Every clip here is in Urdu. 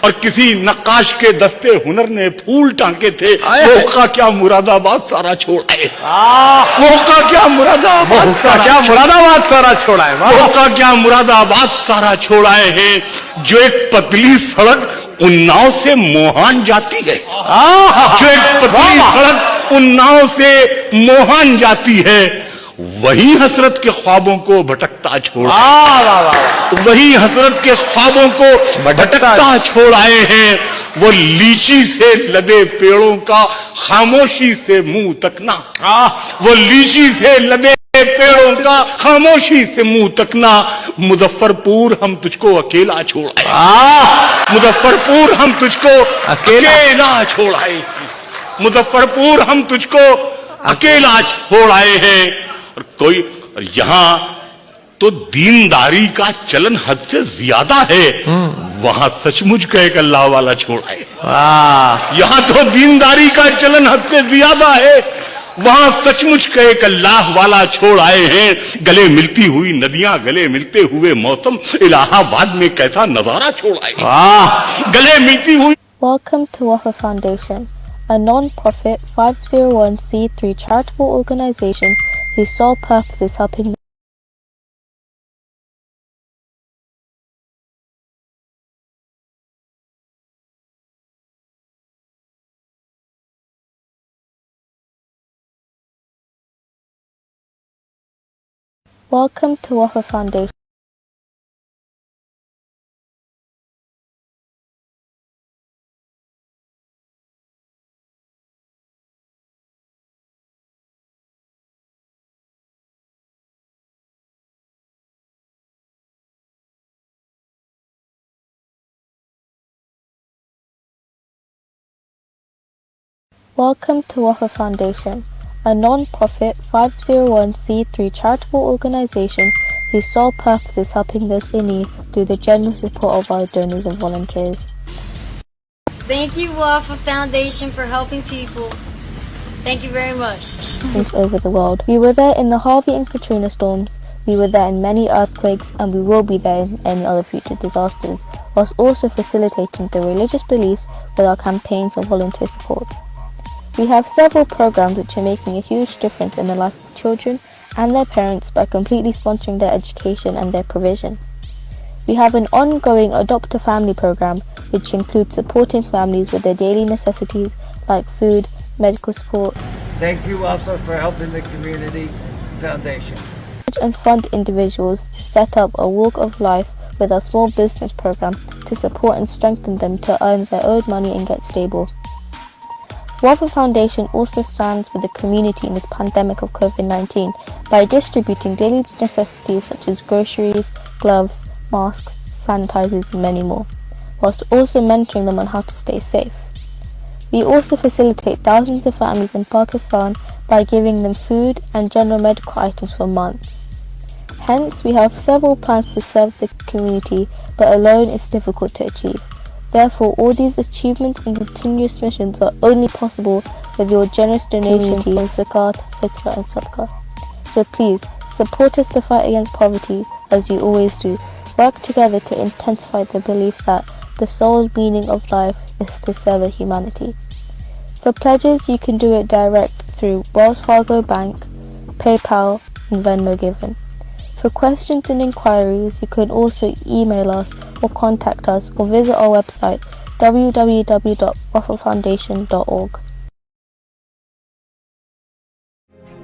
اور کسی نقاش کے دستے ہنر نے پھول ٹانکے تھے، وہ کا کیا مراد آباد سارا چھوڑ آئے، وہ کا کیا مراد آباد کیا مراد آباد سارا چھوڑا ہے، وہ کا کیا مراد آباد سارا چھوڑ آئے ہیں، جو ایک پتلی سڑک اناؤ سے موہان جاتی ہے، جو ایک پتلی سڑک اناؤ سے موہان جاتی ہے، وہی حسرت کے خوابوں کو بھٹکتا چھوڑ وہی حسرت کے خوابوں کو بھٹکتا چھوڑ آئے ہیں، وہ لیچی سے لدے پیڑوں کا خاموشی سے منہ تکنا، وہ لیچی سے لدے پیڑوں کا خاموشی سے منہ تکنا، مظفر پور ہم تجھ کو اکیلا چھوڑ آئے، مظفر پور ہم تجھ کو اکیلا چھوڑ آئے، مظفر پور ہم تجھ کو اکیلا چھوڑ آئے ہیں۔ اور کوئی یہاں تو دینداری کا چلن حد سے زیادہ ہے، وہاں سچ مچ کا ایک اللہ والا چھوڑ آئے، یہاں تو دینداری کا چلن حد سے زیادہ ہے، وہاں سچ مچ کا ایک اللہ والا چھوڑ آئے ہیں۔ گلے ملتی ہوئی ندیاں، گلے ملتے ہوئے موسم، الہ آباد میں کیسا نظارہ چھوڑ آئے، گلے ملتی ہوئی۔ Welcome to Wafa Foundation, a non-profit 501c3 charitable organization whose sole purpose is helping. Welcome to Wafa Foundation. Welcome to Wafa Foundation, a non-profit 501c3 charitable organization whose sole purpose is helping those in need through the generous support of our donors and volunteers. Thank you, Wafa Foundation, for helping people. Thank you very much. Over the world. We were there in the Harvey and Katrina storms, we were there in many earthquakes, and we will be there in any other future disasters, whilst also facilitating the religious beliefs with our campaigns and volunteer support. We have several programs which are making a huge difference in the life of children and their parents by completely sponsoring their education and their provision. We have an ongoing Adopt a Family program which includes supporting families with their daily necessities like food, medical support, Thank you, Wafa, for helping the community foundation. and fund individuals to set up a walk of life with our small business program to support and strengthen them to earn their own money and get stable. Wafa Foundation also stands with the community in this pandemic of COVID-19 by distributing daily necessities such as groceries, gloves, masks, sanitizers and many more, whilst also mentoring them on how to stay safe. We also facilitate thousands of families in Pakistan by giving them food and general medical items for months. Hence, we have several plans to serve the community, but alone is difficult to achieve. Therefore, all these achievements and continuous missions are only possible with your generous donations from Zakat, Fitra and Sadaqah. So please, support us to fight against poverty, as you always do. Work together to intensify the belief that the sole meaning of life is to serve humanity. For pledges, you can do it direct through Wells Fargo Bank, PayPal and Venmo Given. For questions and inquiries, you can also email us or contact us or visit our website www.wafafoundation.org.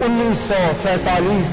1947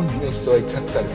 1971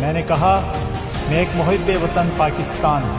میں نے کہا میں ایک محب وطن پاکستان ہوں،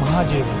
مہاجر ہوں۔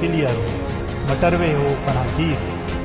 کلیئر ہو، مٹروے ہو، پناہ گیر ہو۔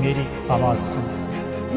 میری آواز سنو۔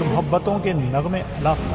محبتوں کے نغمے علاقہ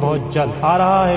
بہت جلد آ رہا ہے،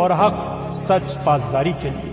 اور حق سچ پاسداری کے لیے۔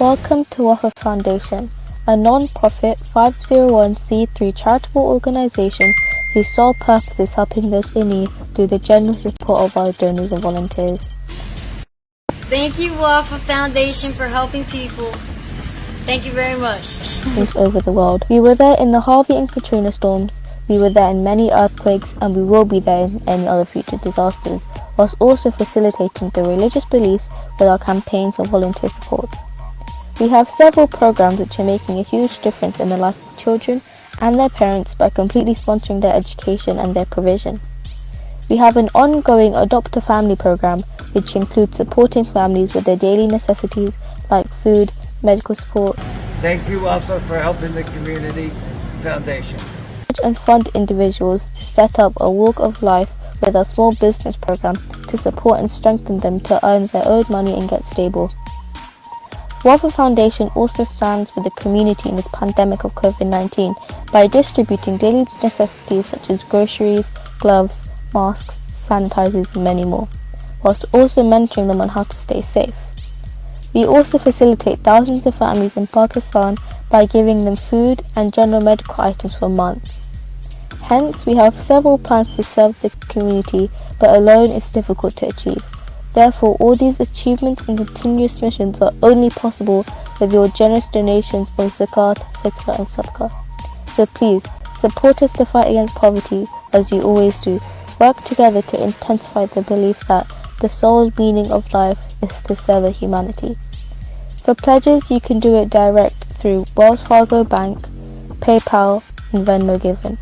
Welcome to Wafa Foundation, a non-profit 501c3 charitable organization whose sole purpose is helping those in need through the generous support of our donors and volunteers. Thank you, Wafa Foundation, for helping people. Thank you very much. Over the world. We were there in the Harvey and Katrina storms, we were there in many earthquakes, and we will be there in any other future disasters, whilst also facilitating the religious beliefs with our campaigns and volunteer supports. We have several programs which are making a huge difference in the life of children and their parents by completely sponsoring their education and their provision. We have an ongoing Adopt a Family program which includes supporting families with their daily necessities like food, medical support, Thank you, Wafa, for helping the community foundation. and fund individuals to set up a walk of life with our small business program to support and strengthen them to earn their own money and get stable. Wafa Foundation also stands with the community in this pandemic of COVID-19 by distributing daily necessities such as groceries, gloves, masks, sanitizers and many more, whilst also mentoring them on how to stay safe. We also facilitate thousands of families in Pakistan by giving them food and general medical items for months. Hence, we have several plans to serve the community, but alone is difficult to achieve. Therefore, all these achievements and continuous missions are only possible with your generous donations of zakat, fitr and sadaqah. So please, support us to fight against poverty, as you always do. Work together to intensify the belief that the sole meaning of life is to serve humanity. For pledges, you can do it direct through Wells Fargo Bank, PayPal and Venmo Given.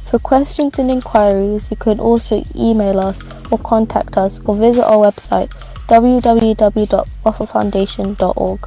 For questions and inquiries, you can also email us or contact us or visit our website www.wafafoundation.org.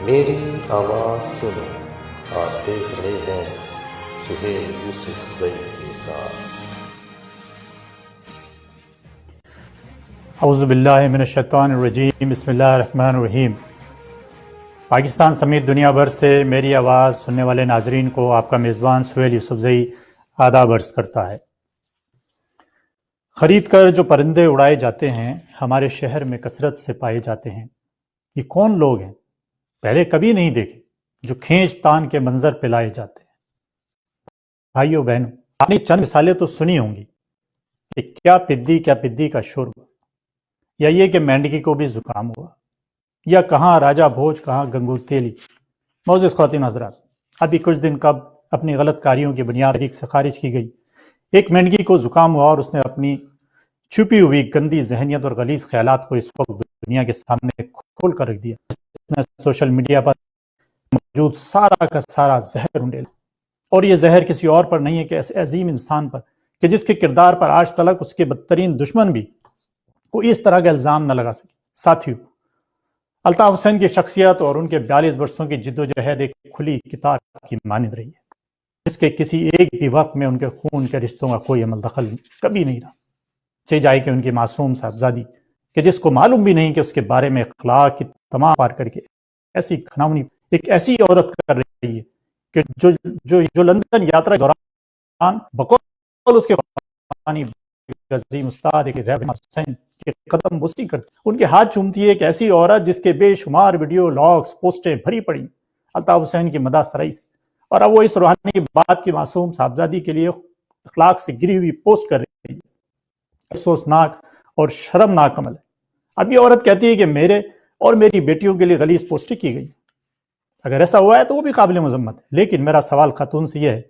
میری آواز سنو، آپ دیکھ رہے ہیں سہیل یوسف زئی کے ساتھ۔ اعوذ باللہ من الشیطان الرجیم، بسم اللہ الرحمن الرحیم۔ پاکستان سمیت دنیا بھر سے میری آواز سننے والے ناظرین کو آپ کا میزبان سہیل یوسف زئی آداب عرض کرتا ہے۔ خرید کر جو پرندے اڑائے جاتے ہیں ہمارے شہر میں کثرت سے پائے جاتے ہیں۔ یہ کون لوگ ہیں؟ پہلے کبھی نہیں دیکھے، جو کھینچ تان کے منظر پہ لائے جاتے ہیں۔ بھائیو بہنوں، آپ نے چند مثالیں تو سنی ہوں گی کہ کیا پدی کا شوربہ، یا یہ کہ مینڈکی کو بھی زکام ہوا، یا کہاں راجہ بھوج کہاں گنگو تیلی۔ معزز خواتین حضرات، ابھی کچھ دن قبل اپنی غلط کاریوں کی بنیاد پر سے خارج کی گئی ایک مینڈکی کو زکام ہوا اور اس نے اپنی چھپی ہوئی گندی ذہنیت اور غلیظ خیالات کو اس وقت دنیا کے سامنے کھول کر رکھ دیا۔ اس نے سوشل میڈیا پر موجود سارا کا سارا زہر انڈیلا، اور یہ زہر کسی اور پر نہیں ہے کہ ایسے عظیم انسان پر کہ جس کے کردار پر آج تلک اس کے بدترین دشمن بھی کوئی اس طرح کا الزام نہ لگا سکے۔ ساتھیو، الطاف حسین کی شخصیت اور ان کے 42 برسوں کی جد و جہد ایک کھلی کتاب کی مانند رہی ہے، جس کے کسی ایک بھی وقت میں ان کے خون کے رشتوں کا کوئی عمل دخل کبھی نہیں رہا، چاہے جائے کہ ان کی معصوم صاحبزادی کہ جس کو معلوم بھی نہیں کہ اس کے بارے میں اخلاق کی تمام پار کر کے ایسی کھناؤنی ایک ایسی عورت کر رہی ہے کہ جو لندن یاترا کے دوران بقول اس کے عظیم استاد حسین کے قدم بوسی کرتی، ان کے ہاتھ چومتی ہے ایک ایسی عورت جس کے بے شمار ویڈیو لاگز پوسٹیں بھری پڑی الطاف حسین کی مدح سرائی سے، اور اب وہ اس روحانی باپ کی معصوم صاحبزادی کے لیے اخلاق سے گری ہوئی پوسٹ کر رہی ہے۔ افسوسناک اور شرمناک عمل ہے۔ اب یہ عورت کہتی ہے کہ میرے اور میری بیٹیوں کے لیے غلیظ پوسٹیں کی گئی، اگر ایسا ہوا ہے تو وہ بھی قابل مذمت ہے، لیکن میرا سوال خاتون سے یہ ہے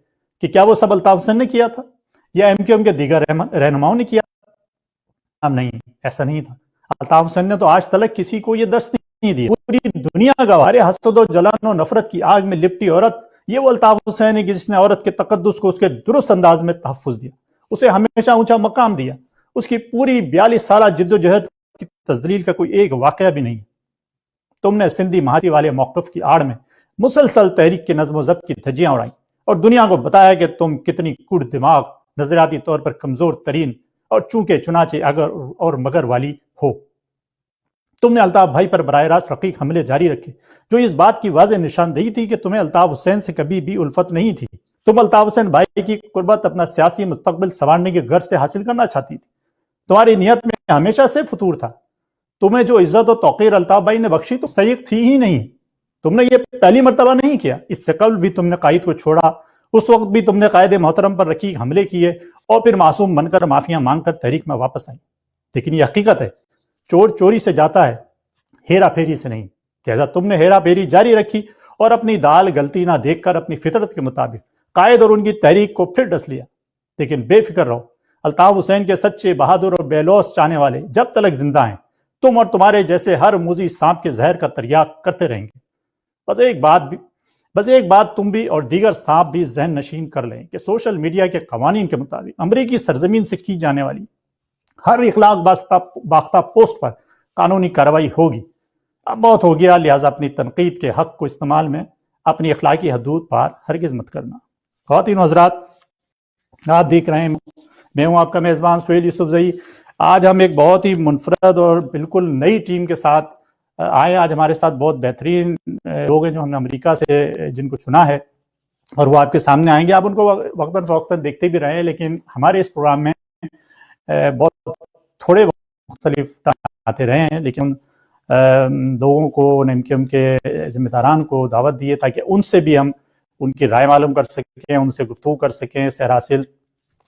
کہ کیا وہ سب الطاف حسین نے کیا تھا یا ایم کیو ایم کے دیگر رہنماؤں نے کیا؟ نہیں، ایسا نہیں تھا۔ الطاف حسین نے تو آج تلک کسی کو یہ درس نہیں دیا، پوری دنیا گواہ ہے، حسد و جلن و نفرت کی آگ میں لپٹی عورت یہ وہ الطاف حسین ہے کہ جس نے عورت کے تقدس کو اس کے درست انداز میں تحفظ دیا، اسے ہمیشہ اونچا مقام دیا، اس کی پوری 42 سالہ جد و جہد کی تذلیل کا کوئی ایک واقعہ بھی نہیں۔ تم نے سندھی مہاتی والے موقف کی آڑ میں مسلسل تحریک کے نظم و ضبط کی دھجیاں اڑائیں اور دنیا کو بتایا کہ تم کتنی کڑ دماغ، نظریاتی طور پر کمزور ترین اور چونکہ چنانچہ اگر اور مگر والی ہو۔ تم نے الطاف بھائی پر براہ راست رقیق حملے جاری رکھے، جو اس بات کی واضح نشاندہی تھی کہ تمہیں الطاف حسین سے کبھی بھی الفت نہیں تھی۔ تم الطاف حسین بھائی کی قربت اپنا سیاسی مستقبل سنوارنے کے غرض سے حاصل کرنا چاہتی تھی۔ تمہاری نیت میں ہمیشہ سے فطور تھا۔ تمہیں جو عزت و توقیر الطاف بھائی نے بخشی تو صدیق تھی ہی نہیں، تم نے یہ پہلی مرتبہ نہیں کیا، اس سے قبل بھی تم نے قائد کو چھوڑا، اس وقت بھی تم نے قائد محترم پر رقیق حملے کیے اور پھر معصوم بن کر معافیاں مانگ کر تحریک میں واپس آئی۔ لیکن یہ حقیقت ہے، چور چوری سے جاتا ہے، ہیرا پھیری سے نہیں، لہذا تم نے ہیرا پھیری جاری رکھی اور اپنی دال گلتی نہ دیکھ کر اپنی فطرت کے مطابق قائد اور ان کی تحریک کو پھر ڈس لیا۔ لیکن بے فکر رہو، الطاف حسین کے سچے بہادر اور بے لوث چاہنے والے جب تلک زندہ ہیں تم اور تمہارے جیسے ہر موذی سانپ کے زہر کا تریاق کرتے رہیں گے۔ بس ایک بات تم بھی اور دیگر سانپ بھی ذہن نشین کر لیں کہ سوشل میڈیا کے قوانین کے مطابق امریکی سرزمین سے کی جانے والی ہر اخلاق باختہ پوسٹ پر قانونی کارروائی ہوگی۔ اب بہت ہو گیا، لہٰذا اپنی تنقید کے حق کو استعمال میں اپنی اخلاقی حدود پار ہرگز مت کرنا۔ خواتین و حضرات، آپ دیکھ رہے ہیں میں ہوں آپ کا میزبان سہیل یوسفزئی۔ آج ہم ایک بہت ہی منفرد اور بالکل نئی ٹیم کے ساتھ آئے۔ آج ہمارے ساتھ بہت بہترین لوگ ہیں جو ہم نے امریکہ سے جن کو چنا ہے، اور وہ آپ کے سامنے آئیں گے۔ آپ ان کو وقتاً فوقتاً دیکھتے بھی رہے ہیں، لیکن ہمارے اس پروگرام میں بہت تھوڑے مختلف آتے رہے ہیں، لیکن لوگوں کو ایم کیو ایم کے ذمہ داران کو دعوت دیے تاکہ ان سے بھی ہم ان کی رائے معلوم کر سکیں، ان سے گفتگو کر سکیں سیر حاصل۔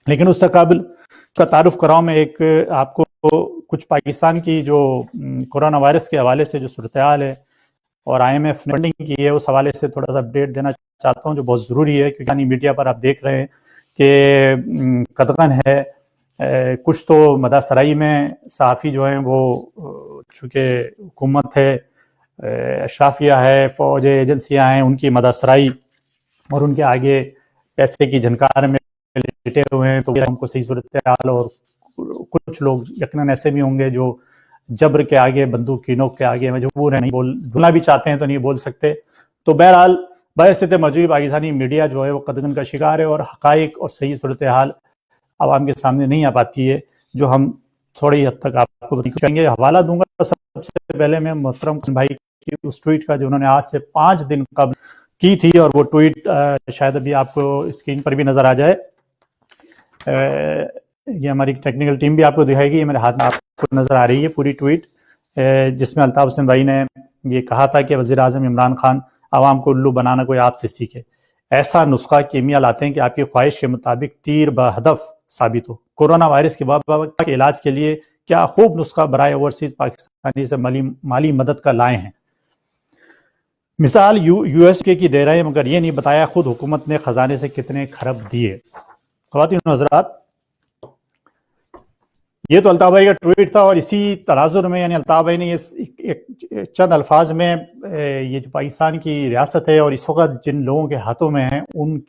لیکن اس سے قبل کا تعارف کراؤں میں ایک آپ کو کچھ پاکستان کی جو کورونا وائرس کے حوالے سے جو صورتحال ہے اور آئی ایم ایف نے فنڈنگ کی ہے، اس حوالے سے تھوڑا سا اپڈیٹ دینا چاہتا ہوں جو بہت ضروری ہے، کیونکہ میڈیا پر آپ دیکھ رہے ہیں کہ قدغن ہے، کچھ تو مدح سرائی میں صحافی جو ہیں وہ چونکہ حکومت ہے، اشرافیہ ہے، فوج ایجنسیاں ہیں، ان کی مدح سرائی اور ان کے آگے پیسے کی جھنکار میں لٹے ہوئے ہیں، تو ہم کو صحیح صورتحال، اور کچھ لوگ یقیناً ایسے بھی ہوں گے جو جبر کے آگے، بندوق کی نوک کے آگے مجبور ہیں، نہیں بولنا بھی چاہتے ہیں تو نہیں بول سکتے۔ تو بہرحال بحثیت موجود پاکستانی میڈیا جو ہے وہ قدغن کا شکار ہے، اور حقائق اور صحیح صورتحال عوام کے سامنے نہیں آ پاتی ہے، جو ہم تھوڑی حد تک آپ کو بتائیں گے۔ حوالہ دوں گا سب سے پہلے میں محترم بھائی کی اس ٹویٹ کا جو انہوں نے آج سے 5 دن قبل کی تھی، اور وہ ٹویٹ شاید ابھی آپ کو اسکرین پر بھی نظر آ جائے۔ یہ ہماری ٹیکنیکل ٹیم بھی آپ کو دکھائے گی، یہ میرے ہاتھ میں آپ کو نظر آ رہی ہے پوری ٹویٹ، جس میں الطاف حسین بھائی نے یہ کہا تھا کہ وزیر اعظم عمران خان عوام کو الو بنانا کوئی آپ سے سیکھے، ایسا نسخہ کیمیا لاتے ہیں کہ آپ کی خواہش کے مطابق تیر بہدف ثابت ہو۔ کورونا وائرس کے وبا کے علاج کے لیے کیا خوب نسخہ برائے اوورسیز پاکستانی سے مالی مدد کا لائے ہیں۔ مثال یو ایس کے کی دے رہے ہیں، مگر یہ نہیں بتایا خود حکومت نے خزانے سے کتنے کھرب دیے۔ خواتین و حضرات، یہ تو الطاف بھائی کا ٹویٹ تھا، اور اسی تناظر میں یعنی الطاف بھائی نے یہ چند الفاظ میں یہ جو پاکستان کی ریاست ہے اور اس وقت جن لوگوں کے ہاتھوں میں ہیں ان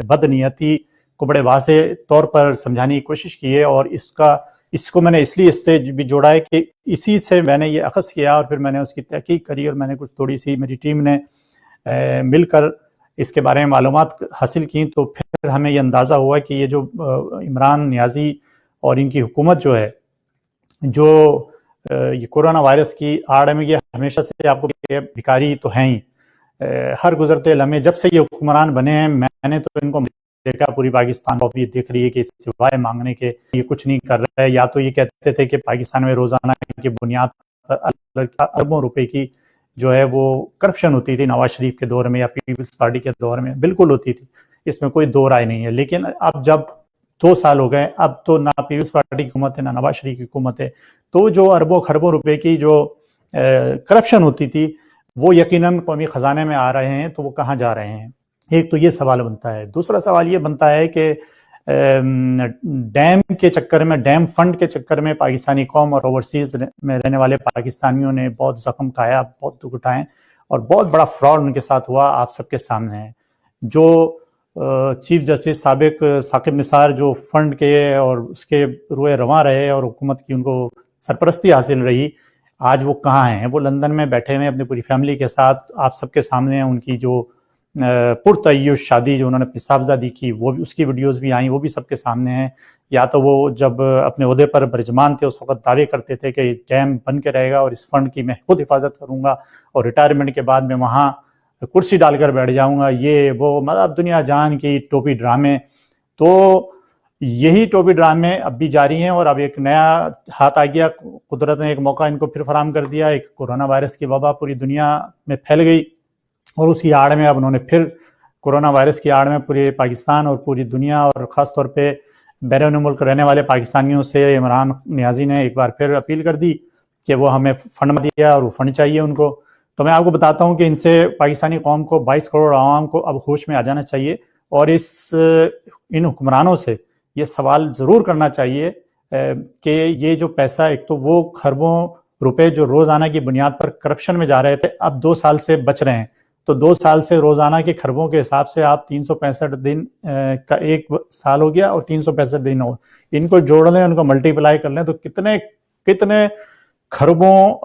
بد نیتی کو بڑے واضح طور پر سمجھانے کی کوشش کی ہے، اور اس کو میں نے اس لیے اس سے بھی جوڑا ہے کہ اسی سے میں نے یہ اخذ کیا اور پھر میں نے اس کی تحقیق کری اور میں نے کچھ تھوڑی سی میری ٹیم نے مل کر اس کے بارے میں معلومات حاصل کی، تو پھر ہمیں یہ اندازہ ہوا کہ یہ جو عمران نیازی اور ان کی حکومت جو ہے، جو یہ کورونا وائرس کی آڑ میں، یہ ہمیشہ سے آپ کو بھکاری تو ہیں ہی، ہر گزرتے لمحے جب سے یہ حکمران بنے ہیں میں نے تو ان کو دیکھا، پوری پاکستان کو بھی دیکھ رہی ہے کہ سوائے مانگنے کے یہ کچھ نہیں کر رہا ہے. یا تو یہ کہتے تھے کہ پاکستان میں روزانہ کی بنیاد پر اربوں روپے کی جو ہے وہ کرپشن ہوتی تھی نواز شریف کے دور میں یا پیپلز پارٹی کے دور میں، بالکل ہوتی تھی، اس میں کوئی دو رائے نہیں ہے. لیکن اب جب 2 سال ہو گئے، اب تو نہ پیپلز پارٹی کی حکومت ہے نہ نواز شریف کی حکومت ہے، تو جو اربوں خربوں روپے کی جو کرپشن ہوتی تھی وہ یقیناً قومی خزانے میں آ رہے ہیں، تو وہ کہاں جا رہے ہیں؟ ایک تو یہ سوال بنتا ہے. دوسرا سوال یہ بنتا ہے کہ ڈیم کے چکر میں، ڈیم فنڈ کے چکر میں پاکستانی قوم اور اوورسیز میں رہنے والے پاکستانیوں نے بہت زخم کھایا، بہت دکھ اٹھائے اور بہت بڑا فراڈ ان کے ساتھ ہوا. آپ سب کے سامنے ہے. جو چیف جسٹس سابق ثاقب نثار جو فنڈ کے اور اس کے روئے رواں رہے اور حکومت کی ان کو سرپرستی حاصل رہی، آج وہ کہاں ہیں؟ وہ لندن میں بیٹھے ہوئے اپنی پوری فیملی کے ساتھ. آپ سب کے سامنے ان کی جو پرتعیش شادی جو انہوں نے اپنی صاحبزادی کی، وہ بھی اس کی ویڈیوز بھی آئیں، وہ بھی سب کے سامنے ہیں. یا تو وہ جب اپنے عہدے پر برجمان تھے اس وقت دعوے کرتے تھے کہ ڈیم بن کے رہے گا اور اس فنڈ کی میں خود حفاظت کروں گا اور ریٹائرمنٹ کے بعد میں وہاں کرسی ڈال کر بیٹھ جاؤں گا. یہ وہ مطلب دنیا جان کی ٹوپی ڈرامے. تو یہی ٹوپی ڈرامے اب بھی جاری ہیں اور اب ایک نیا ہاتھ آ گیا. قدرت نے ایک موقع ان کو پھر فراہم کر دیا. ایک کورونا وائرس کی وبا پوری دنیا میں پھیل گئی اور اس کی آڑ میں اب انہوں نے پھر کورونا وائرس کی آڑ میں پورے پاکستان اور پوری دنیا اور خاص طور پہ بیرون ملک رہنے والے پاکستانیوں سے عمران نیازی نے ایک بار پھر اپیل کر دی کہ وہ ہمیں فنڈ دیا اور وہ فنڈ چاہیے ان کو. تو میں آپ کو بتاتا ہوں کہ ان سے پاکستانی قوم کو 22 کروڑ عوام کو اب ہوش میں آ جانا چاہیے اور ان حکمرانوں سے یہ سوال ضرور کرنا چاہیے کہ یہ جو پیسہ، ایک تو وہ خربوں روپے جو روزانہ کی بنیاد پر کرپشن میں جا رہے تھے، اب 2 سال سے بچ رہے ہیں. تو 2 سال سے روزانہ کے خربوں کے حساب سے آپ 365 دن کا ایک سال ہو گیا اور 365 دن ہو، ان کو جوڑ لیں، ان کو ملٹی پلائی کر لیں تو کتنے خربوں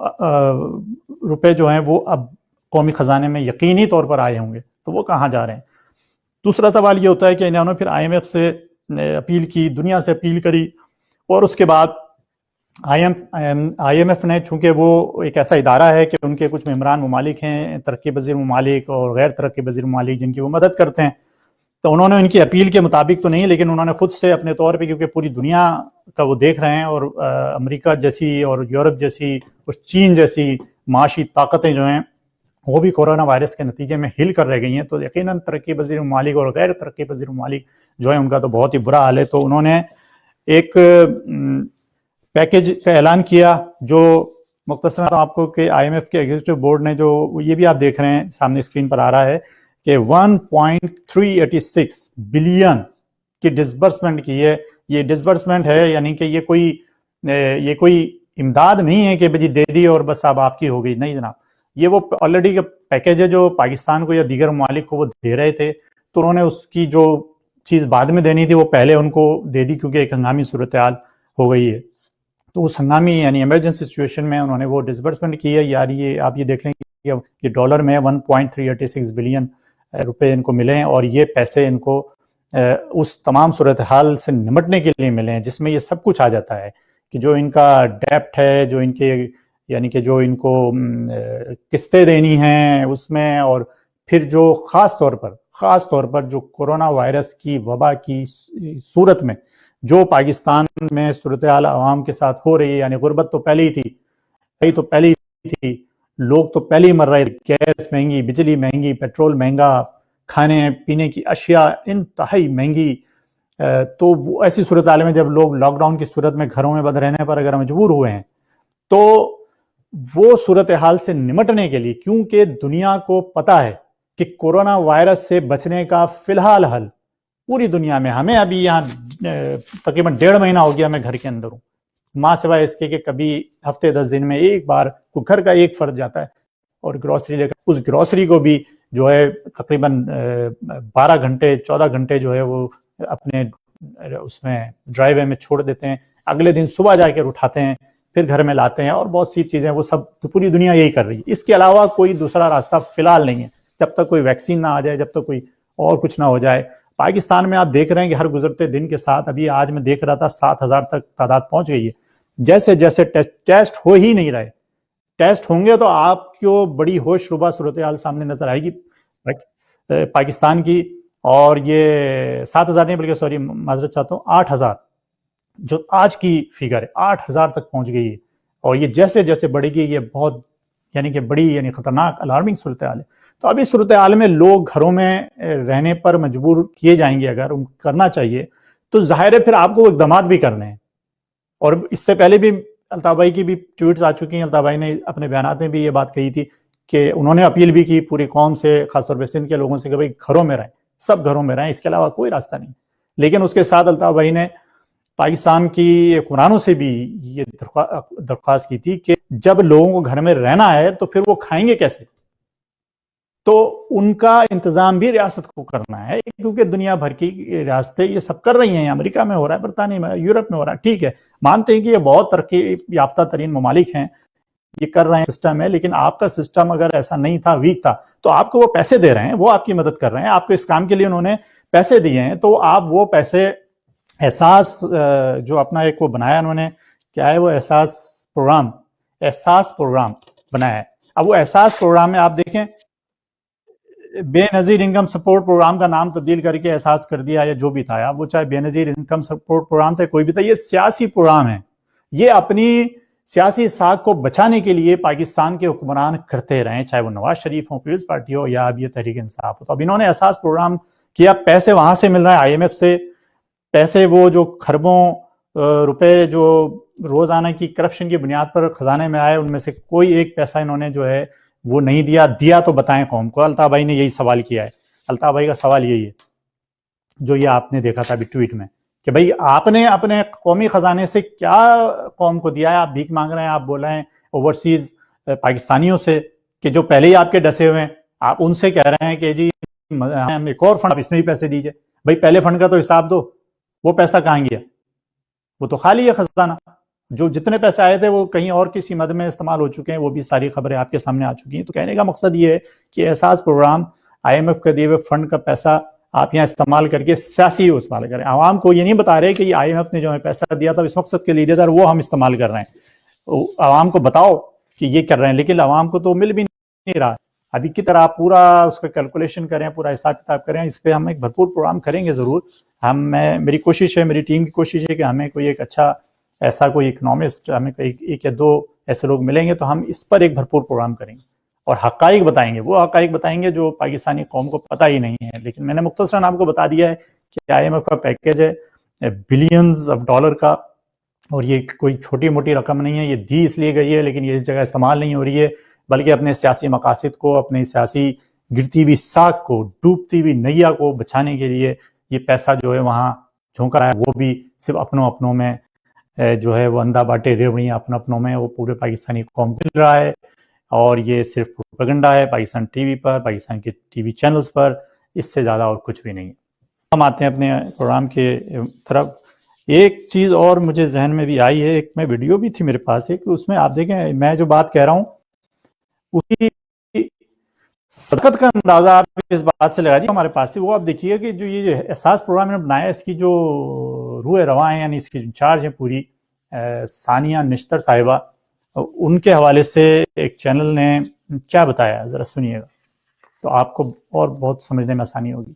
روپے جو ہیں وہ اب قومی خزانے میں یقینی طور پر آئے ہوں گے. تو وہ کہاں جا رہے ہیں؟ دوسرا سوال یہ ہوتا ہے کہ انہوں نے پھر IMF سے اپیل کی، دنیا سے اپیل کری اور اس کے بعد IMF نے، چونکہ وہ ایک ایسا ادارہ ہے کہ ان کے کچھ ممبران ممالک ہیں، ترقی پذیر ممالک اور غیر ترقی پذیر ممالک جن کی وہ مدد کرتے ہیں، تو انہوں نے ان کی اپیل کے مطابق تو نہیں، لیکن انہوں نے خود سے اپنے طور پہ، کیونکہ پوری دنیا کا وہ دیکھ رہے ہیں اور امریکہ جیسی اور یورپ جیسی اور چین جیسی معاشی طاقتیں جو ہیں وہ بھی کورونا وائرس کے نتیجے میں ہل کر رہ گئی ہیں، تو یقیناً ترقی پذیر ممالک اور غیر ترقی پذیر ممالک جو ہیں ان کا تو بہت ہی برا حال ہے. تو انہوں نے ایک پیکیج کا اعلان کیا جو مختصراً آپ کو کہ IMF کے ایگزیکٹو بورڈ نے، جو یہ بھی آپ دیکھ رہے ہیں سامنے اسکرین پر آ رہا ہے کہ 1.386 بلین کی ڈسبرسمنٹ کی ہے. یہ ڈسبرسمنٹ ہے، یعنی کہ یہ کوئی امداد نہیں ہے کہ جی دے دی اور بس اب آپ کی ہو گئی، نہیں جناب. یہ وہ آلریڈی کا پیکیج ہے جو پاکستان کو یا دیگر ممالک کو وہ دے رہے تھے، تو انہوں نے اس کی جو چیز بعد میں دینی تھی وہ پہلے ان کو دے دی کیونکہ ایک ہنگامی صورتحال ہو گئی ہے. تو اس ہنگامی یعنی ایمرجنسی سچویشن میں انہوں نے وہ ڈسبرسمنٹ کی ہے. یار یہ آپ یہ دیکھ لیں کہ یہ ڈالر میں 1.386 بلین روپے ان کو ملے ہیں اور یہ پیسے ان کو اس تمام صورتحال سے نمٹنے کے لیے ملے ہیں جس میں یہ سب کچھ آ جاتا ہے کہ جو ان کا ڈیپٹ ہے، جو ان کے یعنی کہ جو ان کو قسطیں دینی ہیں اس میں، اور پھر جو خاص طور پر جو کورونا وائرس کی وبا کی صورت میں جو پاکستان میں صورتحال عوام کے ساتھ ہو رہی ہے، یعنی غربت تو پہلے ہی تھی، لوگ تو پہلے ہی مر رہے تھے، گیس مہنگی، بجلی مہنگی، پیٹرول مہنگا، کھانے پینے کی اشیاء انتہائی مہنگی. تو وہ ایسی صورتحال میں جب لوگ لاک ڈاؤن کی صورت میں گھروں میں بند رہنے پر اگر مجبور ہوئے ہیں، تو وہ صورتحال سے نمٹنے کے لیے، کیونکہ دنیا کو پتہ ہے کہ کورونا وائرس سے بچنے کا فی الحال حل پوری دنیا میں، ہمیں ابھی یہاں تقریباً 1.5 مہینہ ہو گیا میں گھر کے اندر ہوں، ماں سوائے اس کے کہ کبھی ہفتے 10 دن میں ایک بار گھر کا ایک فرد جاتا ہے اور گروسری لے کر، اس گروسری کو بھی جو ہے تقریباً 12 گھنٹے 14 گھنٹے جو ہے وہ اپنے اس میں ڈرائیو وے میں چھوڑ دیتے ہیں. اگلے دن صبح جا کے اٹھاتے ہیں، پھر گھر میں لاتے ہیں، اور بہت سی چیزیں وہ سب پوری دنیا یہی کر رہی ہے. اس کے علاوہ کوئی دوسرا راستہ فی الحال نہیں ہے، جب تک کوئی ویکسین نہ آ جائے، جب تک کوئی اور کچھ نہ ہو جائے. پاکستان میں آپ دیکھ رہے ہیں کہ ہر گزرتے دن کے ساتھ، ابھی آج میں دیکھ رہا تھا 7,000 تک تعداد پہنچ گئی ہے. جیسے جیسے ٹیسٹ ہو ہی نہیں رہے، ٹیسٹ ہوں گے تو آپ کو بڑی ہوش ربا صورتحال سامنے نظر آئے گی پاکستان کی. اور یہ 7,000 نہیں بلکہ سوری معذرت چاہتا ہوں 8,000 جو آج کی فگر ہے 8,000 تک پہنچ گئی ہے. اور یہ جیسے جیسے بڑھے گی یہ بہت کہ بڑی خطرناک الارمنگ صورتحال ہے. تو ابھی صورتحال میں لوگ گھروں میں رہنے پر مجبور کیے جائیں گے، اگر ان کو کرنا چاہیے تو ظاہر ہے پھر آپ کو اقدامات بھی کرنے ہیں. اور اس سے پہلے بھی الطاف بھائی کی بھی ٹویٹس آ چکی ہیں. الطاف بھائی نے اپنے بیانات میں بھی یہ بات کہی تھی کہ انہوں نے اپیل بھی کی پوری قوم سے، خاص طور پہ سندھ کے لوگوں سے کہ بھائی گھروں میں رہیں، سب گھروں میں رہیں، اس کے علاوہ کوئی راستہ نہیں. لیکن اس کے ساتھ الطاف بھائی نے پاکستان کی حکمرانوں سے بھی یہ درخواست کی تھی کہ جب لوگوں کو گھر میں رہنا ہے تو پھر وہ کھائیں گے کیسے؟ تو ان کا انتظام بھی ریاست کو کرنا ہے، کیونکہ دنیا بھر کی ریاستیں یہ سب کر رہی ہیں. امریکہ میں ہو رہا ہے، برطانیہ میں، یورپ میں ہو رہا ہے، ٹھیک ہے، مانتے ہیں کہ یہ بہت ترقی یافتہ ترین ممالک ہیں، یہ کر رہے ہیں، سسٹم ہے. لیکن آپ کا سسٹم اگر ایسا نہیں تھا، ویک تھا، تو آپ کو وہ پیسے دے رہے ہیں، وہ آپ کی مدد کر رہے ہیں، آپ کو اس کام کے لیے انہوں نے پیسے دیے ہیں، تو آپ وہ پیسے احساس جو اپنا ایک وہ بنایا انہوں نے، کیا ہے وہ احساس پروگرام بنایا ہے. اب وہ احساس پروگرام میں آپ دیکھیں بے نظیر انکم سپورٹ پروگرام کا نام تبدیل کر کے احساس کر دیا، یا جو بھی تھا، اب وہ چاہے بے نظیر انکم سپورٹ پروگرام تھا، کوئی بھی تھا، یہ سیاسی پروگرام ہے. یہ اپنی سیاسی ساکھ کو بچانے کے لیے پاکستان کے حکمران کرتے رہیں، چاہے وہ نواز شریف ہو، پیپلز پارٹی ہو، یا اب یہ تحریک انصاف ہو. تو اب انہوں نے احساس پروگرام کیا، پیسے وہاں سے مل رہے ہیں، IMF سے پیسے، وہ جو خربوں روپے جو روزانہ کی کرپشن کی بنیاد پر خزانے میں آئے، ان میں سے کوئی ایک پیسہ انہوں نے جو ہے وہ نہیں دیا تو بتائیں قوم کو. الطاف بھائی نے یہی سوال کیا ہے. الطاف بھائی کا سوال یہی ہے جو یہ آپ نے دیکھا تھا ابھی ٹویٹ میں کہ بھئی آپ نے اپنے قومی خزانے سے کیا قوم کو دیا ہے؟ آپ بھیک مانگ رہے ہیں، آپ بول رہے ہیں اوورسیز پاکستانیوں سے کہ جو پہلے ہی آپ کے ڈسے ہوئے ہیں، آپ ان سے کہہ رہے ہیں کہ جی ہم ایک اور فنڈ، اس میں بھی پیسے دیجئے. بھئی پہلے فنڈ کا تو حساب دو، وہ پیسہ کہاں گیا؟ وہ تو خالی ہے خزانہ. جو جتنے پیسے آئے تھے وہ کہیں اور کسی مد میں استعمال ہو چکے ہیں، وہ بھی ساری خبریں آپ کے سامنے آ چکی ہیں. تو کہنے کا مقصد یہ ہے کہ احساس پروگرام IMF کا دیے ہوئے فنڈ کا پیسہ آپ یہاں استعمال کر کے سیاسی استعمال کریں. عوام کو یہ نہیں بتا رہے کہ یہ IMF نے جو ہمیں پیسہ دیا تھا اس مقصد کے لیے دیا تھا، وہ ہم استعمال کر رہے ہیں. عوام کو بتاؤ کہ یہ کر رہے ہیں، لیکن عوام کو تو مل بھی نہیں رہا. ابھی کی طرح پورا اس کا کیلکولیشن کریں، پورا حساب کتاب کریں. اس پہ ہم ایک بھرپور پروگرام کریں گے ضرور. میری کوشش ہے، میری ٹیم کی کوشش ہے کہ ہمیں کوئی ایک اچھا ایسا کوئی اکنامسٹ، ہمیں ایک یا دو ایسے لوگ ملیں گے تو ہم اس پر ایک بھرپور پروگرام کریں گے اور حقائق بتائیں گے، وہ حقائق بتائیں گے جو پاکستانی قوم کو پتہ ہی نہیں ہے. لیکن میں نے مختصراً آپ کو بتا دیا ہے کہ IMF کا پیکیج ہے بلینز آف ڈالر کا، اور یہ کوئی چھوٹی موٹی رقم نہیں ہے. یہ دی اس لیے گئی ہے لیکن یہ اس جگہ استعمال نہیں ہو رہی ہے، بلکہ اپنے سیاسی مقاصد کو، اپنی سیاسی گرتی ہوئی ساکھ کو، ڈوبتی ہوئی نیا کو بچانے کے لیے یہ پیسہ جو ہے وہاں جھونکا رہا ہے. وہ بھی صرف اپنوں میں جو ہے وہ اندھا باٹے ریوڑیاں اپنوں میں وہ پورے پاکستانی قوم کو مل رہا ہے. اور یہ صرف پروپیگنڈا ہے پاکستان ٹی وی پر، پاکستان کے ٹی وی چینلز پر، اس سے زیادہ اور کچھ بھی نہیں. ہم آتے ہیں اپنے پروگرام کے طرف. ایک چیز اور مجھے ذہن میں بھی آئی ہے، ایک میں ویڈیو بھی تھی میرے پاس ہے کہ اس میں آپ دیکھیں میں جو بات کہہ رہا ہوں اسی صدقت کا اندازہ آپ اس بات سے لگا دیجیے ہمارے پاس سے. وہ آپ دیکھیے کہ جو یہ احساس پروگرام نے بنایا، اس کی جو روح رواں ہیں، یعنی اس کی جو انچارج ہیں پوری ثانیہ نشتر صاحبہ، ان کے حوالے سے ایک چینل نے کیا بتایا، ذرا سنیے گا تو آپ کو اور بہت سمجھنے میں آسانی ہوگی.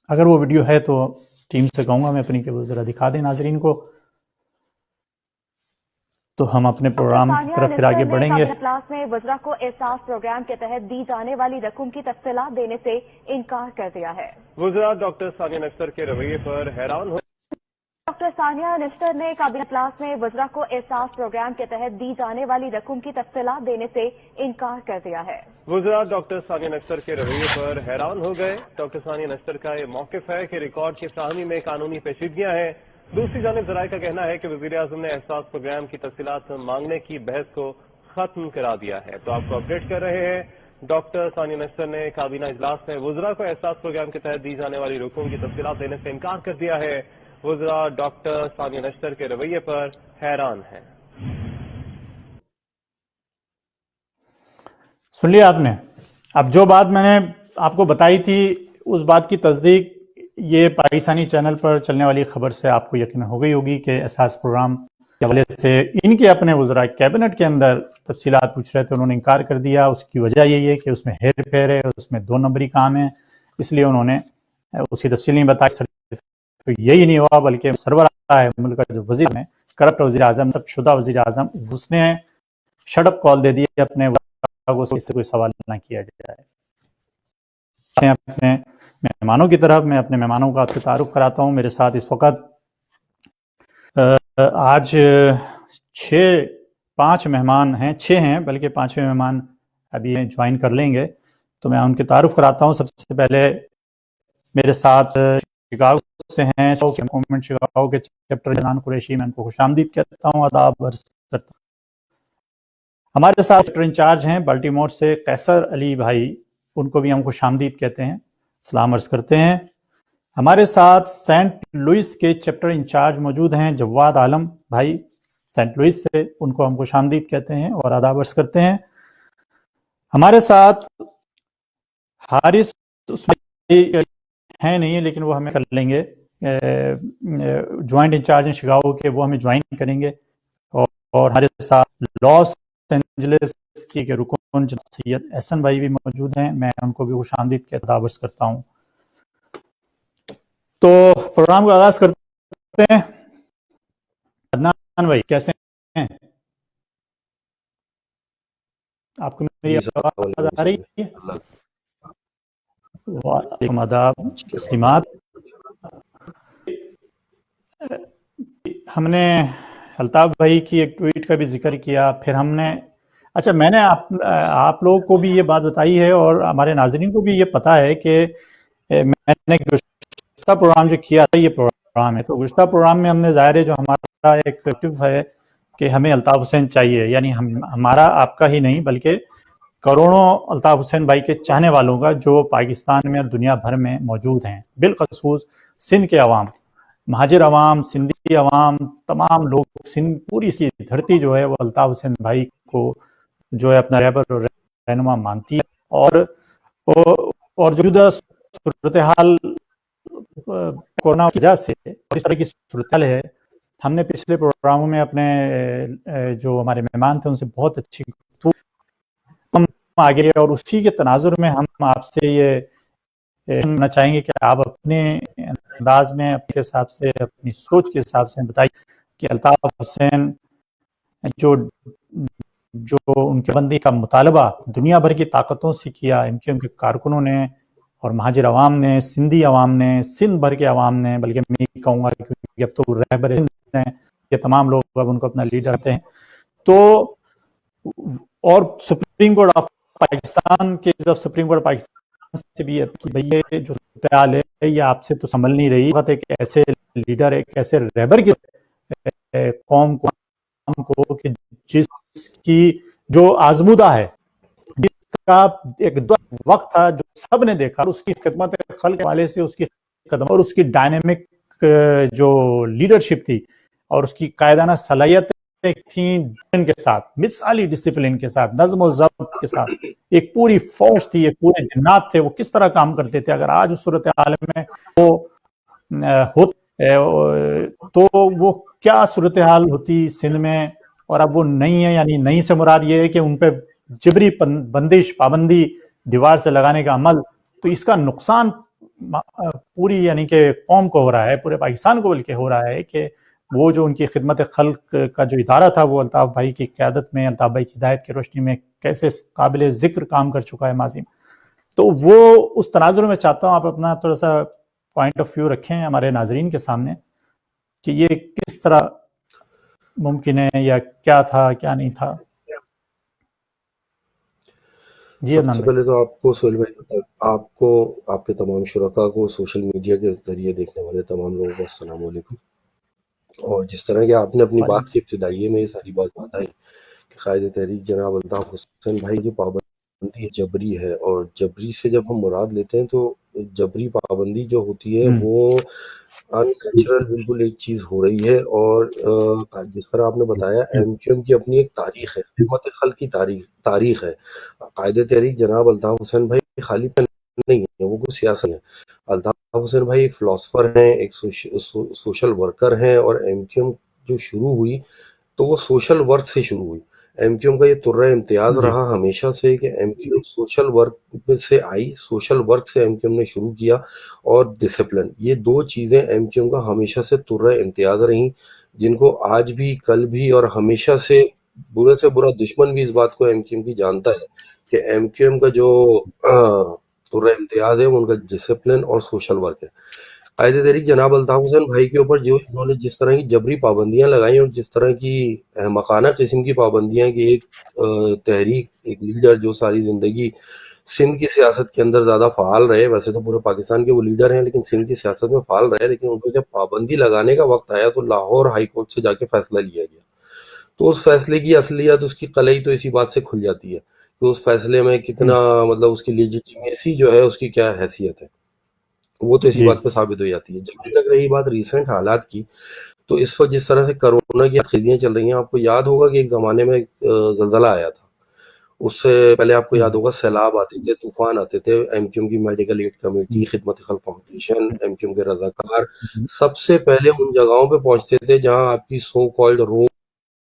اگر وہ ویڈیو ہے تو ٹیم سے کہوں گا میں اپنی کہ وہ ذرا دکھا دیں ناظرین کو، تو ہم اپنے پروگرام کی طرف پھر آگے بڑھیں گے. اجلاس میں وزراء کو احساس پروگرام کے تحت دی جانے والی رقم کی تفصیلات دینے سے انکار کر دیا ہے. وزراء ڈاکٹر ثانیہ نشتر کے رویے پر حیران ہو. ڈاکٹر ثانیہ نشتر نے کابینہ اجلاس میں وزراء کو احساس پروگرام کے تحت دی جانے والی رقم کی تفصیلات دینے سے انکار کر دیا ہے. وزراء ڈاکٹر ثانیہ نشتر کے رویے پر حیران ہو گئے. ڈاکٹر ثانیہ نشتر کا یہ موقف ہے کہ ریکارڈ کی فراہمی میں قانونی پیچیدگیاں ہیں. دوسری جانب ذرائع کا کہنا ہے کہ وزیر اعظم نے احساس پروگرام کی تفصیلات مانگنے کی بحث کو ختم کرا دیا ہے. تو آپ کو اپڈیٹ کر رہے ہیں. ڈاکٹر ثانیہ نشتر نے کابینہ اجلاس میں وزراء کو احساس پروگرام کے تحت دی جانے والی رقوم کی تفصیلات دینے سے انکار کر دیا ہے. وزراء ڈاکٹر ثانیہ نشتر کے رویے پر حیران ہیں۔ سن لیا آپ نے؟ اب جو بات میں نے آپ کو بتائی تھی اس بات کی تصدیق یہ پاکستانی چینل پر چلنے والی خبر سے آپ کو یقین ہو گئی ہوگی کہ احساس پروگرام کے حوالے سے ان کے اپنے وزراء کیبنٹ کے اندر تفصیلات پوچھ رہے تھے، انہوں نے انکار کر دیا۔ اس کی وجہ یہی ہے کہ اس میں ہیر پھیر ہے، اس میں 2 نمبری کام ہے، اس لیے انہوں نے اس کی تفصیل نہیں بتائی۔ تو یہی نہیں ہوا بلکہ سربراہ ہے ملک کا جو وزیر ہے، کرپٹ وزیر اعظم، سب شدہ وزیر اعظم، اس نے شٹ اپ کال دے دی اپنے کو اس سے کوئی سوال نہ کیا جائے۔ اپنے مہمانوں کی طرف میں اپنے مہمانوں کا تعارف کراتا ہوں۔ میرے ساتھ اس وقت آج 5 مہمان ہیں، 6 ہیں بلکہ 5ویں مہمان ابھی جوائن کر لیں گے، تو میں ان کے تعارف کراتا ہوں۔ سب سے پہلے میرے ساتھ شکاگو سے ہیں، شکاگو کے چیپٹر جنان قریشی، میں ان کو خوش آمدید کہتا ہوں، آداب عرض کرتا ہوں۔ ہمارے ساتھ چیپٹر انچارج ہیں بالٹیمور سے قیصر علی بھائی، ان کو بھی ہم خوش آمدید کہتے ہیں، سلام عرض کرتے ہیں۔ ہمارے ساتھ سینٹ لوئس کے چیپٹر انچارج موجود ہیں جواد عالم بھائی، سینٹ لوئس سے، ان کو ہم خوش آمدید کہتے ہیں اور آداب عرض کرتے ہیں۔ ہمارے ساتھ حارث ہیں نہیں لیکن وہ ہمیں کر لیں گے، جوائنٹ انچارج ہیں شکاگو کے، وہ ہمیں جوائن کریں گے۔ اور ہمارے ساتھ لاس اینجلس کی رکن جناب سید احسن بھائی بھی موجود ہیں، میں ان کو بھی خوش آمدید کے آداب عرض کرتا ہوں۔ تو پروگرام کا آغاز کرتے ہیں۔ عدنان بھائی کیسے ہیں؟ آپ کو میری آواز آ رہی ہے؟ وعلیکم آداب، تسلیمات۔ ہم نے الطاف بھائی کی ایک ٹویٹ کا بھی ذکر کیا، پھر ہم نے میں نے آپ لوگوں کو بھی یہ بات بتائی ہے اور ہمارے ناظرین کو بھی یہ پتا ہے کہ میں نے گزشتہ پروگرام جو کیا تھا، یہ پروگرام ہے، تو گزشتہ پروگرام میں ہم نے ظاہر ہے جو ہمارا ایک ایکٹیو ہے کہ ہمیں الطاف حسین چاہیے، یعنی ہمارا آپ کا ہی نہیں بلکہ کروڑوں الطاف حسین بھائی کے چاہنے والوں کا جو پاکستان میں اور دنیا بھر میں موجود ہیں، بالخصوص سندھ کے عوام، مہاجر عوام، سندھی عوام، تمام لوگ، سندھ پوری سی دھرتی جو ہے وہ الطاف حسین بھائی کو جو ہے اپنا رہبر اور رہنما مانتی ہے۔ اور جو صورتحال کورونا کی وجہ سے اس طرح کی صورتحال ہے، ہم نے پچھلے پروگراموں میں اپنے جو ہمارے مہمان تھے ان سے بہت اچھی گفتگو ہم آگے، اور اسی کے تناظر میں ہم آپ سے یہ سننا چاہیں گے کہ آپ اپنے انداز میں اپنے حساب سے، اپنی سوچ کے حساب سے بتائیے کہ الطاف حسین جو ان کے بندی کا مطالبہ دنیا بھر کی طاقتوں سے کیا، ان کے کارکنوں نے اور مہاجر عوام نے، سندھی عوام نے، سندھ بھر کے عوام نے، بلکہ میں نہیں کہوں گا کیونکہ اب تو رہبر سندھ ہیں، یہ تمام لوگ اب ان کو اپنا لیڈر رہتے ہیں، تو اور سپریم کورٹ آف پاکستان کے جب سپریم کورٹ پاکستان سے بھی کہ بھئی یہ جو صورتحال ہے یہ آپ سے تو سنبھل نہیں رہی، ایک ایسے لیڈر، ایک ایسے رہبر کی قوم کو کہ جس کی جو آزمودہ ہے، جس کا ایک وقت تھا جو سب نے دیکھا، اس کی خدمت خلق والے سے اس کی خدمت اور اس کی ڈائنامک جو لیڈرشپ تھی اور اس کی قائدانہ صلاحیتیں تھیں، ڈسپلن کے ساتھ، مثالی ڈسپلن کے ساتھ، نظم و ضبط کے ساتھ، ایک پوری فوج تھی، ایک پورے جنات تھے، وہ کس طرح کام کرتے تھے۔ اگر آج اس صورتحال میں وہ تو وہ کیا صورتحال ہوتی سندھ میں، اور اب وہ نہیں ہے، یعنی نہیں سے مراد یہ ہے کہ ان پہ جبری بندش، پابندی دیوار سے لگانے کا عمل، تو اس کا نقصان پوری یعنی کہ قوم کو ہو رہا ہے، پورے پاکستان کو بلکہ ہو رہا ہے کہ وہ جو ان کی خدمت خلق کا جو ادارہ تھا وہ الطاف بھائی کی قیادت میں، الطاف بھائی کی ہدایت کی روشنی میں کیسے قابل ذکر کام کر چکا ہے ماضی میں۔ تو وہ اس تناظر میں چاہتا ہوں آپ اپنا تھوڑا سا پوائنٹ آف ویو رکھیں ہمارے ناظرین کے سامنے کہ یہ کس طرح ممکن ہے یا کیا تھا کیا نہیں تھا۔ جی سب سے پہلے تو آپ کو سہیل بھائی، آپ کو، آپ کے تمام شرکاء کو، سوشل میڈیا کے ذریعے دیکھنے والے تمام لوگوں کو السلام علیکم۔ اور جس طرح کہ آپ نے اپنی بات کی ابتدائیے میں یہ ساری بات بتائی کہ قائد تحریک جناب الطاف حسین بھائی جو پابندی جبری ہے، اور جبری سے جب ہم مراد لیتے ہیں تو جبری پابندی جو ہوتی ہے وہ نیچرل بالکل ایک چیز ہو رہی ہے، اور جس طرح آپ نے بتایا ایم کیو ایم کی اپنی ایک تاریخ ہے، خدمت خلق کی تاریخ ہے. قائد تحریک جناب الطاف حسین بھائی خالی نہیں ہے، وہ کوئی سیاست ہے. الطاف حسین بھائی ایک فلاسفر ہیں، ایک سوشل ورکر ہیں، اور ایم کیو ایم جو شروع ہوئی تو وہ سوشل ورک سے شروع ہوئی. ایم کیو ایم کا یہ ترہ امتیاز رہا ہمیشہ سے کہ M Q M social work سے آئی، سوشل ورک سے ایم کیو ایم نے شروع کیا، اور ڈسپلن، یہ دو چیزیں ایم کیو ایم کا ہمیشہ سے ترہ امتیاز رہیں، جن کو آج بھی، کل بھی، اور ہمیشہ سے برے سے برا دشمن بھی اس بات کو ایم کیو ایم کی جانتا ہے کہ ایم کیو ایم کا جو ترہ امتیاز ہے وہ ان کا ڈسپلن اور سوشل ورک ہے. قائد تحریک جناب الطاف حسین بھائی کے اوپر جو انہوں نے جس طرح کی جبری پابندیاں لگائیں اور جس طرح کی احمقانہ قسم کی پابندیاں کہ ایک تحریک، ایک لیڈر جو ساری زندگی سندھ کی سیاست کے اندر زیادہ فعال رہے، ویسے تو پورے پاکستان کے وہ لیڈر ہیں لیکن سندھ کی سیاست میں فعال رہے، لیکن ان کو جب پابندی لگانے کا وقت آیا تو لاہور ہائی کورٹ سے جا کے فیصلہ لیا گیا. تو اس فیصلے کی اصلیت، اس کی قلعی تو اسی بات سے کھل جاتی ہے کہ اس فیصلے میں کتنا مطلب اس کی لیجیٹیمیسی جو ہے، اس کی کیا حیثیت ہے، وہ تو اسی بات پہ ثابت ہو جاتی ہے. جب تک رہی بات ریسنٹ حالات کی، تو اس وقت جس طرح سے کرونا کی خیزیاں چل رہی ہیں، آپ کو یاد ہوگا کہ ایک زمانے میں زلزلہ آیا تھا، اس سے پہلے آپ کو یاد ہوگا سیلاب آتے تھے، طوفان آتے تھے. ایم کیو ایم کی میڈیکل ایڈ کمیٹی، خدمت خلق فاؤنڈیشن، ایم کیو ایم کے رضاکار سب سے پہلے ان جگہوں پہ پہنچتے تھے جہاں آپ کی سو کالڈ روگ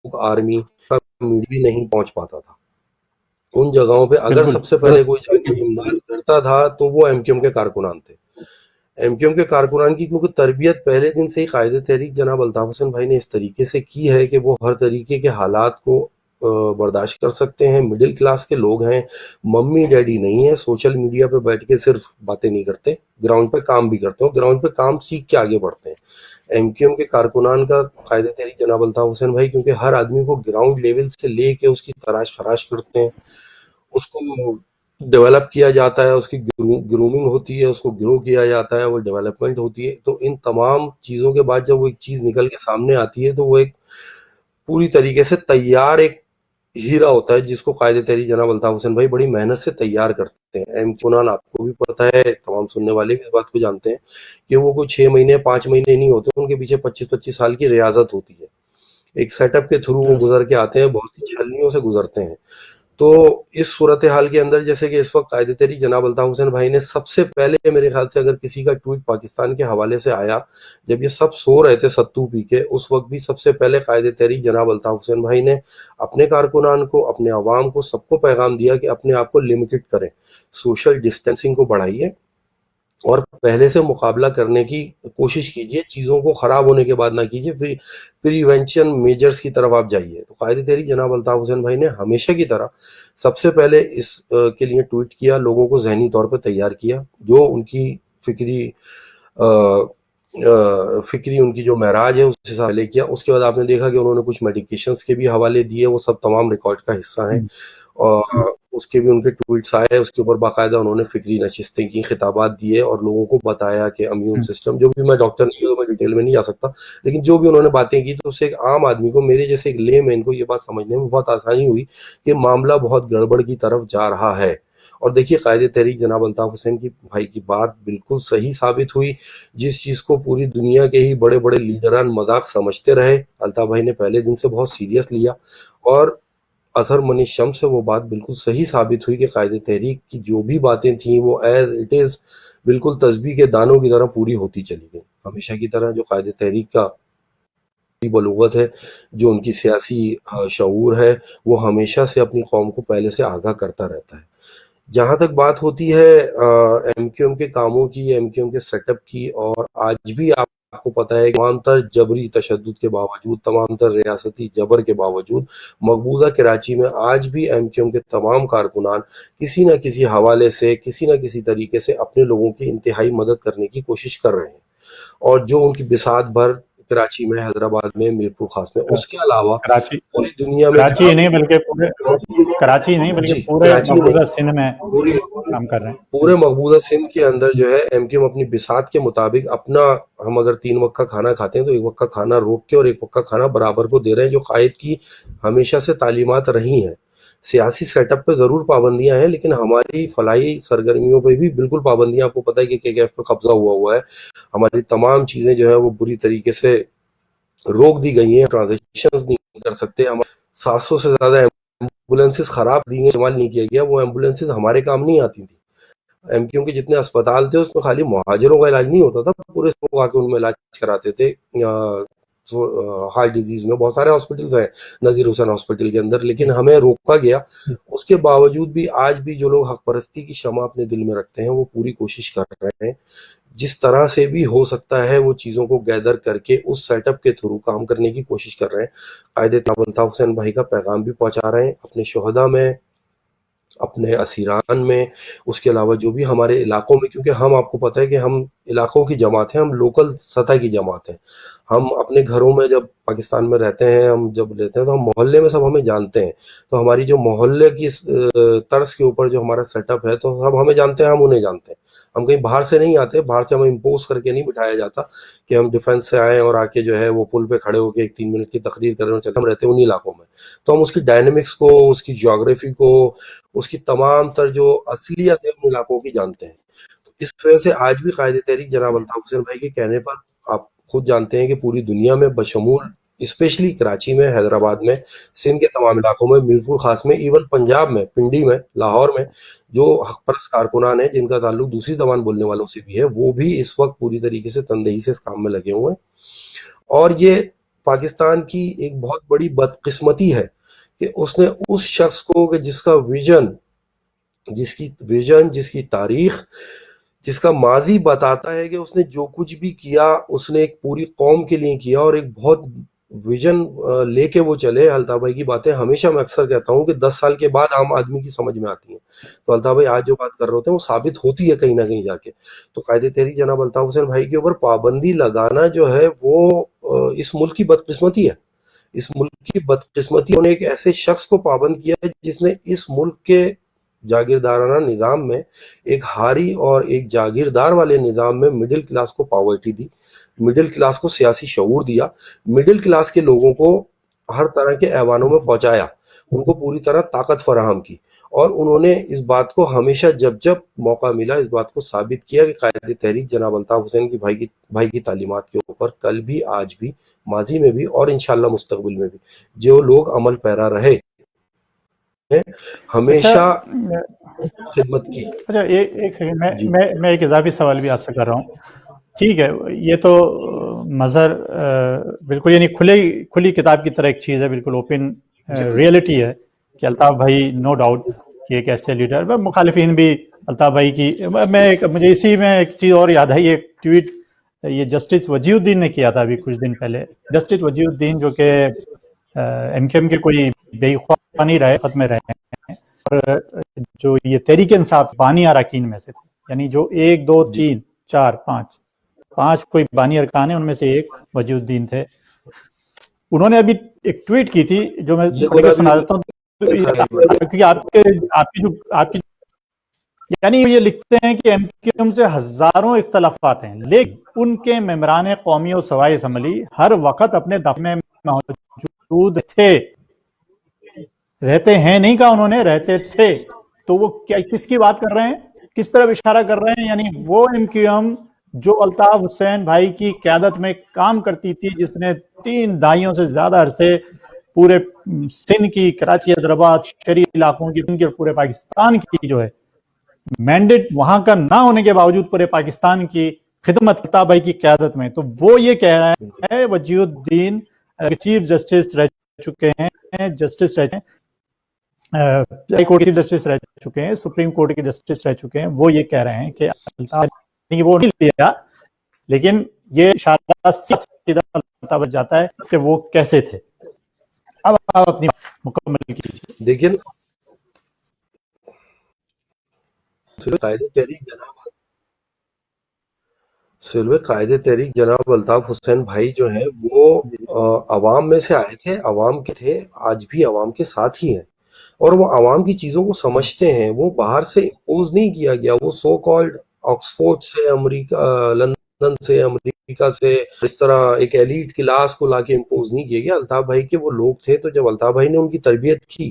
آرمی کا میڈیا نہیں پہنچ پاتا تھا. ان جگہوں پہ اگر سب سے پہلے کوئی جا کے امداد کرتا تھا تو وہ ایم کیو ایم کے کارکنان تھے. ایم کیو ایم کے کارکنان کی کیونکہ تربیت پہلے دن سے ہی قائد تحریک جناب الطاف حسین بھائی نے اس طریقے سے کی ہے کہ وہ ہر طریقے کے حالات کو برداشت کر سکتے ہیں. مڈل کلاس کے لوگ ہیں، ممی ڈیڈی نہیں ہیں، سوشل میڈیا پہ بیٹھ کے صرف باتیں نہیں کرتے، گراؤنڈ پہ کام بھی کرتے ہیں، گراؤنڈ پہ کام سیکھ کے آگے بڑھتے ہیں. ایم کیو ایم کے کارکنان کا قائد تحریک جناب الطاف حسین بھائی کیونکہ ہر آدمی کو گراؤنڈ لیول سے لے کے اس کی تراش خراش کرتے ہیں، اس کو ڈیولپ کیا جاتا ہے، اس کی گرومنگ ہوتی ہے، اس کو گرو کیا جاتا ہے، وہ ڈیولپمنٹ ہوتی ہے. تو ان تمام چیزوں کے بعد جب وہ ایک چیز نکل کے سامنے آتی ہے تو وہ ایک پوری طریقے سے تیار ایک ہیرا ہوتا ہے، جس کو قائد تحریک جناب الطاف حسین بھائی بڑی محنت سے تیار کرتے ہیں. ایم کیو آپ کو بھی پتا ہے، تمام سننے والے بھی اس بات کو جانتے ہیں کہ وہ کوئی 6 مہینے 5 مہینے نہیں ہوتے، ان کے پیچھے 25 سال کی ریاضت ہوتی ہے. ایک سیٹ اپ کے تھرو وہ گزر کے آتے ہیں، بہت سی چھلنیوں سے گزرتے ہیں. تو اس صورتحال کے اندر جیسے کہ اس وقت قائد تحریک جناب الطاف حسین بھائی نے سب سے پہلے، میرے خیال سے اگر کسی کا ٹویٹ پاکستان کے حوالے سے آیا جب یہ سب سو رہے تھے ستو پی کے، اس وقت بھی سب سے پہلے قائد تحریک جناب الطاف حسین بھائی نے اپنے کارکنان کو، اپنے عوام کو، سب کو پیغام دیا کہ اپنے آپ کو لمیٹڈ کریں، سوشل ڈسٹینسنگ کو بڑھائیے، اور پہلے سے مقابلہ کرنے کی کوشش کیجئے، چیزوں کو خراب ہونے کے بعد نہ کیجئے، پریونشن میجرز کی طرف آپ جائیے. تو قائد تحریک جناب الطاف حسین بھائی نے ہمیشہ کی طرح سب سے پہلے اس کے لیے ٹویٹ کیا، لوگوں کو ذہنی طور پہ تیار کیا، جو ان کی فکری ان کی جو معراج ہے اس حساب سے کیا. اس کے بعد آپ نے دیکھا کہ انہوں نے کچھ میڈیکیشنز کے بھی حوالے دیے، وہ سب تمام ریکارڈ کا حصہ ہیں، اور اس کے بھی ان کے ٹویٹس آئے، اس کے اوپر باقاعدہ انہوں نے فکری نشستیں کی، خطابات دیے، اور لوگوں کو بتایا کہ امیون سسٹم، جو بھی، میں ڈاکٹر نہیں ہوں، میں ڈیٹیل میں نہیں جا سکتا، لیکن جو بھی انہوں نے باتیں کی تو اس سے ایک عام آدمی کو، میرے جیسے ایک لے مین کو یہ بات سمجھنے میں بہت آسانی ہوئی کہ معاملہ بہت گڑبڑ کی طرف جا رہا ہے. اور دیکھیے قائد تحریک جناب الطاف حسین کی بھائی کی بات بالکل صحیح ثابت ہوئی. جس چیز کو پوری دنیا کے ہی بڑے بڑے لیڈران مذاق سمجھتے رہے، الطاف بھائی نے پہلے دن سے بہت سیریس لیا، اور اثر منی شمس سے وہ بات بالکل صحیح ثابت ہوئی کہ قائد تحریک کی جو بھی باتیں تھیں وہ ایز اٹ از بالکل تسبیح کے دانوں کی طرح پوری ہوتی چلی گئی. ہمیشہ کی طرح جو قائد تحریک کا بلوغت ہے، جو ان کی سیاسی شعور ہے، وہ ہمیشہ سے اپنی قوم کو پہلے سے آگاہ کرتا رہتا ہے. جہاں تک بات ہوتی ہے ایم کیو ایم کے کاموں کی، ایم کیو ایم کے سیٹ اپ کی، اور آج بھی آپ کو پتا ہے کہ تمام تر جبری تشدد کے باوجود، تمام تر ریاستی جبر کے باوجود، مقبوضہ کراچی میں آج بھی ایم کیو ایم کے تمام کارکنان کسی نہ کسی حوالے سے، کسی نہ کسی طریقے سے اپنے لوگوں کی انتہائی مدد کرنے کی کوشش کر رہے ہیں. اور جو ان کی بساط بھر کراچی میں، حیدرآباد میں، میرپور خاص میں، اس کے علاوہ پوری دنیا میں، کراچی نہیں بلکہ پورے مقبوضہ سندھ میں کام کر رہے ہیں. پورے مقبوضہ سندھ کے اندر جو ہے ایم کیو ایم اپنی بساط کے مطابق اپنا، ہم اگر 3 وقت کا کھانا کھاتے ہیں تو 1 وقت کا کھانا روک کے اور 1 وقت کا کھانا برابر کو دے رہے ہیں، جو قائد کی ہمیشہ سے تعلیمات رہی ہیں. سیاسی سیٹ اپ پہ ضرور پابندیاں ہیں، لیکن ہماری فلاحی سرگرمیوں پہ بھی بالکل پابندیاں. آپ کو پتہ ہے کہ KKF پہ قبضہ ہوا ہے. ہماری تمام چیزیں جو ہیں وہ بری طریقے سے روک دی گئی ہیں. ٹرانزیکشنز نہیں کر سکتے. ہم 700 سے زیادہ ایمبولینسز خراب دی گئی، استعمال نہیں کیا گیا. وہ ایمبولینسز ہمارے کام نہیں آتی تھی. MKM کے جتنے اسپتال تھے اس میں خالی مہاجروں کا علاج نہیں ہوتا تھا، پورے لوگ آ کے ان میں علاج کراتے تھے. ہارٹ ڈیزیز میں بہت سارے ہاسپٹلز ہیں نذیر حسین ہاسپٹل کے اندر، لیکن ہمیں روکا گیا. اس کے باوجود بھی آج بھی جو لوگ حق پرستی کی شمع اپنے دل میں رکھتے ہیں وہ پوری کوشش کر رہے ہیں جس طرح سے بھی ہو سکتا ہے وہ چیزوں کو گیدر کر کے اس سیٹ اپ کے تھرو کام کرنے کی کوشش کر رہے ہیں. قائد الطاف حسین بھائی کا پیغام بھی پہنچا رہے ہیں اپنے شہداء میں، اپنے اسیران میں، اس کے علاوہ جو بھی ہمارے علاقوں میں، کیونکہ ہم آپ کو پتہ ہے کہ ہم علاقوں کی جماعت ہیں، ہم لوکل سطح کی جماعت ہیں. ہم اپنے گھروں میں جب پاکستان میں رہتے ہیں، ہم جب لیتے ہیں تو ہم محلے میں سب ہمیں جانتے ہیں. تو ہماری جو محلے کی طرز کے اوپر جو ہمارا سیٹ اپ ہے تو سب ہمیں جانتے ہیں، ہم انہیں جانتے ہیں. ہم کہیں باہر سے نہیں آتے، باہر سے ہمیں امپوز کر کے نہیں بٹھایا جاتا کہ ہم ڈیفینس سے آئیں اور آ کے جو ہے وہ پل پہ کھڑے ہو کے 3 منٹ کی تقریر کریں اور چلے. ہم رہتے ہیں انہی علاقوں میں، تو ہم اس کی ڈائنمکس کو، اس کی جیوگرافی کو، اس کی تمام تر جو اصلیت ہے ان علاقوں کی جانتے ہیں. تو اس وجہ سے آج بھی قائد تحریک جناب الطاف حسین بھائی کے کہنے پر آپ خود جانتے ہیں کہ پوری دنیا میں بشمول اسپیشلی کراچی میں، حیدرآباد میں، سندھ کے تمام علاقوں میں، میرپور خاص میں، ایون پنجاب میں، پنڈی میں، لاہور میں جو حق پرست کارکنان ہیں جن کا تعلق دوسری زبان بولنے والوں سے بھی ہے، وہ بھی اس وقت پوری طریقے سے تندہی سے اس کام میں لگے ہوئے ہیں. اور یہ پاکستان کی ایک بہت بڑی بدقسمتی ہے کہ اس نے اس شخص کو کہ جس کا ویژن، جس کی تاریخ، جس کا ماضی بتاتا ہے کہ اس نے جو کچھ بھی کیا اس نے ایک پوری قوم کے لیے کیا اور ایک بہت ویژن لے کے وہ چلے. الطاف بھائی کی باتیں ہمیشہ میں اکثر کہتا ہوں کہ 10 سال کے بعد عام آدمی کی سمجھ میں آتی ہیں. تو الطاف بھائی آج جو بات کر رہے ہوتے ہیں وہ ثابت ہوتی ہے کہیں نہ کہیں جا کے. تو قائد تحریک جناب الطاف حسین بھائی کے اوپر پابندی لگانا جو ہے وہ اس ملک کی بدقسمتی ہے. اس ملک کی بدقسمتی، انہوں نے ایک ایسے شخص کو پابند کیا ہے جس نے اس ملک کے جاگیردارانہ نظام میں، ایک ہاری اور ایک جاگیردار والے نظام میں مڈل کلاس کو پاورٹی دی، مڈل کلاس کو سیاسی شعور دیا، مڈل کلاس کے لوگوں کو ہر طرح کے ایوانوں میں پہنچایا، ان کو پوری طرح طاقت فراہم کی. اور انہوں نے اس بات کو ہمیشہ جب موقع ملا اس بات کو ثابت کیا کہ قائد تحریک جناب الطاف حسین کی بھائی کی تعلیمات کے اوپر کل بھی، آج بھی، ماضی میں بھی اور انشاءاللہ مستقبل میں بھی جو لوگ عمل پیرا رہے ہمیشہ خدمت کی. اچھا ایک سیکنڈ، میں ایک اضافی سوال بھی آپ سے کر رہا ہوں. ٹھیک ہے، یہ تو مظہر بالکل یعنی کھلی کتاب کی طرح ایک چیز ہے، بالکل اوپن ریئلٹی ہے کہ الطاف بھائی نو ڈاؤٹ کہ ایک ایسے لیڈر، مخالفین بھی الطاف بھائی کی. مجھے اسی میں ایک چیز اور یاد ہے، ایک ٹویٹ یہ جسٹس وجیہ الدین نے کیا تھا ابھی کچھ دن پہلے. جسٹس وجیہ الدین جو کہ MKM کے کوئی بے خواہ نہیں رہے، خط میں رہے ہیں، اور جو یہ تحریک انصاف بانی اراکین میں سے تھے، یعنی جو 1 2 3 4 5 کوئی بانی ارکان ہیں، ان میں سے ایک وجیہ الدین تھے. انہوں نے ابھی ایک ٹویٹ کی تھی جو میں سنا دیتا ہوں، کیونکہ آپ کی یعنی یہ لکھتے ہیں کہ MKM سے ہزاروں اختلافات ہیں لیکن ان کے ممبران قومی و صوبائی اسمبلی ہر وقت اپنے دفتر میں موجود تھے. رہتے ہیں نہیں کہا انہوں نے، رہتے تھے. تو وہ کس کی بات کر رہے ہیں، کس طرح اشارہ کر رہے ہیں؟ یعنی وہ MKM جو الطاف حسین بھائی کی قیادت میں کام کرتی تھی، جس نے 3 دہائیوں سے زیادہ عرصے پورے سندھ کی، کراچی، حیدرآباد، شہری علاقوں کی، پورے پاکستان کی جو ہے مینڈیٹ وہاں کا نہ ہونے کے باوجود پورے پاکستان کی خدمت الطاف بھائی کی قیادت میں. تو وہ یہ کہہ رہا ہے وجیہ الدین چیف جسٹس رہ چکے ہیں، جسٹس رہتے ہیں، ہائی کورٹ کے جسٹس رہ چکے ہیں، سپریم کورٹ کے جسٹس رہ چکے ہیں. وہ یہ کہہ رہے ہیں کہ وہ نہیں لیا، لیکن یہ اشارہ الطاف جاتا ہے کہ وہ کیسے تھے. اب آپ اپنی مکمل کیجیے. دیکھیں قائد تحریک جناب الطاف حسین بھائی جو ہیں وہ عوام میں سے آئے تھے، عوام کے تھے، آج بھی عوام کے ساتھ ہی ہیں، اور وہ عوام کی چیزوں کو سمجھتے ہیں. وہ باہر سے امپوز نہیں کیا گیا، وہ سو کالڈ آکسفورڈ سے، امریکہ، لندن سے، امریکہ سے اس طرح ایک ایلیٹ کلاس کو لا کے امپوز نہیں کیا گیا. الطاف بھائی کے وہ لوگ تھے، تو جب الطاف بھائی نے ان کی تربیت کی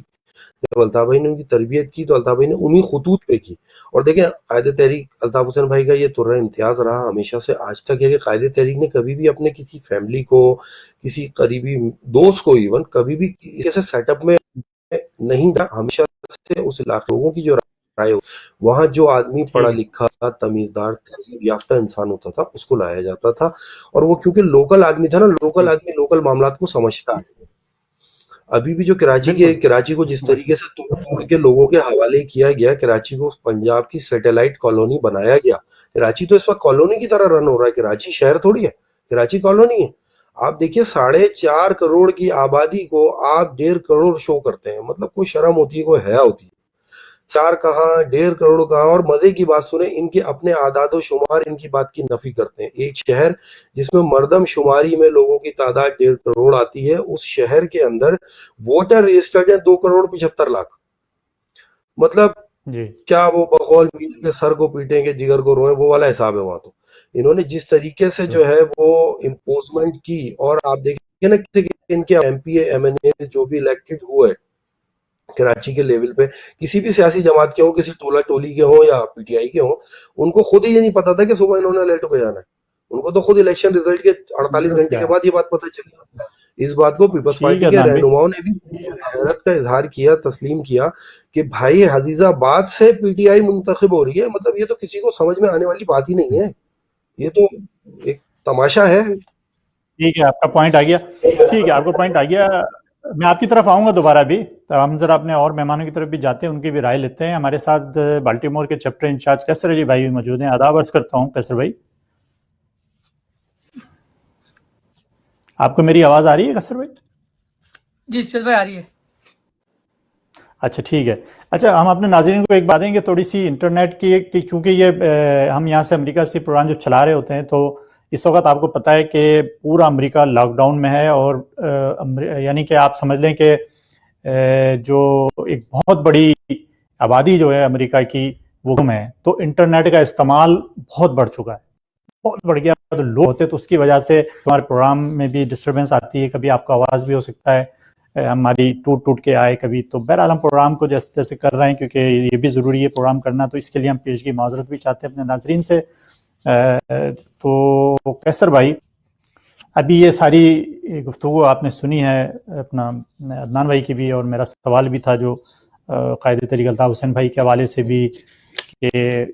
جب الطاف بھائی نے ان کی تربیت کی تو الطاف بھائی نے انہی خطوط پہ کی. اور دیکھیں قائد تحریک الطاف حسین بھائی کا یہ ترہ امتیاز رہا ہمیشہ سے آج تک ہے کہ قائد تحریک نے کبھی بھی اپنے کسی فیملی کو، کسی قریبی دوست کو ایون کبھی بھی ایسے سیٹ اپ میں نہیں تھا. ہمیشہ سے اس علاقے لوگوں کی جو رائے ہو، وہاں جو آدمی پڑھا لکھا تمیزدار تہذیب یافتہ انسان ہوتا تھا اس کو لایا جاتا تھا. اور وہ کیونکہ لوکل آدمی تھا نا، لوکل آدمی لوکل معاملات کو سمجھتا ہے. ابھی بھی جو کراچی کو جس طریقے سے توڑ کے لوگوں کے حوالے کیا گیا، کراچی کو پنجاب کی سیٹلائٹ کالونی بنایا گیا. کراچی تو اس وقت کالونی کی طرح رن ہو رہا ہے. کراچی شہر تھوڑی ہے، کراچی کالونی ہے. آپ دیکھیے 4.5 کروڑ کی آبادی کو آپ 1.5 کروڑ شو کرتے ہیں. مطلب کوئی شرم ہوتی ہے، کوئی حیا ہوتی ہے؟ 4 کہاں 1.5 کروڑ کہاں. اور مزے کی بات سنیں، ان کے اپنے اعداد و شمار ان کی بات کی نفی کرتے ہیں. ایک شہر جس میں مردم شماری میں لوگوں کی تعداد 1.5 کروڑ آتی ہے، اس شہر کے اندر ووٹر رجسٹرڈ ہیں 2 کروڑ 75 لاکھ. مطلب کیا وہ بقول میل کے سر کو پیٹیں گے جگر کو روئیں، وہ والا حساب ہے وہاں. تو انہوں نے جس طریقے سے جو ہے وہ امپوزمنٹ کی، اور آپ دیکھیں نا ان کے M P A M N A جو بھی الیکٹڈ ہوئے کراچی کے لیول پہ، کسی بھی سیاسی جماعت کے ہوں، کسی ٹولہ ٹولی کے ہوں یا پی ٹی آئی کے ہوں، ان کو خود ہی یہ نہیں پتا تھا کہ صبح انہوں نے لیٹ پہ جانا ہے. ان کو تو خود الیکشن ریزلٹ کے 48 گھنٹے کے بعد یہ بات پتہ چلی. اس بات کو پیپلز پارٹی کے رہنماؤں نے بھی حیرت کا اظہار کیا، تسلیم کیا کہ بھائی عزیز آباد سے پی ٹی آئی منتخب ہو رہی ہے. مطلب یہ تو کسی کو سمجھ میں آنے والی بات ہی نہیں ہے، یہ تو ایک تماشا ہے. ٹھیک ہے، آپ کا پوائنٹ آ گیا. ٹھیک ہے، آپ کو پوائنٹ آ گیا. میں آپ کی طرف آؤں گا دوبارہ بھی، تو ہم ذرا اپنے اور مہمانوں کی طرف بھی جاتے ہیں، ان کی بھی رائے لیتے ہیں. ہمارے ساتھ بالٹیمور کے چیپٹر انچارج کیسر علی بھائی موجود ہیں. آداب عرض کرتا ہوں کیسر بھائی. آپ کو میری آواز آ رہی ہے کیسر بھائی؟ جی سیل بھائی آ رہی ہے. اچھا ٹھیک ہے. اچھا، ہم اپنے ناظرین کو ایک بات دیں گے تھوڑی سی انٹرنیٹ کی، چونکہ یہ ہم یہاں سے امریکہ سے پروگرام جب چلا رہے ہوتے ہیں تو اس وقت آپ کو پتہ ہے کہ پورا امریکہ لاک ڈاؤن میں ہے، اور یعنی کہ آپ سمجھ لیں کہ جو ایک بہت بڑی آبادی جو ہے امریکہ کی وہ کم ہے. تو انٹرنیٹ کا استعمال بہت بڑھ چکا ہے، بہت بڑھ گیا. تو لوگ ہوتے تو اس کی وجہ سے ہمارے پروگرام میں بھی ڈسٹربنس آتی ہے، کبھی آپ کا آواز بھی ہو سکتا ہے ہماری ٹوٹ کے آئے کبھی. تو بہرحال ہم پروگرام کو جیسے تیسے کر رہے ہیں، کیونکہ یہ بھی ضروری ہے پروگرام کرنا، تو اس کے لیے ہم پیشگی معذرت بھی چاہتے ہیں اپنے ناظرین سے. تو کیسر بھائی، ابھی یہ ساری گفتگو آپ نے سنی ہے اپنا عدنان بھائی کی بھی، اور میرا سوال بھی تھا جو قائد تحریک الطاف حسین بھائی کے حوالے سے بھی، کہ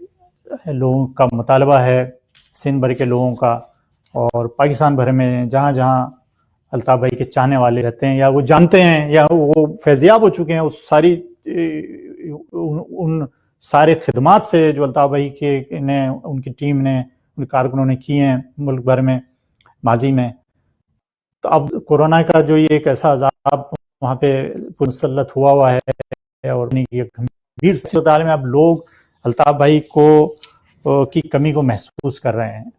لوگوں کا مطالبہ ہے سندھ بھر کے لوگوں کا اور پاکستان بھر میں جہاں جہاں الطاف بھائی کے چاہنے والے رہتے ہیں یا وہ جانتے ہیں یا وہ فیضیاب ہو چکے ہیں اس ساری ان سارے خدمات سے جو الطاف بھائی کے نے ان کی ٹیم نے ان کارکنوں نے کی ہیں ملک بھر میں ماضی میں. تو اب کورونا کا جو یہ ایک ایسا عذاب وہاں پہ مسلط ہوا ہے، اور گمبھیر صورتحال میں اب لوگ الطاف بھائی کو کی کمی کو محسوس کر رہے ہیں،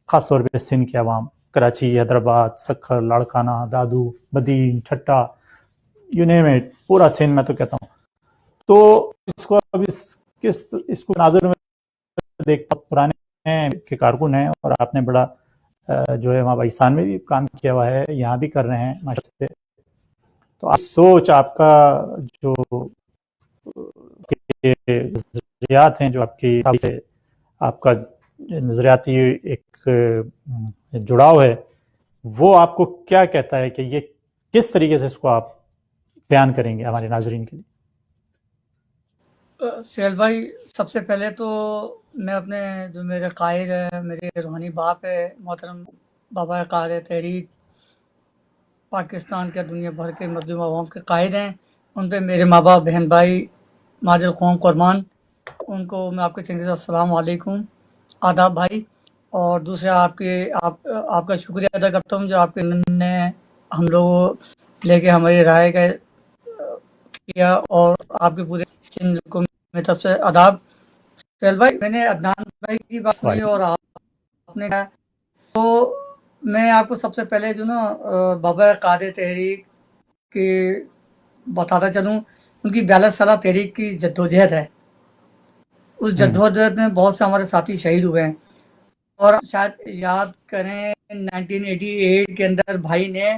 خاص طور پہ سندھ کے عوام، کراچی، حیدرآباد، سکھر، لاڑکانہ، دادو، بدین، ٹھٹا، یو نیم اٹ، پورا سندھ میں تو کہتا ہوں. تو اس کو اب اس کو ناظر میں دیکھتا، پرانے کے کارکن ہیں اور آپ نے بڑا جو ہے وہاں پاکستان میں بھی کام کیا ہوا ہے، یہاں بھی کر رہے ہیں ماشاءاللہ سے. تو آپ سوچ، آپ کا جو نظریات ہیں، جو آپ کا نظریاتی ایک جڑاؤ ہے، وہ آپ کو کیا کہتا ہے کہ یہ کس طریقے سے اس کو آپ بیان کریں گے ہمارے ناظرین کے لیے؟ سہیل بھائی، سب سے پہلے تو میں اپنے جو میرے قائد ہے، میرے روحانی باپ ہے محترم بابا قائد تحریک پاکستان کے دنیا بھر کے مظلوم عوام کے قائد ہیں، ان پہ میرے ماں باپ، بہن بھائی، مادر قوم قربان، ان کو میں آپ کے چینل سے السلام علیکم، آداب بھائی. اور دوسرا آپ کا شکریہ ادا کرتا ہوں جو آپ نے ہم لوگوں لے کے ہماری رائے کا کیا، اور آپ کے پورے چینل کو میری طرف سے آداب. سہیل بھائی، میں نے عدنان بھائی کی بات سنی اور آپ نے کہا، تو میں آپ کو سب سے پہلے جو نا بابا قائد تحریک کی بتاتا چلوں، ان کی 42 سالہ تحریک کی جدوجہد ہے. اس جدوجہد میں بہت سے ہمارے ساتھی شہید ہوئے ہیں، اور شاید یاد کریں 1988 کے اندر بھائی نے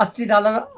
$80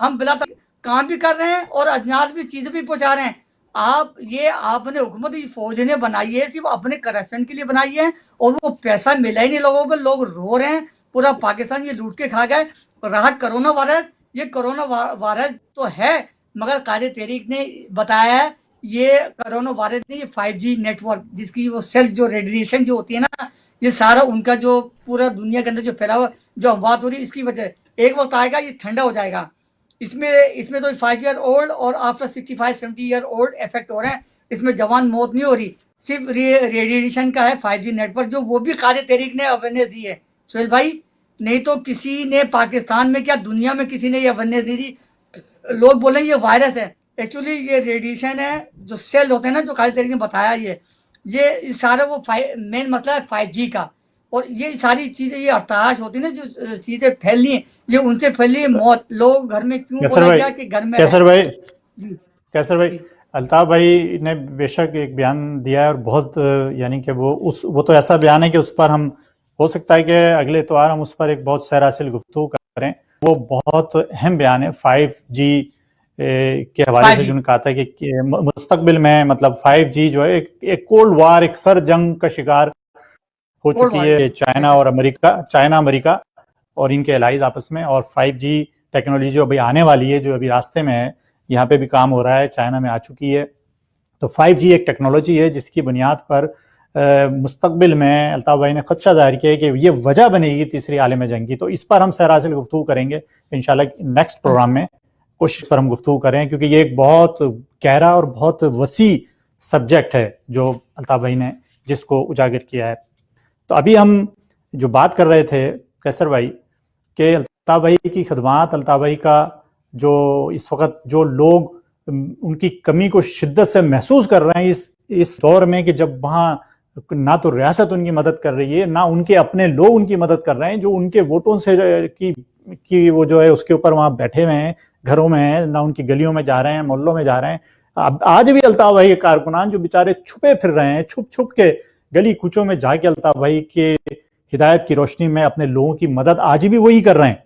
ہم بلا کام بھی کر رہے ہیں اور اجناس بھی چیزیں بھی پہنچا رہے ہیں. آپ نے حکومت فوج نے بنائی ہے صرف اپنے کرپشن کے لیے بنائی ہے, اور وہ پیسہ ملا ہی نہیں لوگوں پہ. لوگ رو رہے ہیں, پورا پاکستان یہ لوٹ کے کھا گئے. رہا کرونا وائرس, یہ کرونا وائرس تو ہے مگر قائد تحریک نے بتایا ہے یہ کرونا وائرس نہیں, یہ 5G نیٹ ورک جس کی وہ سیل جو ریڈیشن جو ہوتی ہے نا, یہ سارا ان کا جو پورا دنیا کے اندر جو پھیلا ہوا جو اموات ہو رہی ہے اس کی وجہ. ایک وقت آئے گا یہ ٹھنڈا ہو جائے گا. اس میں تو 5 ایئر اولڈ اور آفٹر 65-70 ایئر اولڈ افیکٹ ہو رہے ہیں. اس میں جوان موت نہیں ہو رہی, صرف ریڈیشن کا ہے 5G نیٹ ورک, جو وہ بھی قائد تحریک نے اویئرنیس دی ہے سہیل بھائی. نہیں تو کسی نے پاکستان میں کیا دنیا میں کسی نے یہ اویئرنیس نہیں دی. لوگ بولیں یہ وائرس ہے, ایکچولی یہ ریڈیشن ہے, جو سیل ہوتے ہیں نا جو قائد تحریک نے بتایا. یہ سارا وہ مین مسئلہ ہے 5G کا. اور یہ ساری چیزیں یہ ارتعاش ہوتی ہیں نا جو چیزیں پھیلنی ہیں, یہ ان سے پھیلی ہے موت. لوگ گھر میں کیوں بولا گیا کہ گھر میں کیسر بھائی الطاف بھائی نے بے شک ایک بیان دیا ہے, اور بہت یعنی کہ وہ تو ایسا بیان ہے کہ اس پر ہم ہو سکتا ہے کہ اگلے اتوار ہم اس پر ایک بہت سیر حاصل گفتگو کریں. وہ بہت اہم بیان ہے 5G کے حوالے سے, جنہوں نے کہا تھا کہ مستقبل میں مطلب 5G جو ہے ایک کولڈ وار, ایک سر جنگ کا شکار ہو چکی ہے چائنا امریکہ اور ان کے الائز آپس میں. اور 5G ٹیکنالوجی جو ابھی آنے والی ہے, جو ابھی راستے میں ہے, یہاں پہ بھی کام ہو رہا ہے, چائنا میں آ چکی ہے. تو 5G ایک ٹیکنالوجی ہے جس کی بنیاد پر مستقبل میں الطاف بھائی نے خدشہ ظاہر کیا ہے کہ یہ وجہ بنے گی تیسری عالم جنگ کی. تو اس پر ہم سیر حاصل گفتگو کریں گے انشاءاللہ نیکسٹ پروگرام میں, کوشش پر ہم گفتگو کریں, کیونکہ یہ ایک بہت گہرا اور بہت وسیع سبجیکٹ ہے جو الطاف بھائی نے جس کو اجاگر کیا ہے. تو ابھی ہم جو بات کر رہے تھے کیسر بھائی کہ الطاف بھائی کی خدمات, الطاف بھائی کا جو اس وقت جو لوگ ان کی کمی کو شدت سے محسوس کر رہے ہیں اس دور میں, کہ جب وہاں نہ تو ریاست ان کی مدد کر رہی ہے, نہ ان کے اپنے لوگ ان کی مدد کر رہے ہیں جو ان کے ووٹوں سے کی وہ جو ہے اس کے اوپر وہاں بیٹھے ہوئے ہیں, گھروں میں ہیں, نہ ان کی گلیوں میں جا رہے ہیں, محلوں میں جا رہے ہیں. اب آج بھی الطاف بھائی کے کارکنان جو بیچارے چھپے پھر رہے ہیں, چھپ کے گلی کوچوں میں جا کے الطاف بھائی کے ہدایت کی روشنی میں اپنے لوگوں کی مدد آج بھی وہی کر رہے ہیں,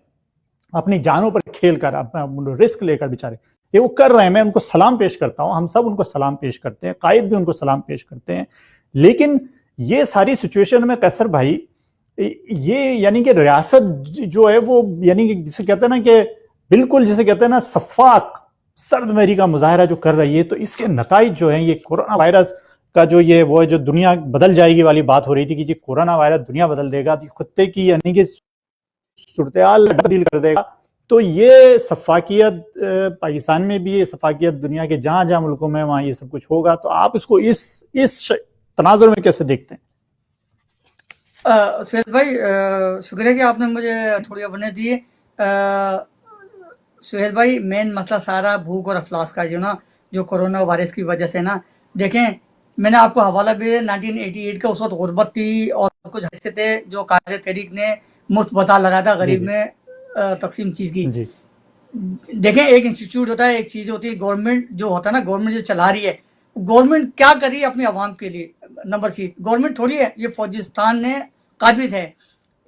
اپنی جانوں پر کھیل کر, اپنا رسک لے کر بیچارے یہ وہ کر رہے ہیں. میں ان کو سلام پیش کرتا ہوں, ہم سب ان کو سلام پیش کرتے ہیں, قائد بھی ان کو سلام پیش کرتے ہیں. لیکن یہ ساری سچویشن میں کیسر بھائی یہ یعنی کہ ریاست جو ہے وہ یعنی کہ جسے کہتے ہیں نا کہ بالکل جسے کہتے ہیں نا صفاق سرد مہری کا مظاہرہ جو کر رہی ہے, تو اس کے نتائج جو ہیں یہ کورونا وائرس کا جو یہ وہ جو دنیا بدل جائے گی والی بات ہو رہی تھی کہ یہ کورونا وائرس دنیا بدل دے گا, خطے کی یعنی کہ صورتحال تبدیل کر دے گا. تو یہ صفاقیت پاکستان میں بھی, یہ صفاقیت دنیا کے جہاں جہاں ملکوں میں وہاں یہ سب کچھ ہوگا. تو آپ اس کو اس تناظر میں کیسے دیکھتے ہیں؟ سہیل بھائی شکریہ کہ آپ نے مجھے تھوڑی اپنے دی. سہیل بھائی مین مسئلہ سارا بھوک اور افلاس کا جو کورونا وائرس کی وجہ سے نا, دیکھیں میں نے آپ کو حوالہ بھی 1988 کا, اس وقت غربت تھی اور کچھ حصے تھے جو قائد تحریک نے مفت بتا لگایا تھا غریب میں تقسیم چیز کی. دیکھیں ایک انسٹیٹیوٹ ہوتا ہے, ایک چیز ہوتی ہے گورنمنٹ جو ہوتا ہے نا, گورنمنٹ جو چلا رہی ہے, گورنمنٹ کیا کر رہی ہے اپنی عوام کے لیے. نمبر 3 گورنمنٹ تھوڑی ہے, یہ فوجستان نے قابض ہے.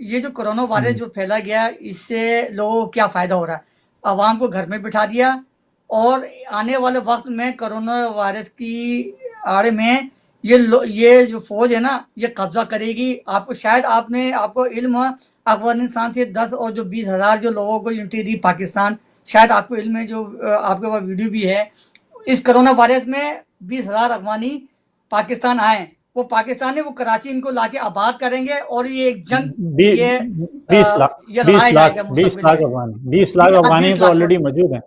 یہ جو کرونا وائرس جو پھیلا گیا اس سے لوگوں کو کیا فائدہ ہو رہا ہے, عوام کو گھر میں بٹھا دیا, اور آنے والے وقت میں کرونا وائرس کی آڑے میں یہ جو فوج ہے نا یہ قبضہ کرے گی. آپ کو شاید آپ کو علم افغانستان سے 10 اور جو 20,000 جو لوگوں کو انٹری دی پاکستان, شاید آپ کو علم ہے, جو آپ کے پاس ویڈیو بھی ہے, اس کرونا وائرس میں 20,000 افغانی پاکستان آئے. وہ پاکستان ہے, وہ کراچی ان کو لا کے آباد کریں گے, اور یہ ایک جنگ 20 لاکھ افغانی تو آلریڈی موجود ہیں,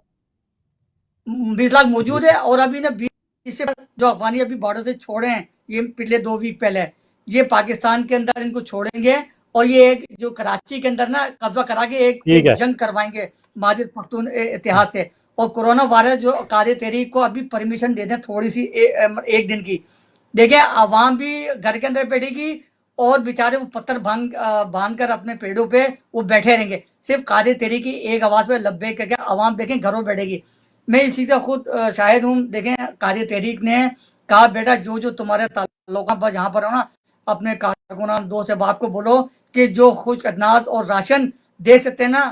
20 لاکھ موجود ہے. اور ابھی نا 20 سے جو افغانی ابھی بارڈر سے چھوڑے ہیں, یہ پچھلے 2 ویک پہلے, یہ پاکستان کے اندر ان کو چھوڑیں گے, اور یہ ایک جو کراچی کے اندر نا قبضہ کرا کے ایک جنگ کروائیں گے مہاجر پختون اتحاد سے. اور کورونا وائرس جو قائد تحریک کو ابھی پرمیشن دے دیں تھوڑی سی 1 دن کی, دیکھیں عوام بھی گھر کے اندر بیٹھے گی, اور بیچارے وہ پتھر باندھ کر اپنے پیڑوں پہ وہ بیٹھے رہیں گے. صرف قائد تحریک کی ایک آواز پہ لبیک کر کے عوام دیکھیں گھروں بیٹھے گی. میں اسی کا خود شاہد ہوں. دیکھیں قائد تحریک نے کہا بیٹا جو تمہارے تعلقات پر جہاں پر ہو نا, اپنے کارکنان دوست احباب کو بولو کہ جو خوش اناج اور راشن دے سکتے ہیں نا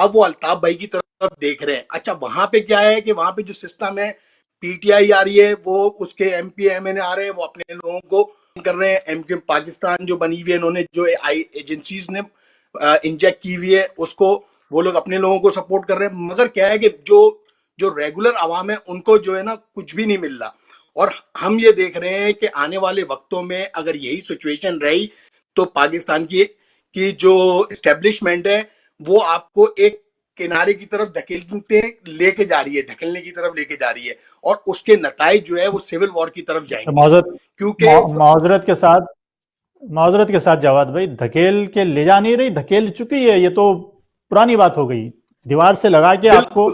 اب وہ الطاف بھائی کی طرف دیکھ رہے ہیں. اچھا وہاں پہ کیا ہے کہ وہاں پہ جو سسٹم ہے پی ٹی آئی آ رہی ہے, وہ اس کے ایم پی ایم این اے آ رہے ہیں, وہ اپنے لوگوں کو کر رہے ہیں. ایم کیو پاکستان جو بنی ہوئی ہے, انہوں نے جو ایجنسیز نے انجیکٹ کی ہوئی ہے اس کو وہ لوگ اپنے لوگوں کو سپورٹ کر رہے ہیں. مگر کیا ہے کہ جو ریگولر عوام ہے ان کو جو ہے نا کچھ بھی نہیں مل رہا. اور ہم یہ دیکھ رہے ہیں کہ آنے والے وقتوں میں اگر یہی سچویشن رہی تو پاکستان کی جو اسٹیبلشمنٹ ہے وہ آپ کو ایک کنارے کی طرف دھکیلنے کی طرف لے کے جا رہی ہے, اور اس کے نتائج جو ہے وہ سول وار کی طرف جائیں گے. کیونکہ معذرت کے ساتھ جواد بھائی, دھکیل کے لے جا نہیں رہی, دھکیل چکی ہے, یہ تو پرانی بات ہو گئی. دیوار سے لگا کے آپ کو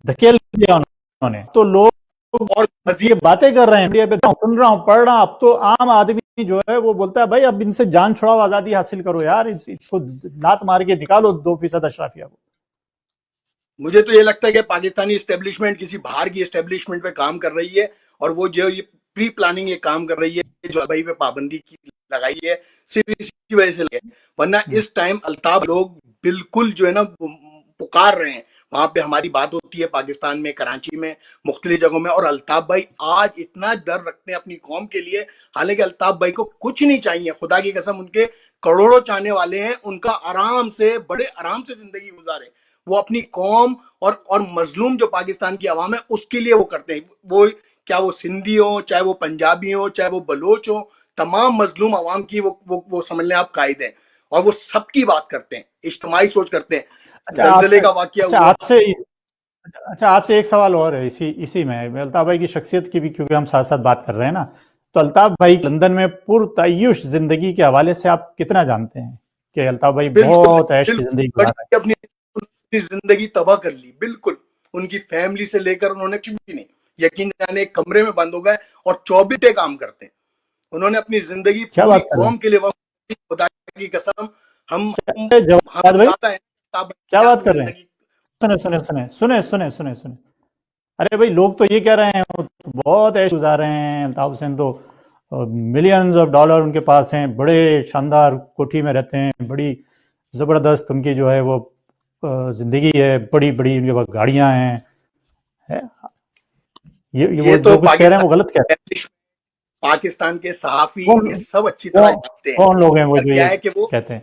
دھکیل دیا انہوں نے, تو لوگ اور یہ باتیں کر رہے ہیں, سن رہا ہوں, پڑھ رہا ہوں. اب تو عام آدمی جو ہے وہ بولتا ہے بھائی اب ان سے جان چھڑاؤ, آزادی حاصل کرو یار, اس کو لات مار کے نکالو 2% اشرافیہ کو. مجھے تو یہ لگتا ہے کہ پاکستانی اسٹیبلشمنٹ کسی باہر کی اسٹیبلشمنٹ پہ کام کر رہی ہے, اور وہ جو یہ پری پلاننگ یہ کام کر رہی ہے جو ابھی پہ پابندی کی لگائی ہے صرف اسی وجہ سے لگی ہے. ورنہ اس ٹائم الطاف لوگ بالکل جو ہے نا پکار رہے ہیں. وہاں پہ ہماری بات ہوتی ہے پاکستان میں, کراچی میں, مختلف جگہوں میں, اور الطاف بھائی آج اتنا ڈر رکھتے ہیں اپنی قوم کے لیے. حالانکہ الطاف بھائی کو کچھ نہیں چاہیے, خدا کی قسم ان کے کروڑوں چاہنے والے ہیں, ان کا آرام سے بڑے آرام سے زندگی گزارے. وہ اپنی قوم اور مظلوم جو پاکستان کی عوام ہے اس کے لیے وہ کرتے ہیں. وہ کیا وہ سندھی ہو, چاہے وہ پنجابی ہو, چاہے وہ بلوچ ہو, تمام مظلوم عوام کی وہ سمجھ لیں آپ قائد ہیں, اور وہ سب کی بات کرتے ہیں, اجتماعی سوچ کرتے ہیں. زلزلے کا واقعہ ہوا. آپ سے ایک سوال اور ہے اسی میں, الطاف بھائی کی شخصیت کی بھی کیونکہ ہم ساتھ ساتھ بات کر رہے ہیں نا, تو الطاف بھائی لندن میں پرتعیش زندگی کے حوالے سے آپ کتنا جانتے ہیں کہ الطاف بھائی بہت عیش کی زندگی گزار رہے ہیں؟ اپنی زندگی تباہ کر لی بالکل. ان کی فیملی سے لے کر انہوں نے کچھ بھی نہیں, یقین جانے ایک کمرے میں بند ہو گئے اور 24 کام کرتے ہیں. انہوں نے اپنی زندگی پوری قوم کے لیے خدا کی قسم. ہم کیا بات کر رہے ہیں؟ سنیں. ارے بھائی لوگ تو یہ کہہ رہے ہیں بہت عیش گزار رہے ہیں, الطاف حسین تو ملینز آف ڈالر ان کے پاس ہیں, بڑے شاندار کوٹھی میں رہتے ہیں, بڑی زبردست ان کی جو ہے وہ زندگی ہے, بڑی بڑی ان کے پاس گاڑیاں ہیں. یہ تو کچھ کہہ رہے ہیں وہ غلط کہہ رہے ہیں. پاکستان کے صحافی یہ سب اچھی طرح جانتے ہیں کون لوگ ہیں وہ جو کیا ہے کہ وہ کہتے ہیں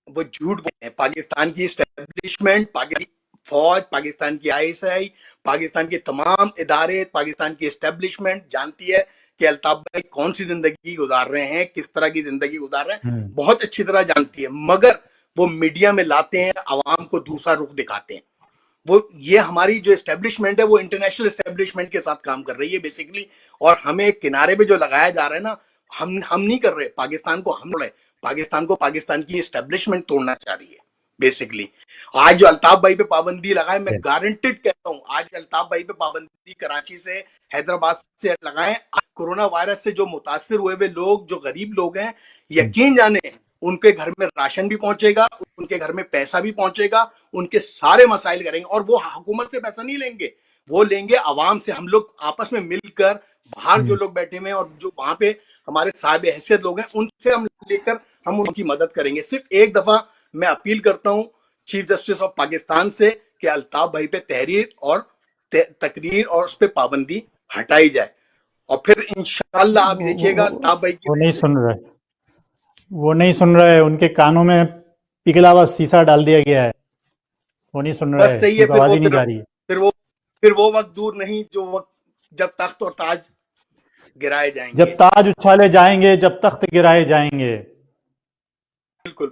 وہ جھوٹ بولتے ہیں. پاکستان کی اسٹیبلشمنٹ, پاکستان فوج, پاکستان کی آئی ایس آئی, پاکستان کے تمام ادارے, پاکستان کی اسٹیبلشمنٹ جانتی ہے کہ الطاف بھائی کون سی زندگی گزار رہے ہیں, کس طرح کی زندگی گزار رہے ہیں, بہت اچھی طرح جانتی ہے. مگر وہ میڈیا میں لاتے ہیں, عوام کو دوسرا رخ دکھاتے ہیں. وہ یہ ہماری جو اسٹیبلشمنٹ ہے وہ انٹرنیشنل اسٹیبلشمنٹ کے ساتھ کام کر رہی ہے بیسیکلی, اور ہمیں کنارے پہ جو لگایا جا رہا ہے نا, ہم نہیں کر رہے. پاکستان کو ہم رہے, پاکستان کو پاکستان کی اسٹیبلشمنٹ توڑنا چاہ رہی ہے بیسیکلی. آج جو الطاف بھائی پہ پابندی لگائے, میں گارنٹیڈ کہتا ہوں, آج الطاف بھائی پہ پابندی کراچی سے, حیدرآباد سے لگائیں. کورونا وائرس سے جو متاثر ہوئے لوگ, جو غریب لوگ ہیں, یقین جانے ان کے گھر میں راشن بھی پہنچے گا, ان کے گھر میں پیسہ بھی پہنچے گا, ان کے سارے مسائل کریں گے. اور وہ حکومت سے پیسہ نہیں لیں گے, وہ لیں گے عوام سے. ہم لوگ آپس میں مل کر, باہر جو لوگ بیٹھے ہوئے ہیں اور جو وہاں پہ ہمارے صاحب حیثیت لوگ ہیں, ان سے ہم لے کر ہم ان کی مدد کریں گے. صرف ایک دفعہ میں اپیل کرتا ہوں چیف جسٹس آف پاکستان سے کہ الطاف بھائی پہ تحریر اور تقریر اور اس پہ پابندی ہٹائی جائے, اور پھر انشاءاللہ آپ دیکھیے گا الطاف بھائی کی وہ نہیں سن رہے, ان کے کانوں میں پگھلا ہوا سیسا ڈال دیا گیا ہے, وہ نہیں سن رہے, ان کو آواز ہی نہیں جا رہی ہے. پھر وہ وقت دور نہیں جو وقت جب تخت اور تاج گرائے جائیں گے, جب تاج اچھالے جائیں گے, جب تخت گرائے جائیں گے. بالکل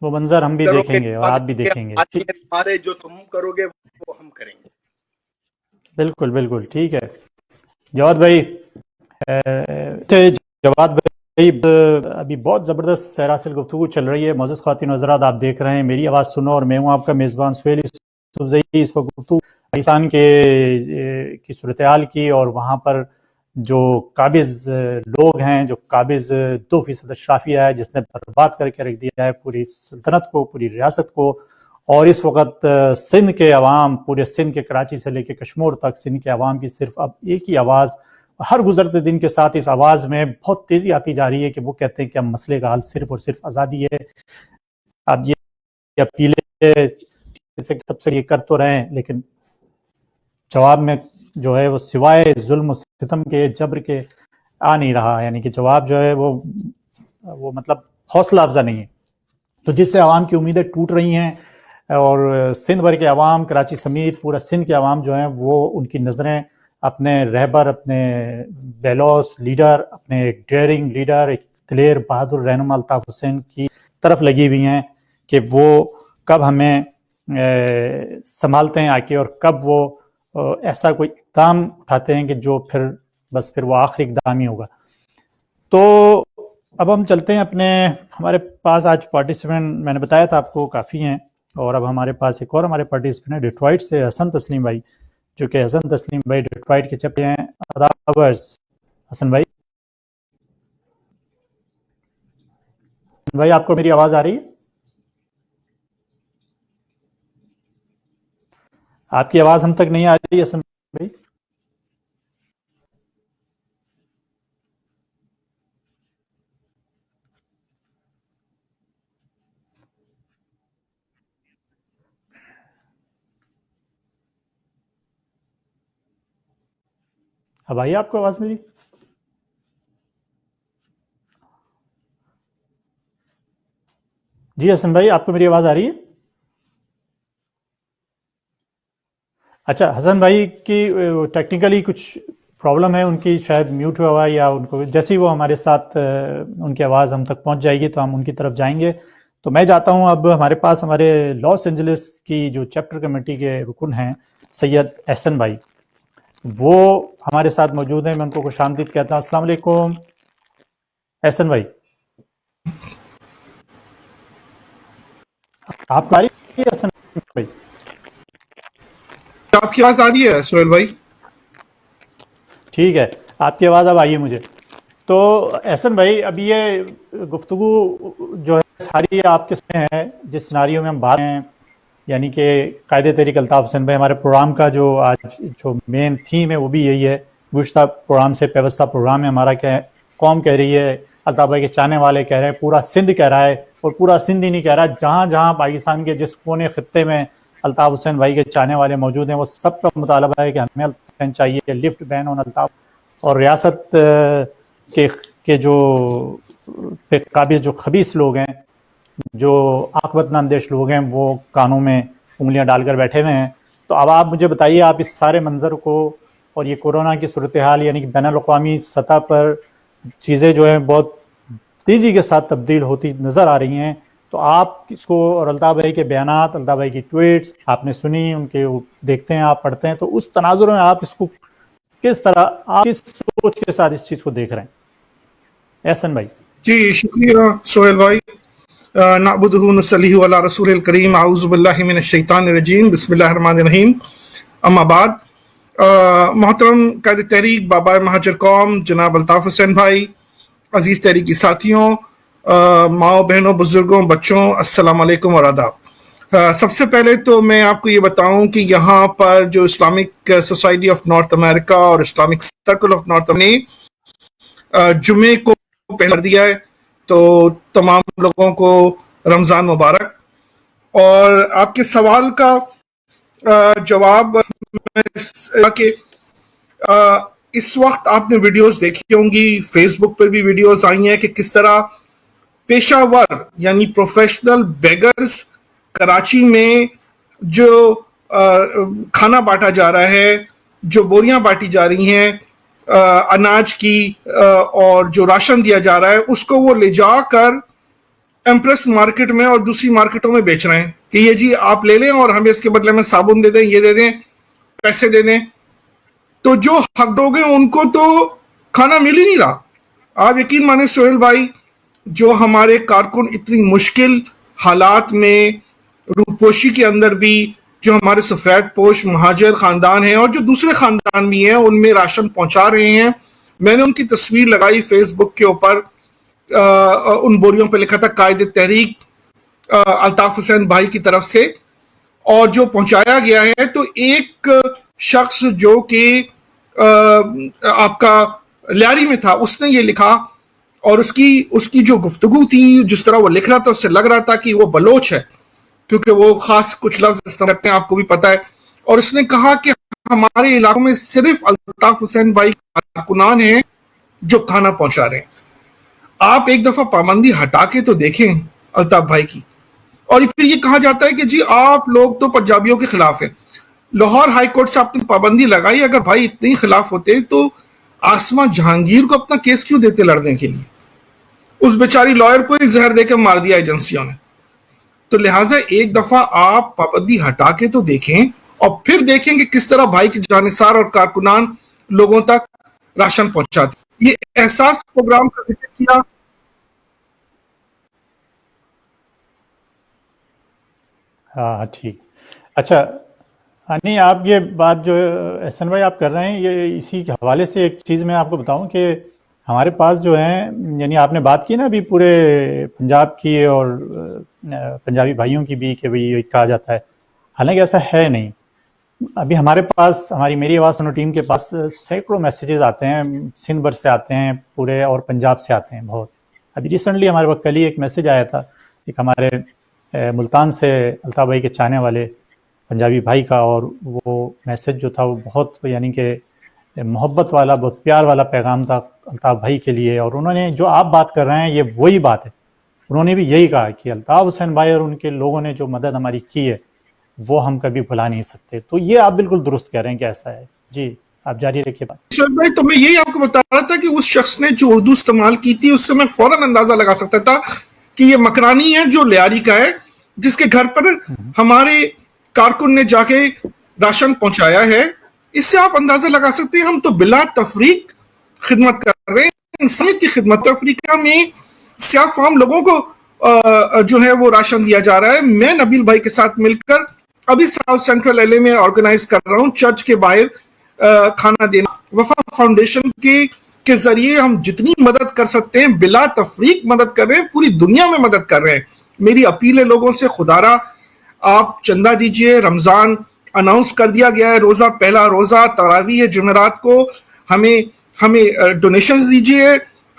وہ منظر ہم بھی دیکھیں گے اور آپ بھی دیکھیں گے. ہمارے جو تم کرو گے وہ ہم کریں گے. بالکل ٹھیک ہے. جواد بھائی, ابھی بہت زبردست سیراسل گفتگو چل رہی ہے. معزز خواتین و حضرات, آپ دیکھ رہے ہیں میری آواز سنو, اور میں ہوں آپ کا میزبان سہیل یوسفزئی. اس وقت گفتگو پاکستان کی صورتحال کی, اور وہاں پر جو قابض لوگ ہیں, جو قابض 2% اشرافیہ ہے جس نے برباد کر کے رکھ دیا ہے پوری سلطنت کو, پوری ریاست کو. اور اس وقت سندھ کے عوام, پورے سندھ کے, کراچی سے لے کے کشمور تک, سندھ کے عوام کی صرف اب ایک ہی آواز, ہر گزرتے دن کے ساتھ اس آواز میں بہت تیزی آتی جا رہی ہے کہ وہ کہتے ہیں کہ اب مسئلے کا حل صرف اور صرف آزادی ہے. اب یہ اپیلیں سب سے یہ کر تو رہے ہیں، لیکن جواب میں جو ہے وہ سوائے ظلم و ستم کے، جبر کے آ نہیں رہا، یعنی کہ جواب جو ہے وہ مطلب حوصلہ افزا نہیں ہے، تو جس سے عوام کی امیدیں ٹوٹ رہی ہیں، اور سندھ بھر کے عوام، کراچی سمیت پورا سندھ کے عوام جو ہیں وہ ان کی نظریں اپنے رہبر، اپنے بیلوس لیڈر، اپنے ایک ڈیئرنگ لیڈر، ایک دلیر بہادر رہنما الطاف حسین کی طرف لگی ہوئی ہیں کہ وہ کب ہمیں سنبھالتے ہیں آ کے، اور کب وہ ایسا کوئی اقدام اٹھاتے ہیں کہ جو پھر وہ آخری اقدام ہی ہوگا۔ تو اب ہم چلتے ہیں ہمارے پاس آج پارٹیسپینٹ میں نے بتایا تھا آپ کو کافی ہیں، اور اب ہمارے پاس ایک اور ہمارے پارٹیسپینٹ ہے ڈیٹرائٹ سے، حسن تسلیم بھائی، جو کہ حسن تسلیم بھائی ڈیٹرائٹ کے چپے ہیں۔ حسن بھائی آپ کو میری آواز آ رہی ہے؟ آپ کی آواز ہم تک نہیں آ رہی حسن بھائی۔ اب آئیے آپ کو آواز میری؟ جی حسن بھائی آپ کو میری آواز آ رہی ہے؟ اچھا، حسن بھائی کی ٹیکنیکلی کچھ پرابلم ہے، ان کی شاید میوٹ ہوا یا ان کو جیسے ہی وہ ہمارے ساتھ ان کی آواز ہم تک پہنچ جائے گی تو ہم ان کی طرف جائیں گے۔ تو میں جاتا ہوں اب ہمارے پاس ہمارے لاس اینجلس کی جو چیپٹر کمیٹی کے رکن ہیں سید احسن بھائی، وہ ہمارے ساتھ موجود ہیں۔ میں ان کو خوش آمدید کہتا ہوں۔ السلام علیکم احسن بھائی، آپ کو آ رہی ہے احسن بھائی؟ آپ کی آواز آ رہی ہے سہیل بھائی؟ ٹھیک ہے، آپ کی آواز اب آئی ہے مجھے۔ تو احسن بھائی، اب یہ گفتگو جو ہے ساری آپ کے سامنے ہے، جس سیناریو میں ہم بات ہیں، یعنی کہ قائد تحریک الطاف حسین بھائی، ہمارے پروگرام کا جو آج جو مین تھیم ہے وہ بھی یہی ہے، گزشتہ پروگرام سے پیوستہ پروگرام ہے ہمارا، کہ قوم کہہ رہی ہے، الطاف بھائی کے چاہنے والے کہہ رہے ہیں، پورا سندھ کہہ رہا ہے، اور پورا سندھ ہی نہیں کہہ رہا، جہاں جہاں پاکستان کے جس کونے خطے میں الطاف حسین بھائی کے چاہنے والے موجود ہیں، وہ سب کا مطالبہ ہے کہ ہمیں الطاف چاہیے، لفٹ بین آن الطاف، اور ریاست کے جو قابض جو خبیث لوگ ہیں، جو عاقبت اندیش لوگ ہیں، وہ کانوں میں انگلیاں ڈال کر بیٹھے ہوئے ہیں۔ تو اب آپ مجھے بتائیے، آپ اس سارے منظر کو اور یہ کورونا کی صورتحال، یعنی کہ بین الاقوامی سطح پر چیزیں جو ہیں بہت تیزی کے ساتھ تبدیل ہوتی نظر آ رہی ہیں، تو آپ اس کو، اور الطاف بھائی کے بیانات، الطاف بھائی کی ٹویٹس آپ نے سنی، ان کے دیکھتے ہیں، آپ پڑھتے ہیں، تو اس تناظر میں آپ اس کو کس طرح، آپ کس سوچ کے ساتھ اس چیز کو دیکھ رہے ہیں احسن بھائی؟ جی شکریہ سہیل بھائی۔ نعبدہ ونصلی علی رسول الکریم، اعوذ باللہ من الشیطان الرجیم، بسم اللہ الرحمن الرحیم، اما بعد۔ محترم قائد تحریک بابا مہاجر قوم جناب الطاف حسین بھائی، عزیز تحریکی ساتھیوں، ماؤں بہنوں، بزرگوں، بچوں، السلام علیکم اور آداب۔ سب سے پہلے تو میں آپ کو یہ بتاؤں کہ یہاں پر جو اسلامک سوسائٹی آف نارتھ امریکہ اور اسلامک سرکل آف نارتھ امریکہ نے جمعے کو پہل کر دیا ہے، تو تمام لوگوں کو رمضان مبارک۔ اور آپ کے سوال کا جواب کہ اس وقت آپ نے ویڈیوز دیکھی ہوں گی، فیس بک پر بھی ویڈیوز آئی ہیں کہ کس طرح پیشہ ور یعنی پروفیشنل بیگرز کراچی میں جو کھانا بانٹا جا رہا ہے، جو بوریاں بانٹی جا رہی ہیں اناج کی، اور جو راشن دیا جا رہا ہے، اس کو وہ لے جا کر ایمپریس مارکیٹ میں اور دوسری مارکیٹوں میں بیچ رہے ہیں کہ یہ جی آپ لے لیں اور ہمیں اس کے بدلے میں صابن دے دیں، یہ دے دیں، پیسے دے دیں۔ تو جو حق دو گے ان کو تو کھانا مل ہی نہیں رہا۔ آپ یقین مانیں سہیل بھائی، جو ہمارے کارکن اتنی مشکل حالات میں روپوشی کے اندر بھی جو ہمارے سفید پوش مہاجر خاندان ہیں اور جو دوسرے خاندان بھی ہیں ان میں راشن پہنچا رہے ہیں، میں نے ان کی تصویر لگائی فیس بک کے اوپر، ان بوریوں پہ لکھا تھا قائد تحریک الطاف حسین بھائی کی طرف سے، اور جو پہنچایا گیا ہے تو ایک شخص جو کہ آپ کا لیاری میں تھا، اس نے یہ لکھا، اور اس کی جو گفتگو تھی، جس طرح وہ لکھ رہا تھا، اس سے لگ رہا تھا کہ وہ بلوچ ہے، کیونکہ وہ خاص کچھ لفظ استعمال کرتے ہیں، آپ کو بھی پتا ہے. اور اس نے کہا کہ ہمارے علاقوں میں صرف الطاف حسین بھائی کارکنان ہیں جو کھانا پہنچا رہے ہیں. آپ ایک دفعہ پابندی ہٹا کے تو دیکھیں الطاف بھائی کی. اور پھر یہ کہا جاتا ہے کہ جی آپ لوگ تو پنجابیوں کے خلاف ہیں. لاہور ہائی کورٹ سے آپ نے پابندی لگائی. اگر بھائی اتنے خلاف ہوتے تو آسمہ جہانگیر کو اپنا کیس کیوں دیتے لڑنے کے لیے؟ اس بیچاری لائر کو ہی زہر دے کے مار دیا ایجنسیوں نے. تو لہٰذا ایک دفعہ آپ پابندی ہٹا کے تو دیکھیں اور پھر دیکھیں کہ کس طرح بھائی کے جانثار اور کارکنان لوگوں تک راشن پہنچاتے. یہ احساس پروگرام کا ذکر کیا. ہاں ٹھیک. اچھا نہیں، آپ یہ بات جو احسن بھائی آپ کر رہے ہیں، یہ اسی کے حوالے سے ایک چیز میں آپ کو بتاؤں کہ ہمارے پاس جو ہیں، یعنی آپ نے بات کی نا ابھی پورے پنجاب کی اور پنجابی بھائیوں کی بھی کہ بھئی کہا جاتا ہے، حالانکہ ایسا ہے نہیں. ابھی ہمارے پاس، میری آواز سنو ٹیم کے پاس سینکڑوں میسیجز آتے ہیں، سندھ بھر سے آتے ہیں پورے، اور پنجاب سے آتے ہیں بہت. ابھی ریسنٹلی ہمارے پاس کل ہی ایک میسیج آیا تھا ایک ہمارے ملتان سے الطاف بھائی کے چاہنے والے پنجابی بھائی کا، اور وہ میسیج جو تھا وہ بہت یعنی کہ محبت والا، بہت پیار والا پیغام تھا الطاف بھائی کے لیے. اور انہوں نے جو آپ بات کر رہے ہیں یہ وہی بات ہے. انہوں نے بھی یہی کہا کہ الطاف حسین بھائی اور ان کے لوگوں نے جو مدد ہماری کی ہے وہ ہم کبھی بھلا نہیں سکتے. تو یہ آپ بالکل درست کہہ رہے ہیں کہ ایسا ہے. جی آپ جاری رکھیے بات. بھائی تو میں یہی آپ کو بتا رہا تھا کہ اس شخص نے جو اردو استعمال کی تھی اس سے میں فوراً اندازہ لگا سکتا تھا کہ یہ مکرانی ہے جو لیاری کا ہے، جس کے گھر پر ہمارے کارکن نے جا کے راشن پہنچایا ہے. اس سے آپ اندازہ لگا سکتے ہیں ہم تو بلا تفریق خدمت کر رہے ہیں، انسانیت کی خدمت. افریقہ میں سیاہ فام لوگوں کو جو ہے وہ راشن دیا جا رہا ہے. میں نبیل بھائی کے ساتھ مل کر ابھی ساؤتھ سینٹرل ایل اے میں آرگنائز کر رہا ہوں چرچ کے باہر کھانا دینا. وفا فاؤنڈیشن کے ذریعے ہم جتنی مدد کر سکتے ہیں بلا تفریق مدد کر رہے ہیں، پوری دنیا میں مدد کر رہے ہیں. میری اپیل ہے لوگوں سے، خدارا آپ چندہ دیجئے. رمضان اناؤنس کر دیا گیا ہے، روزہ پہلا روزہ تراویح ہے جمعرات کو، ہمیں ڈونیشنز دیجئے.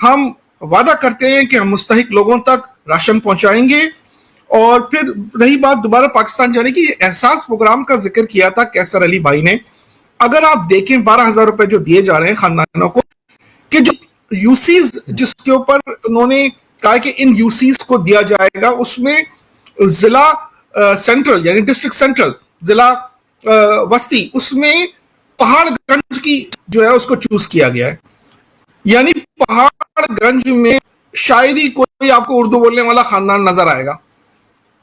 ہم وعدہ کرتے ہیں کہ ہم مستحق لوگوں تک راشن پہنچائیں گے. اور پھر رہی بات دوبارہ پاکستان جانے کی، یہ احساس پروگرام کا ذکر کیا تھا کیسر علی بھائی نے. اگر آپ دیکھیں 12,000 روپے جو دیے جا رہے ہیں خاندانوں کو، کہ جو یوسیز جس کے اوپر انہوں نے کہا کہ ان یوسیز کو دیا جائے گا، اس میں ضلع سینٹرل یعنی ڈسٹرکٹ سینٹرل، ضلع وسطی، اس میں پہاڑ گنج کی جو ہے اس کو چوز کیا گیا ہے. یعنی پہاڑ گنج میں شاید ہی کوئی آپ کو اردو بولنے والا خاندان نظر آئے گا.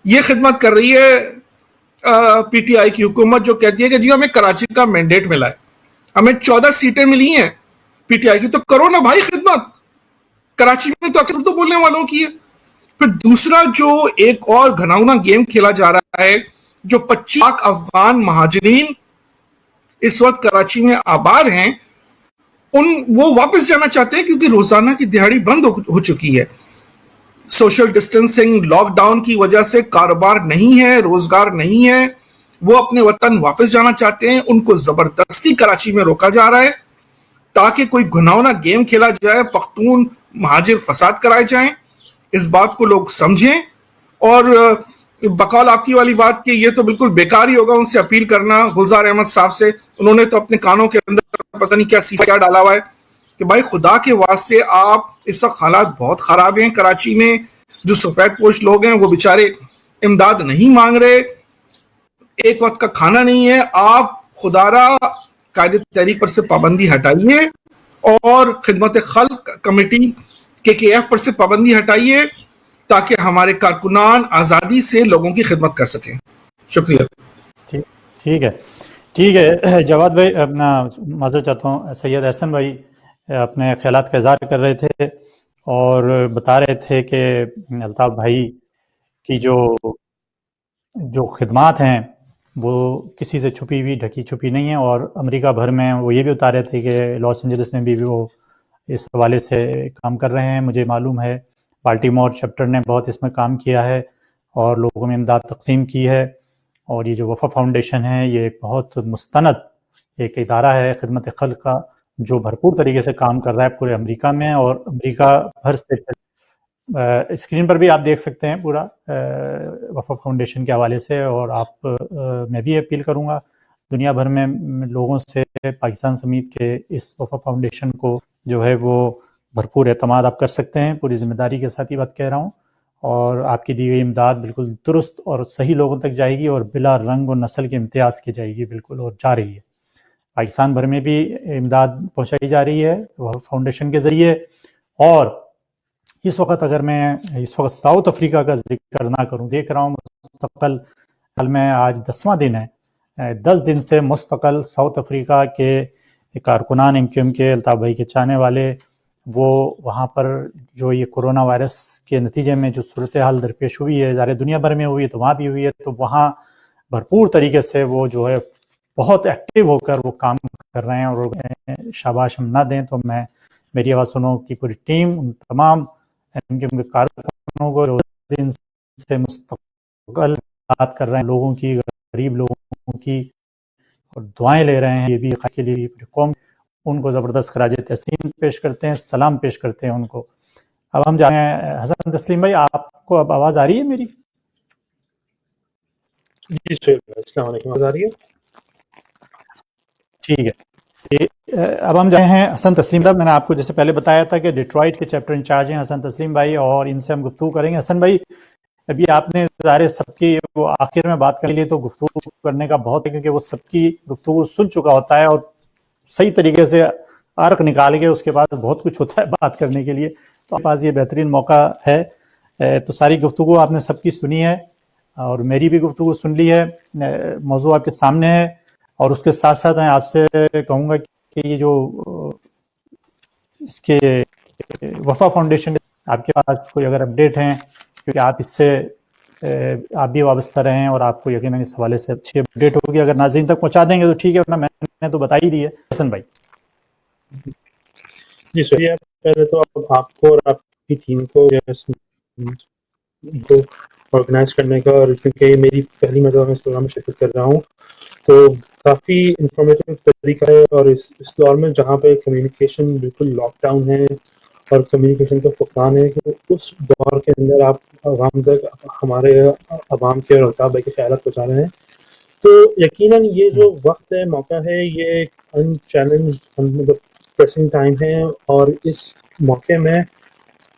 یہ خدمت کر رہی ہے پی ٹی آئی کی حکومت، جو کہتی ہے کہ جی ہمیں کراچی کا مینڈیٹ ملا ہے، ہمیں 14 سیٹیں ملی ہیں پی ٹی آئی کی، تو کرو نا بھائی خدمت. کراچی میں تو اکثر اردو بولنے والوں کی ہے. پھر دوسرا جو ایک اور گھناؤنا گیم کھیلا جا رہا ہے، جو 25 لاکھ افغان مہاجرین اس وقت کراچی میں آباد ہیں، وہ واپس جانا چاہتے ہیں کیونکہ روزانہ کی دہاڑی بند ہو چکی ہے. سوشل ڈسٹنسنگ، لاک ڈاؤن کی وجہ سے کاروبار نہیں ہے، روزگار نہیں ہے. وہ اپنے وطن واپس جانا چاہتے ہیں، ان کو زبردستی کراچی میں روکا جا رہا ہے تاکہ کوئی گھناؤنا گیم کھیلا جائے، پختون مہاجر فساد کرائے جائیں. اس بات کو لوگ سمجھیں. اور بقول آپ کی والی بات کہ یہ تو بالکل بیکار ہی ہوگا ان سے اپیل کرنا. گلزار احمد صاحب سے، انہوں نے تو اپنے کانوں کے اندر پتہ نہیں کیا ڈالا ہوا ہے کہ بھائی خدا کے واسطے آپ، اس وقت حالات بہت خراب ہیں کراچی میں. جو سفید پوش لوگ ہیں وہ بیچارے امداد نہیں مانگ رہے، ایک وقت کا کھانا نہیں ہے. آپ خدارا قائد تحریک پر سے پابندی ہٹائیے اور خدمت خلق کمیٹی KKF پر سے پابندی ہٹائیے تاکہ ہمارے کارکنان آزادی سے لوگوں کی خدمت کر سکیں. شکریہ. ٹھیک ہے جواد بھائی، اپنا معذرت چاہتا ہوں، سید احسن بھائی اپنے خیالات کا اظہار کر رہے تھے اور بتا رہے تھے کہ الطاف بھائی کی جو خدمات ہیں وہ کسی سے چھپی ہوئی ڈھکی چھپی نہیں ہیں. اور امریکہ بھر میں وہ یہ بھی بتا رہے تھے کہ لاس اینجلس میں بھی وہ اس حوالے سے کام کر رہے ہیں. مجھے معلوم ہے بالٹیمور چیپٹر نے بہت اس میں کام کیا ہے اور لوگوں میں امداد تقسیم کی ہے. اور یہ جو وفا فاؤنڈیشن ہے یہ ایک بہت مستند ایک ادارہ ہے خدمت خلق کا، جو بھرپور طریقے سے کام کر رہا ہے پورے امریکہ میں. اور امریکہ بھر سے اسکرین پر بھی آپ دیکھ سکتے ہیں پورا وفا فاؤنڈیشن کے حوالے سے، اور آپ میں بھی اپیل کروں گا دنیا بھر میں لوگوں سے پاکستان سمیت کے اس وفا فاؤنڈیشن کو جو ہے وہ بھرپور اعتماد آپ کر سکتے ہیں. پوری ذمہ داری کے ساتھ یہ بات کہہ رہا ہوں، اور آپ کی دی گئی امداد بالکل درست اور صحیح لوگوں تک جائے گی، اور بلا رنگ و نسل کے امتیاز کی جائے گی بالکل، اور جا رہی ہے. پاکستان بھر میں بھی امداد پہنچائی جا رہی ہے فاؤنڈیشن کے ذریعے. اور اس وقت اگر میں ساؤتھ افریقہ کا ذکر نہ کروں، دیکھ رہا ہوں مستقل، کل میں آج 10واں دن ہے، 10 دن سے مستقل ساؤتھ افریقہ کے کارکنان MQM کے، الطاف بھائی کے چاہنے والے، وہ وہاں پر جو یہ کرونا وائرس کے نتیجے میں جو صورتحال درپیش ہوئی ہے، سارے دنیا بھر میں ہوئی ہے تو وہاں بھی ہوئی ہے، تو وہاں بھرپور طریقے سے وہ جو ہے بہت ایکٹیو ہو کر وہ کام کر رہے ہیں. اور شاباش ہم نہ دیں تو میری آواز سنو کی پوری ٹیم، ان تمام MQM کے کارکنوں کو جو دن سے مستقل بات کر رہے ہیں لوگوں کی، غریب لوگوں کی، اور دعائیں لے رہے ہیں، یہ بھی کے لیے پوری قوم، ان کو زبردست خراج تحسین پیش کرتے ہیں، سلام پیش کرتے ہیں ان کو. اب ہم جائیں حسن تسلیم بھائی، آپ کو اب آواز آ رہی ہے میری؟ جی سہیل بھائی، السلام علیکم. آواز آ رہی ہے؟ ٹھیک ہے. اب ہم جائیں ہیں حسن تسلیم صاحب. میں نے آپ کو جیسے پہلے بتایا تھا کہ ڈیٹرائٹ کے چیپٹر انچارج ہیں حسن تسلیم بھائی، اور ان سے ہم گفتگو کریں گے. حسن بھائی، ابھی آپ نے ظاہر سب کی وہ آخر میں بات کر لیے تو گفتگو کرنے کا بہت ہے، کیونکہ وہ سب کی گفتگو سن چکا ہوتا ہے، اور صحیح طریقے سے عرق نکال کے اس کے بعد بہت کچھ ہوتا ہے بات کرنے کے لیے. تو آپ پاس یہ بہترین موقع ہے. تو ساری گفتگو آپ نے سب کی سنی ہے، اور میری بھی گفتگو سن لی ہے. موضوع آپ کے سامنے ہے، اور اس کے ساتھ ساتھ میں آپ سے کہوں گا کہ یہ جو اس کے وفا فاؤنڈیشن، آپ کے پاس کوئی اگر اپڈیٹ ہیں، کیونکہ آپ اس سے آپ بھی وابستہ رہے ہیں، اور آپ کو یقیناً اس حوالے سے اچھی اپڈیٹ ہوگی. اگر ناظرین تک پہنچا دیں گے تو ٹھیک ہے، ورنہ میں نے تو بتا ہی دی ہے. حسن بھائی جی سہیل، پہلے تو آپ کو اور آپ کی ٹیم کو آرگنائز کرنے کا، اور کیونکہ یہ میری پہلی مرتبہ میں اس پروگرام میں شرکت کر رہا ہوں، تو کافی انفارمیٹیو طریقہ ہے. اور اس دور میں جہاں پہ کمیونیکیشن بالکل لاک ڈاؤن ہے اور کمیونیکیشن کا فقدان ہے، کہ اس دور کے اندر آپ عوام تک ہمارے عوام کے اور الطاف بھائی کے خیالات پہنچا رہے ہیں. تو یقیناً یہ جو وقت ہے، موقع ہے، یہ ایک ان چیلنج مطلب پریسنگ ٹائم ہے، اور اس موقع میں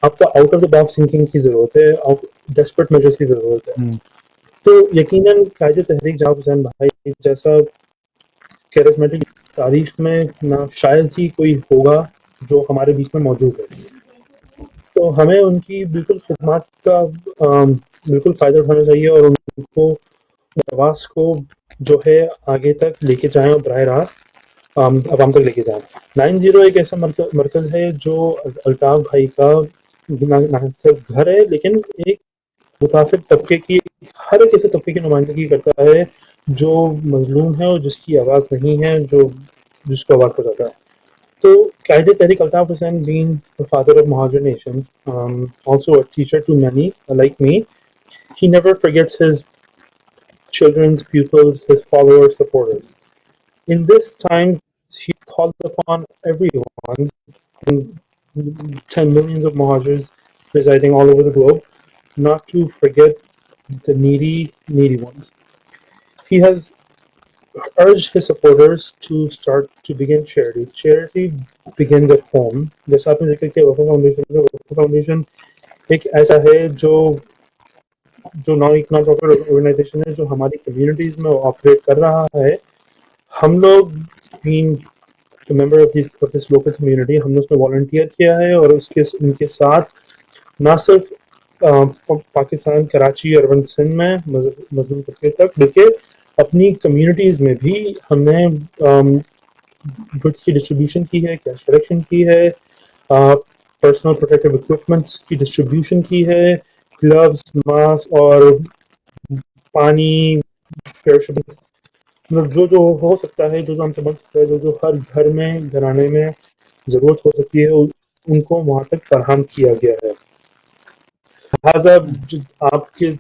آپ کو out of the box thinking کی ضرورت ہے، ڈیسپریٹ میجرز کی ضرورت ہے. تو یقیناً قائد تحریک جعفر حسین بھائی جیسا کیرزمیٹک تاریخ میں نہ شاید ہی کوئی ہوگا جو ہمارے بیچ میں موجود ہے. تو ہمیں ان کی بالکل خدمات کا بالکل فائدہ اٹھانا چاہیے، اور ان کو آواز کو جو ہے آگے تک لے کے جائیں، اور براہ راست عوام تک لے کے جائیں. 90 ایک ایسا مرکز ہے جو الطاف بھائی کا نہ صرف گھر ہے، لیکن ایک متافق طبقے کی، ہر ایک ایسے طبقے کی نمائندگی کرتا ہے جو مظلوم ہے اور جس کی آواز نہیں ہے، جس کو آواز پہنچاتا ہے. تو قائد تحریک Altaf Hussain being the father of Mahajar Nation, also a teacher to many like me, he never forgets his children's pupils, his followers, supporters. In this time, he called upon everyone, and 10 millions of Mahajars residing all over the globe, not to forget the needy ones. He has urged his supporters to begin charity. Charity begins at home. جیسا آپ نے ذکر کیا وفا فاؤنڈیشن ایک ایسا ہے جو نان پروفٹ آرگنائزیشن ہے جو ہماری کمیونٹیز میں آپریٹ کر رہا ہے. ہم لوگ being member of this local community, ہم نے اس میں والنٹیئر کیا ہے، اور ان کے ساتھ نہ صرف پاکستان کراچی اربن سندھ میں مظلوم طبقے تک، بلکہ اپنی کمیونٹیز میں بھی ہم نے گڈس کی ڈسٹریبیوشن کی ہے، کیش کلیکشن کی ہے، پرسنل پروٹیکٹیو اکوپمنٹس کی ڈسٹریبیوشن کی ہے، گلوز، ماسک اور پانی، مطلب جو ہو سکتا ہے، جو ہم سے بن سکتا ہے، جو ہر گھر میں گھرانے میں ضرورت ہو سکتی ہے، ان کو وہاں تک فراہم کیا گیا ہے. لہٰذا آپ کے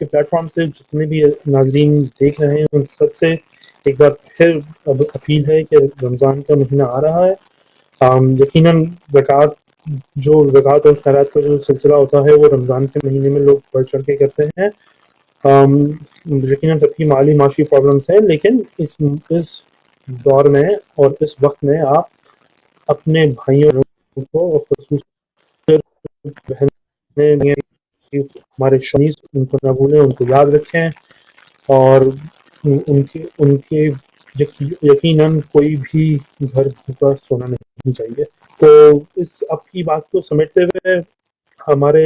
پلیٹ فارم سے جتنے بھی ناظرین دیکھ رہے ہیں ان سب سے ایک بار پھر اپیل ہے کہ رمضان کا مہینہ آ رہا ہے. یقیناً زکوٰۃ جو زکوٰۃ اور خیرات کا جو سلسلہ ہوتا ہے وہ رمضان کے مہینے میں لوگ بڑھ چڑھ کے کرتے ہیں. یقیناً سب کی مالی معاشی پرابلمس ہیں، لیکن اس دور میں اور اس وقت میں آپ اپنے بھائیوں کو اور خصوصاً بہنیں ہمارے شمیز ان کو نہ بھولیں، ان کو یاد رکھیں، اور ان کے یقیناً کوئی بھی گھر بھوکا سونا نہیں چاہیے. تو اس اب کی بات کو سمیٹتے ہوئے ہمارے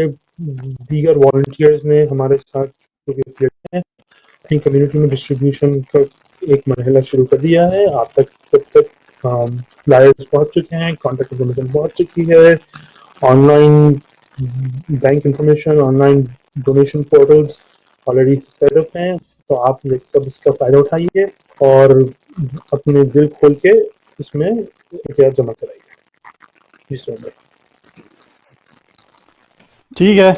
دیگر والنٹیئرز نے ہمارے ساتھ اپنی کمیونٹی میں ڈسٹریبیوشن کا ایک مرحلہ شروع کر دیا ہے. آپ تک سب تک فلائرز پہنچ چکے ہیں، کانٹیکٹ انفارمیشن پہنچ چکی ہے، online bank information, online donation portals already set up ہیں. تو آپ سب اس کا فائدہ اٹھائیے اور اپنے دل کھول کے اس میں احتیاط جمع کرائیے. جی سر. ٹھیک ہے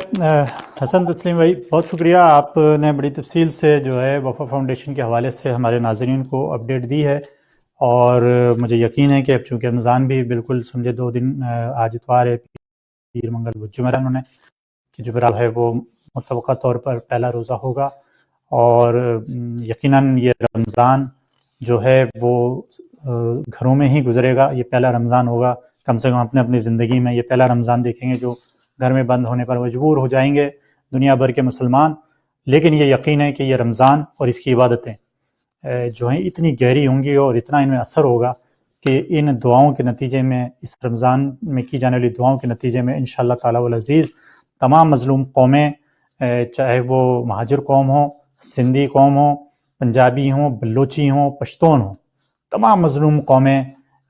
حسن تسلیم بھائی، بہت شکریہ. آپ نے بڑی تفصیل سے جو ہے وفا فاؤنڈیشن کے حوالے سے ہمارے ناظرین کو اپڈیٹ دی ہے، اور مجھے یقین ہے کہ اب چونکہ رمضان بھی بالکل سمجھے 2 دن، آج اتوار ہے، پیر منگل بدھ جمعہ، انہوں نے کہ جمعرات ہے وہ متوقع طور پر پہلا روزہ ہوگا، اور یقیناً یہ رمضان جو ہے وہ گھروں میں ہی گزرے گا. یہ پہلا رمضان ہوگا، کم سے کم اپنی زندگی میں یہ پہلا رمضان دیکھیں گے جو گھر میں بند ہونے پر مجبور ہو جائیں گے دنیا بھر کے مسلمان. لیکن یہ یقین ہے کہ یہ رمضان اور اس کی عبادتیں جو ہیں اتنی گہری ہوں گی اور اتنا ان میں اثر ہوگا کہ ان دعاؤں کے نتیجے میں، اس رمضان میں کی جانے والی دعاؤں کے نتیجے میں انشاءاللہ تعالی العزیز تمام مظلوم قومیں، چاہے وہ مہاجر قوم ہوں، سندھی قوم ہوں، پنجابی ہوں، بلوچی ہوں، پشتون ہوں، تمام مظلوم قومیں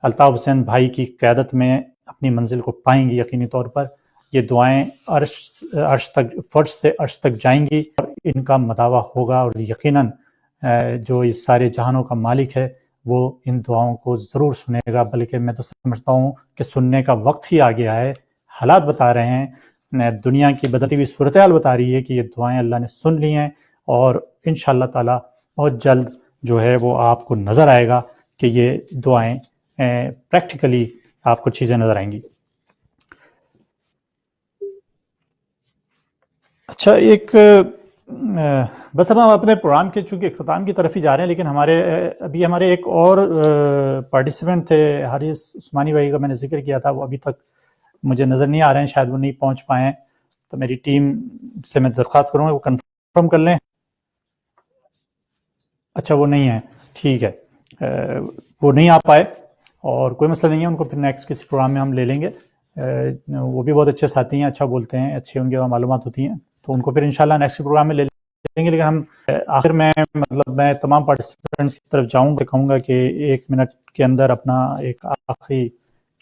الطاف حسین بھائی کی قیادت میں اپنی منزل کو پائیں گی. یقینی طور پر یہ دعائیں عرش تک، فرش سے عرش تک جائیں گی اور ان کا مداوع ہوگا، اور یقیناً جو اس سارے جہانوں کا مالک ہے وہ ان دعاؤں کو ضرور سنے گا. بلکہ میں تو سمجھتا ہوں کہ سننے کا وقت ہی آ گیا ہے. حالات بتا رہے ہیں، دنیا کی بدلتی ہوئی صورتحال بتا رہی ہے کہ یہ دعائیں اللہ نے سن لی ہیں، اور انشاءاللہ تعالی بہت جلد جو ہے وہ آپ کو نظر آئے گا کہ یہ دعائیں پریکٹیکلی آپ کو چیزیں نظر آئیں گی. اچھا، ایک بس ہم اپنے پروگرام کے چونکہ اختتام کی طرف ہی جا رہے ہیں، لیکن ابھی ہمارے ایک اور پارٹیسپینٹ تھے، حارث عثمانی بھائی کا میں نے ذکر کیا تھا، وہ ابھی تک مجھے نظر نہیں آ رہے ہیں، شاید وہ نہیں پہنچ پائے ہیں. تو میری ٹیم سے میں درخواست کروں گا وہ کنفرم کر لیں. اچھا وہ نہیں ہے، ٹھیک ہے، وہ نہیں آ پائے اور کوئی مسئلہ نہیں ہے، ان کو پھر نیکسٹ کسی پروگرام میں ہم لے لیں گے. وہ بھی بہت اچھے ساتھی ہیں، اچھا بولتے ہیں، اچھی ان کی معلومات ہوتی ہیں، تو ان کو پھر انشاءاللہ نیکسٹ پروگرام میں لے لیں گے. لیکن ہم آخر میں میں تمام پارٹیسپینٹس کی طرف جاؤں گا، کہوں گا کہ 1 منٹ کے اندر اپنا ایک آخری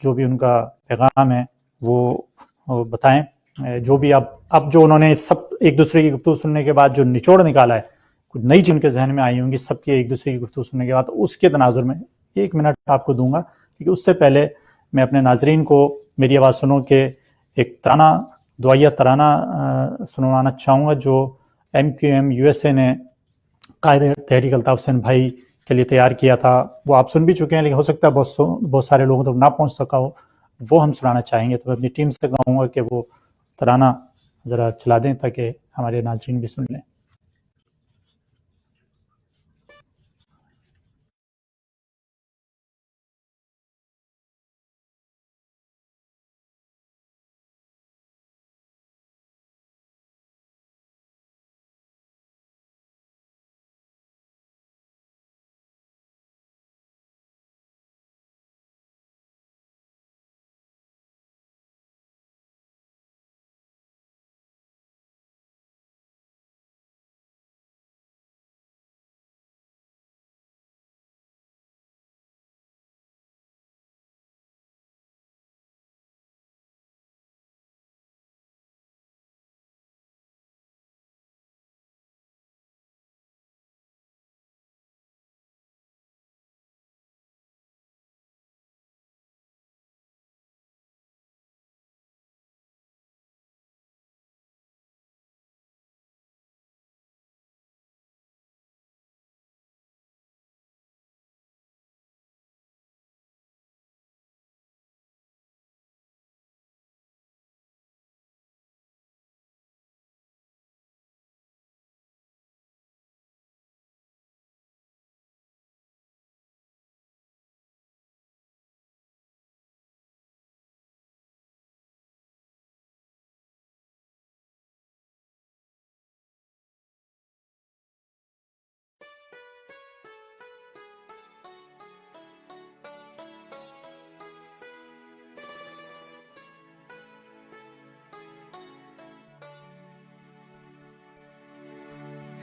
جو بھی ان کا پیغام ہے وہ بتائیں. جو بھی اب جو انہوں نے سب ایک دوسرے کی گفتگو سننے کے بعد جو نچوڑ نکالا ہے، کچھ نئی چیز ان کے ذہن میں آئی ہوں گی سب کی ایک دوسرے کی گفتگو سننے کے بعد، اس کے تناظر میں 1 منٹ آپ کو دوں گا. کیونکہ اس سے پہلے میں اپنے ناظرین کو میری آواز سنو کہ ایک ترانہ، دعائیہ ترانہ سنوانا چاہوں گا جو MQM USA نے قائد تحریک الطاف حسین بھائی کے لیے تیار کیا تھا. وہ آپ سن بھی چکے ہیں، لیکن ہو سکتا ہے بہت سارے لوگوں تک نہ پہنچ سکا ہو، وہ ہم سنانا چاہیں گے. تو میں اپنی ٹیم سے کہوں گا کہ وہ ترانہ ذرا چلا دیں تاکہ ہمارے ناظرین بھی سن لیں.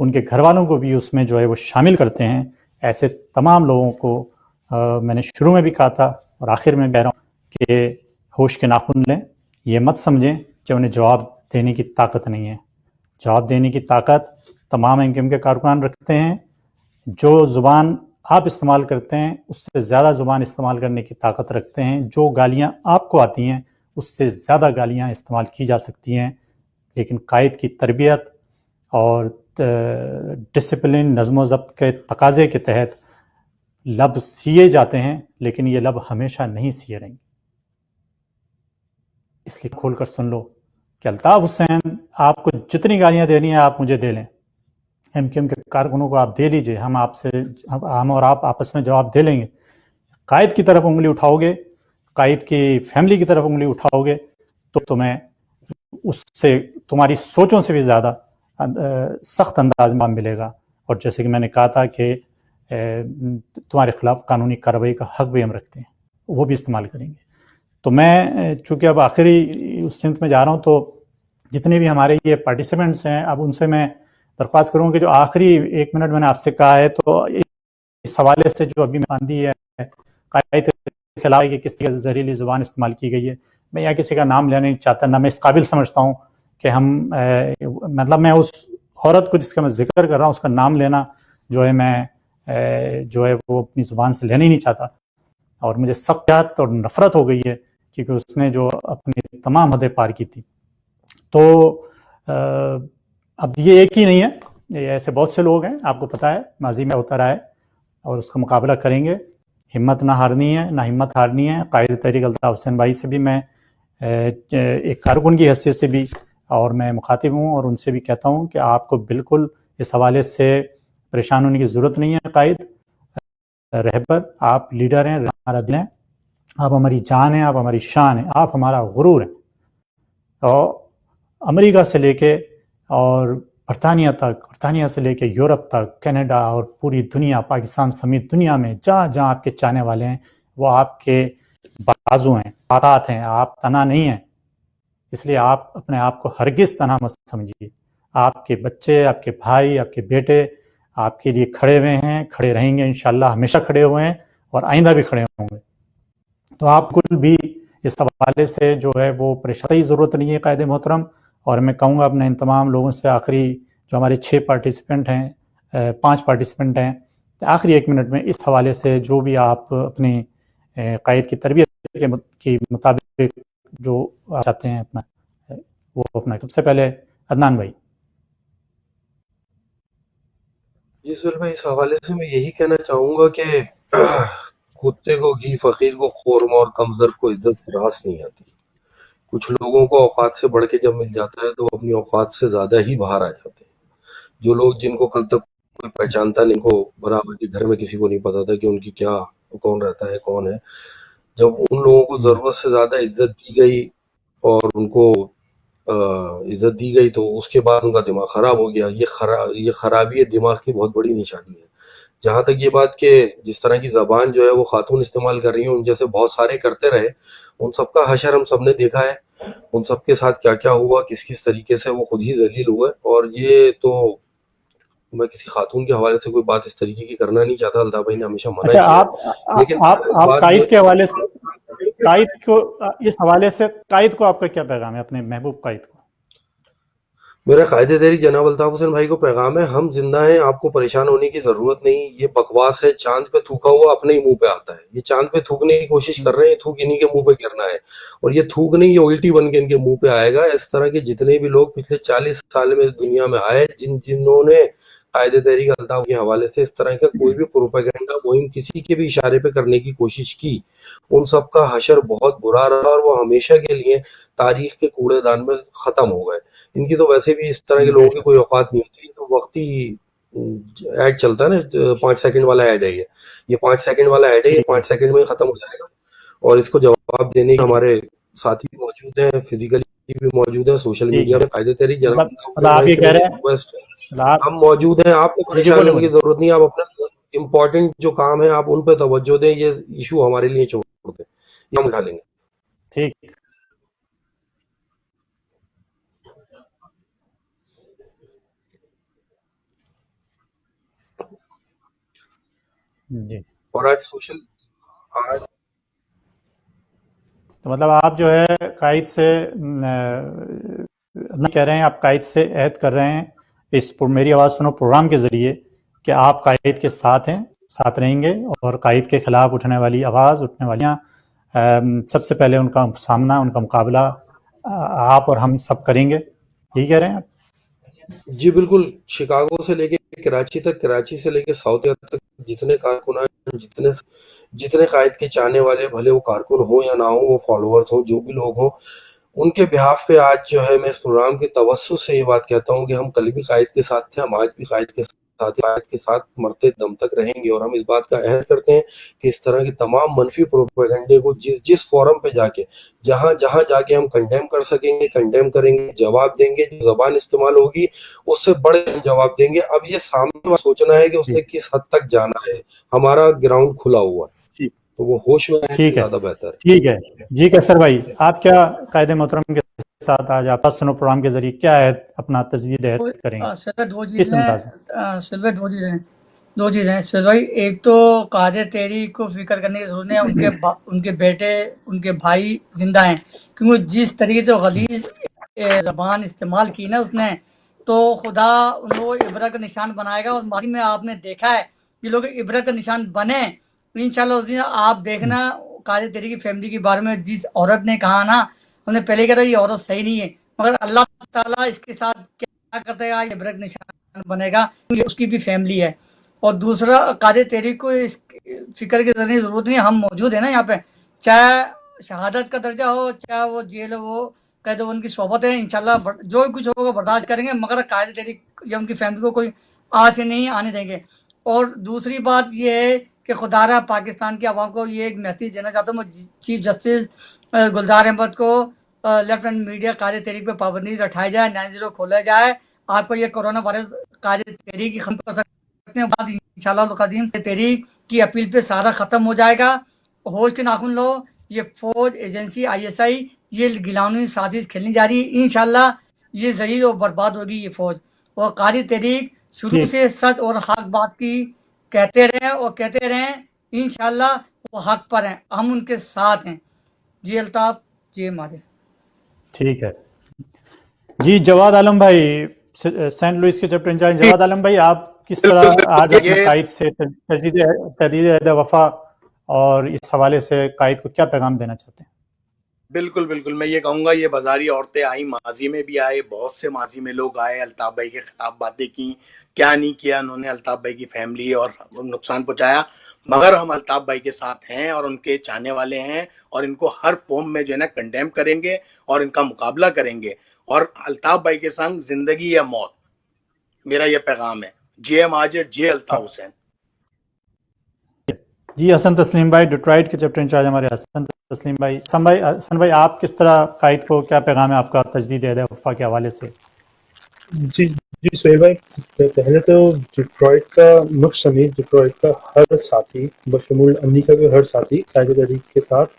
ان کے گھر والوں کو بھی اس میں جو ہے وہ شامل کرتے ہیں. ایسے تمام لوگوں کو میں نے شروع میں بھی کہا تھا اور آخر میں کہہ رہا ہوں کہ ہوش کے ناخن لیں. یہ مت سمجھیں کہ انہیں جواب دینے کی طاقت نہیں ہے. جواب دینے کی طاقت تمام MQM کے کارکنان رکھتے ہیں. جو زبان آپ استعمال کرتے ہیں اس سے زیادہ زبان استعمال کرنے کی طاقت رکھتے ہیں. جو گالیاں آپ کو آتی ہیں اس سے زیادہ گالیاں استعمال کی جا سکتی ہیں. لیکن قائد کی تربیت اور ڈسپلن، نظم و ضبط کے تقاضے کے تحت لب سیے جاتے ہیں، لیکن یہ لب ہمیشہ نہیں سیے رہیں گے. اس لیے کھول کر سن لو کہ الطاف حسین آپ کو جتنی گالیاں دینی ہیں آپ مجھے دے لیں، MQM کے کارکنوں کو آپ دے لیجئے، ہم اور آپ آپس میں جواب دے لیں گے. قائد کی طرف انگلی اٹھاؤ گے، قائد کی فیملی کی طرف انگلی اٹھاؤ گے تو تمہیں اس سے تمہاری سوچوں سے بھی زیادہ سخت انداز میں ملے گا. اور جیسے کہ میں نے کہا تھا کہ تمہارے خلاف قانونی کارروائی کا حق بھی ہم رکھتے ہیں، وہ بھی استعمال کریں گے. تو میں چونکہ اب آخری اس سمت میں جا رہا ہوں، تو جتنے بھی ہمارے یہ پارٹیسپینٹس ہیں اب ان سے میں درخواست کروں کہ جو آخری 1 منٹ میں نے آپ سے کہا ہے، تو اس حوالے سے جو ابھی میں آندھی ہے قائد کے خلاف کہ کس طرح زہریلی زبان استعمال کی گئی ہے، میں یہاں کسی کا نام لینا نہیں چاہتا، نہ میں اس قابل سمجھتا ہوں کہ ہم مطلب میں اس عورت کو جس کا میں ذکر کر رہا ہوں اس کا نام لینا جو ہے میں جو ہے وہ اپنی زبان سے لینا ہی نہیں چاہتا. اور مجھے سخت اور نفرت ہو گئی ہے کیونکہ اس نے جو اپنی تمام حدیں پار کی تھی. تو اب یہ ایک ہی نہیں ہے، یہ ایسے بہت سے لوگ ہیں، آپ کو پتہ ہے ماضی میں ہوتا رہا ہے، اور اس کا مقابلہ کریں گے. ہمت نہ ہارنی ہے، نہ ہمت ہارنی ہے. قائد تحریک الطاف حسین بھائی سے بھی میں ایک کارکن کی حیثیت سے بھی اور میں مخاطب ہوں، اور ان سے بھی کہتا ہوں کہ آپ کو بالکل اس حوالے سے پریشان ہونے کی ضرورت نہیں ہے. قائد رہبر، آپ لیڈر ہیں، ہمارا دل ہیں، آپ ہماری جان ہیں، آپ ہماری شان ہیں، آپ ہمارا غرور ہیں. اور امریکہ سے لے کے اور برطانیہ تک، برطانیہ سے لے کے یورپ تک، کینیڈا اور پوری دنیا، پاکستان سمیت دنیا میں جہاں جہاں آپ کے چاہنے والے ہیں وہ آپ کے بازو ہیں، طاقت ہیں. آپ تنہا نہیں ہیں، اس لیے آپ اپنے آپ کو ہرگز تنہا مت سمجھیے. آپ کے بچے، آپ کے بھائی، آپ کے بیٹے آپ کے لیے کھڑے ہوئے ہیں، کھڑے رہیں گے انشاءاللہ، ہمیشہ کھڑے ہوئے ہیں اور آئندہ بھی کھڑے ہوں گے. تو آپ کو بھی اس حوالے سے جو ہے وہ پریشانی کی ضرورت نہیں ہے قائد محترم. اور میں کہوں گا اپنے ان تمام لوگوں سے، آخری جو ہمارے 6 پارٹیسپینٹ ہیں، 5 پارٹیسپینٹ ہیں، آخری 1 منٹ میں اس حوالے سے جو بھی آپ اپنی قائد کی تربیت کے مطابق جو چاہتے ہیں اپنا وہ اپنا. سب سے پہلے عدنان بھائی. جی سر، میں اس حوالے سے میں یہی کہنا چاہوں گا کہ کتے کو گھی، فقیر کو خورما اور کمزرف کو عزت راس نہیں آتی. کچھ لوگوں کو اوقات سے بڑھ کے جب مل جاتا ہے تو وہ اپنی اوقات سے زیادہ ہی باہر آ جاتے ہیں. جو لوگ جن کو کل تک کوئی پہچانتا نہیں، کو برابر کے گھر میں کسی کو نہیں پتا تھا کہ ان کی کیا، کون رہتا ہے کون ہے، جب ان لوگوں کو ضرورت سے زیادہ عزت دی گئی اور ان کو عزت دی گئی تو اس کے بعد ان کا دماغ خراب ہو گیا. یہ خرابی دماغ کی بہت بڑی نشانی ہے. جہاں تک یہ بات کہ جس طرح کی زبان جو ہے وہ خاتون استعمال کر رہی ہیں، ان جیسے بہت سارے کرتے رہے، ان سب کا حشر ہم سب نے دیکھا ہے. ان سب کے ساتھ کیا کیا ہوا، کس کس طریقے سے وہ خود ہی ذلیل ہوئے. اور یہ تو میں کسی خاتون کے حوالے سے کوئی بات اس طریقے کی کرنا نہیں چاہتا، الطاف بھائی نے ہمیشہ منع اچھا، کیا ہے. لیکن آپ قائد کے حوالے سے، قائد کو اس حوالے سے قائد کو آپ کا کیا پیغام ہے، اپنے محبوب قائد کو؟ میرا قائد تحریک جناب الطاف حسین بھائی کو پیغام ہے، ہم زندہ ہیں، آپ کو پریشان ہونے کی ضرورت نہیں. یہ بکواس ہے، چاند پہ تھوکا ہوا اپنے ہی منہ پہ آتا ہے. یہ چاند پہ تھوکنے کی کوشش کر رہے ہیں، تھوک انہی کے منہ پہ گرنا ہے، اور یہ تھوک نہیں، یہ الٹی بن کے ان کے منہ پہ آئے گا. اس طرح کے جتنے بھی لوگ پچھلے 40 سال میں اس دنیا میں آئے، جنہوں نے قائد تحریک الطاف کے حوالے سے اس طرح کا کوئی بھی پروپیگنڈا مہم کسی کے بھی اشارے پہ کرنے کی کوشش کی، ان سب کا حشر بہت برا رہا اور وہ ہمیشہ کے لیے تاریخ کے کوڑے دان میں ختم ہو گئے. ان کی تو ویسے بھی اس طرح کے لوگوں کی کوئی اوقات نہیں ہوتی. تو وقتی ایڈ چلتا ہے نا، 5 سیکنڈ والا ایڈ ہے، یہ 5 سیکنڈ والا ایڈ ہے، یہ 5 سیکنڈ میں ختم ہو جائے گا. اور اس کو جواب دینے کے ہمارے ساتھی بھی موجود ہیں، فزیکلی بھی موجود ہیں، سوشل میڈیا میں قائد تحریک جناب آپ یہ کہہ رہے ہیں ہم موجود ہیں. آپ کو پریشان ہونے کی ضرورت نہیں، آپ اپنا امپورٹنٹ جو کام ہے آپ ان پہ توجہ دیں. یہ ایشو ہمارے لیے چھوڑ دیں، یہ ہم اٹھا لیں گے. ٹھیک. جی اور آج سوشل آج تو مطلب آپ جو ہے قائد سے نہیں کہہ رہے ہیں، آپ قائد سے عہد کر رہے ہیں اس میری آواز سنو پروگرام کے ذریعے کہ آپ قائد کے ساتھ ہیں، ساتھ رہیں گے، اور قائد کے خلاف اٹھنے والی آواز، اٹھنے والیاں سب سے پہلے ان کا سامنا، ان کا مقابلہ آپ اور ہم سب کریں گے، یہی کہہ رہے ہیں آپ؟ جی بالکل، شکاگو سے لے کے کراچی تک، کراچی سے لے کے سعودیہ تک جتنے کارکنان، جتنے قائد کے چاہنے والے، بھلے وہ کارکن ہوں یا نہ ہوں، وہ فالوورز ہوں، جو بھی لوگ ہوں، ان کے بہاف پہ آج جو ہے میں اس پروگرام کے توسط سے یہ بات کہتا ہوں کہ ہم کل بھی قائد کے ساتھ تھے، ہم آج بھی قائد کے ساتھ مرتے دم تک رہیں گے، اور ہم اس بات کا عہد کرتے ہیں کہ اس طرح کے تمام منفی پروپیگنڈے کو جس فورم پہ جا کے، جہاں جا کے ہم کنڈیم کر سکیں گے، کنڈیم کریں گے، جواب دیں گے، جو زبان استعمال ہوگی اس سے بڑے جواب دیں گے۔ اب یہ سامنے والا سوچنا ہے کہ اس نے کس حد تک جانا ہے، ہمارا گراؤنڈ کھلا ہوا ہے، تو وہ ہوش میں رہنے سے ٹھیک ہے، زیادہ بہتر ہے۔ ٹھیک ہے جی کیسر بھائی، آپ کیا قائد محترم کے ساتھ آج آپ سنو پروگرام کے ذریعے کیا عہد، اپنا تجدید عہد کریں گے، سر دو کس چیزیں انداز میں؟ سلوے دو چیزیں ہیں سر بھائی۔ ایک تو قائد تحریک کو فکر کرنے کی ضرورت ہے، ان کے بیٹے، ان کے بھائی زندہ ہیں، کیونکہ جس طریقے سے غلیظ زبان استعمال کی نا اس نے، تو خدا ان کو عبرت کا نشان بنائے گا، اور ماضی میں آپ نے دیکھا ہے یہ لوگ عبرت کا نشان بنے انشاءاللہ۔ اس دن آپ دیکھنا قائد تحریک کی فیملی کے بارے میں جس عورت نے کہا نا، ہم نے پہلے کہا تھا یہ عورت صحیح نہیں ہے، مگر اللہ تعالیٰ اس کے ساتھ کیا کرتے گا، یہ عبرت نشان بنے گا، اس کی بھی فیملی ہے۔ اور دوسرا قائد تحریک کو اس فکر کی ضرورت نہیں ہے، ہم موجود ہیں نا یہاں پہ، چاہے شہادت کا درجہ ہو، چاہے وہ جیل ہو، وہ قید ان کی صحبت ہے، انشاءاللہ جو کچھ ہوگا برداشت کریں گے، مگر قائد تحریک یا ان کی فیملی کو کوئی آج سے نہیں آنے دیں گے۔ اور دوسری بات یہ ہے کہ خدا را پاکستان کی عوام کو یہ ایک میسیج دینا چاہتا ہوں، میں چیف جسٹس گلزار احمد کو، لیفٹ اینڈ میڈیا قائد تحریک پہ پابندی اٹھائی جائے، 90 کھولا جائے، آپ کو یہ کورونا وائرس قائد تحریک کی ختم کر سکتے ہیں، بعد انشاءاللہ القدیم تحریک کی اپیل پہ سارا ختم ہو جائے گا۔ ہوش کے ناخن لو، یہ فوج ایجنسی ISI یہ گیلانی سازش کھیلنی جا رہی ہے، انشاءاللہ یہ ذلیل و برباد ہوگی یہ فوج۔ اور قائد تحریک شروع سے سچ اور حق بات کی کہتے رہیں، انشاءاللہ وہ حق پر ہیں، ہم ان کے ساتھ ہیں۔ جی الطاف، جی مادر۔ ٹھیک ہے جی، جواد عالم بھائی، سینٹ لوئس کے چیپٹر انچارج جواد عالم بھائی، آپ کس طرح آج اپنے قائد سے تجدید عہد وفا اور اس حوالے سے قائد کو کیا پیغام دینا چاہتے ہیں؟ بالکل میں یہ کہوں گا، یہ بازاری عورتیں آئیں، ماضی میں بھی آئے، بہت سے ماضی میں لوگ آئے، الطاف بھائی کے خلاف باتیں کی، کیا نہیں کیا انہوں نے الطاف بھائی کی فیملی اور نقصان پہنچایا، مگر ہم الطاف بھائی کے ساتھ ہیں اور ان کے چاہنے والے ہیں، اور ان کو ہر فارم میں جو ہے نا کنڈیم کریں گے اور ان کا مقابلہ کریں گے، اور الطاف بھائی کے سنگ زندگی یا موت، میرا یہ پیغام ہے۔ جے ماجر، جے الطاف حسین۔ جی حسن تسلیم بھائی، ڈیٹرائٹ کے چیپٹر انچارج ہمارے حسن تسلیم بھائی، حسن بھائی آپ کس طرح قائد کو کیا پیغام ہے آپ کا تجدید عہد وفا کے حوالے سے؟ جی سہیل بھائی، پہلے تو ڈیٹرائٹ کا نقش سمیت ڈیٹرائٹ کا ہر ساتھی بشمول امریکہ کے ہر ساتھی قائد تحریک کے ساتھ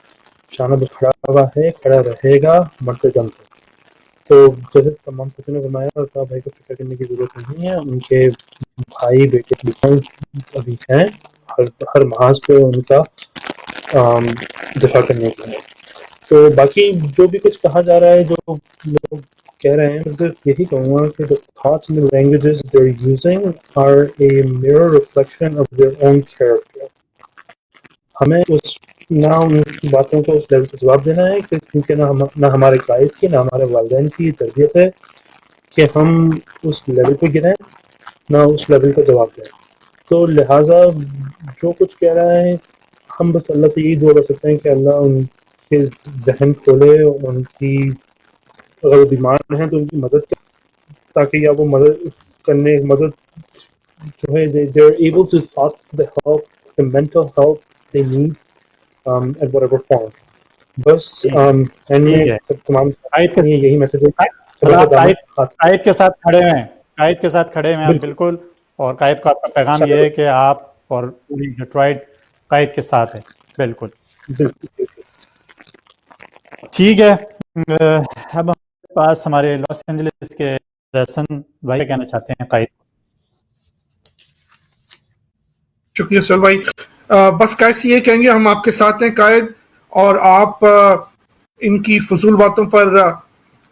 شانہ بہ کھڑا ہوا ہے، کھڑا رہے گا مرتے دم تک۔ تو جیسے تمام کسی نے فرمایا، الطاف بھائی کو فکر کرنے کی ضرورت نہیں ہے، ان کے بھائی بیٹے ابھی ہیں ہر محاذ پہ ان کا دفاع کرنے کے لیے۔ تو باقی جو بھی کچھ کہا جا رہا ہے، جو لوگ کہہ رہے ہیں، میں صرف یہی کہوں گا کہ the thoughts and the languages they're using are a mirror reflection of their own character۔ ہمیں نہ ان باتوں کو اس لیول پہ جواب دینا ہے، کیونکہ نہ ہمارے قائد کی، نہ ہمارے والدین کی تربیت ہے کہ ہم اس لیول پہ گریں، نہ اس لیول کا جواب دیں۔ تو لہٰذا جو کچھ کہہ رہا ہے، ہم بس اللہ سے یہی دعا کر سکتے ہیں کہ اللہ ان کے ذہن کھولے، ان کی اگر وہ بیمار ہیں تو ان کی مدد کرے، تاکہ یا وہ مدد جو ہے they are able to sought the help, the mental help they need at whatever form۔ بس ٹھیک ہے، تمام یہی میسج ہے۔ قائد کے ساتھ کھڑے ہیں، قائد کے ساتھ کھڑے ہیں آپ بالکل، اور قائد کو آپ کا پیغام یہ ہے کہ آپ اور پوری ڈیٹرائٹ قائد کے ساتھ ہے، بالکل ٹھیک ہے۔ اب ہمارے پاس ہمارے لاس اینجلس کے حسن بھائی کہنا چاہتے ہیں قائد کو۔ شکریہ سہیل بھائی. بس کیسے یہ کہیں گے ہم آپ کے ساتھ ہیں قائد, اور آپ ان کی فضول باتوں پر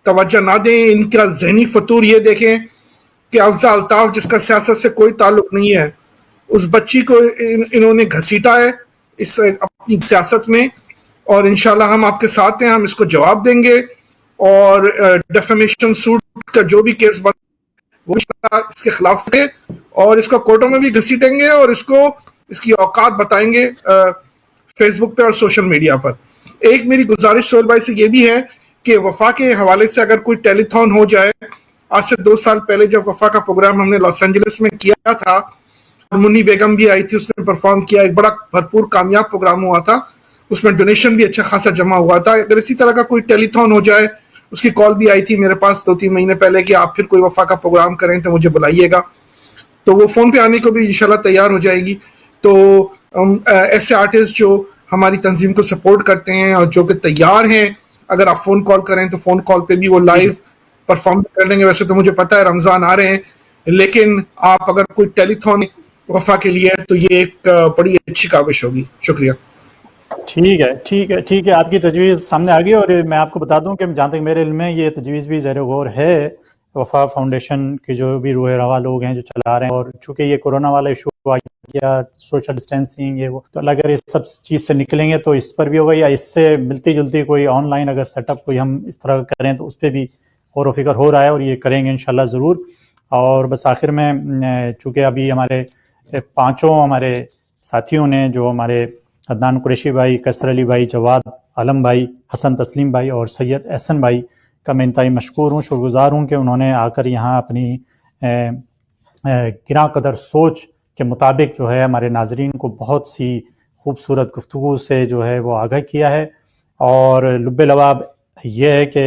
توجہ نہ دیں. ان کا ذہنی فطور یہ دیکھیں کہ افضا الطاف جس کا سیاست سے کوئی تعلق نہیں ہے, اس بچی کو انہوں نے گھسیٹا ہے اس اپنی سیاست میں, اور انشاءاللہ ہم آپ کے ساتھ ہیں. ہم اس کو جواب دیں گے, اور ڈیفیمیشن سوٹ کا جو بھی کیس بن وہ اس کے خلاف ہے, اور اس کو کورٹوں میں بھی گھسیٹیں گے, اور اس کی اوقات بتائیں گے فیس بک پہ اور سوشل میڈیا پر. ایک میری گزارش سہیل بھائی سے یہ بھی ہے کہ وفا کے حوالے سے اگر کوئی ٹیلی تھون ہو جائے, آج سے 2 سال پہلے جب وفا کا پروگرام ہم نے لاس اینجلس میں کیا تھا, منی بیگم بھی آئی تھی, اس نے پرفارم کیا, ایک بڑا بھرپور کامیاب پروگرام ہوا تھا, اس میں ڈونیشن بھی اچھا خاصا جمع ہوا تھا. اگر اسی طرح کا کوئی ٹیلی تھون ہو جائے, اس کی کال بھی آئی تھی میرے پاس 2-3 مہینے پہلے کہ آپ پھر کوئی وفا کا پروگرام کریں تو مجھے بلائیے گا, تو وہ فون پہ آنے کو بھی انشاءاللہ تیار ہو جائے گی. تو ایسے آرٹسٹ جو ہماری تنظیم کو سپورٹ کرتے ہیں اور جو کہ تیار ہیں, اگر آپ فون کال کریں تو فون کال پہ بھی وہ لائیو پرفارم کر لیں گے. ویسے تو مجھے پتا ہے رمضان آ رہے ہیں, لیکن آپ اگر کوئی ٹیلی تھون وفا کے لیے تو یہ ایک بڑی اچھی کاوش ہوگی. شکریہ. ٹھیک ہے, آپ کی تجویز سامنے آ گئی, اور میں آپ کو بتا دوں کہ جہاں تک میرے علم میں یہ تجویز بھی زیر غور ہے وفا فاؤنڈیشن کے جو بھی روح روا لوگ ہیں جو چلا رہے ہیں, اور چونکہ یہ کورونا والا ایشو آ گیا, سوشل ڈسٹینسنگ یہ وہ, تو اگر اس سب چیز سے نکلیں گے تو اس پر بھی ہوگا, یا اس سے ملتی جلتی کوئی آن لائن اگر سیٹ اپ کوئی ہم اس طرح کریں تو اس پہ بھی غور و فکر ہو رہا ہے, اور یہ کریں گے انشاءاللہ ضرور. اور بس آخر میں چونکہ ابھی ہمارے 5 ہمارے ساتھیوں نے, جو ہمارے عدنان قریشی بھائی, قیصر علی بھائی, جواد عالم بھائی, حسن تسلیم بھائی اور سید احسن بھائی کا میں انتہائی مشکور ہوں, شکر گزار ہوں کہ انہوں نے آ کر یہاں اپنی گراں قدر سوچ کے مطابق جو ہے ہمارے ناظرین کو بہت سی خوبصورت گفتگو سے جو ہے وہ آگاہ کیا ہے. اور لب لباب یہ ہے کہ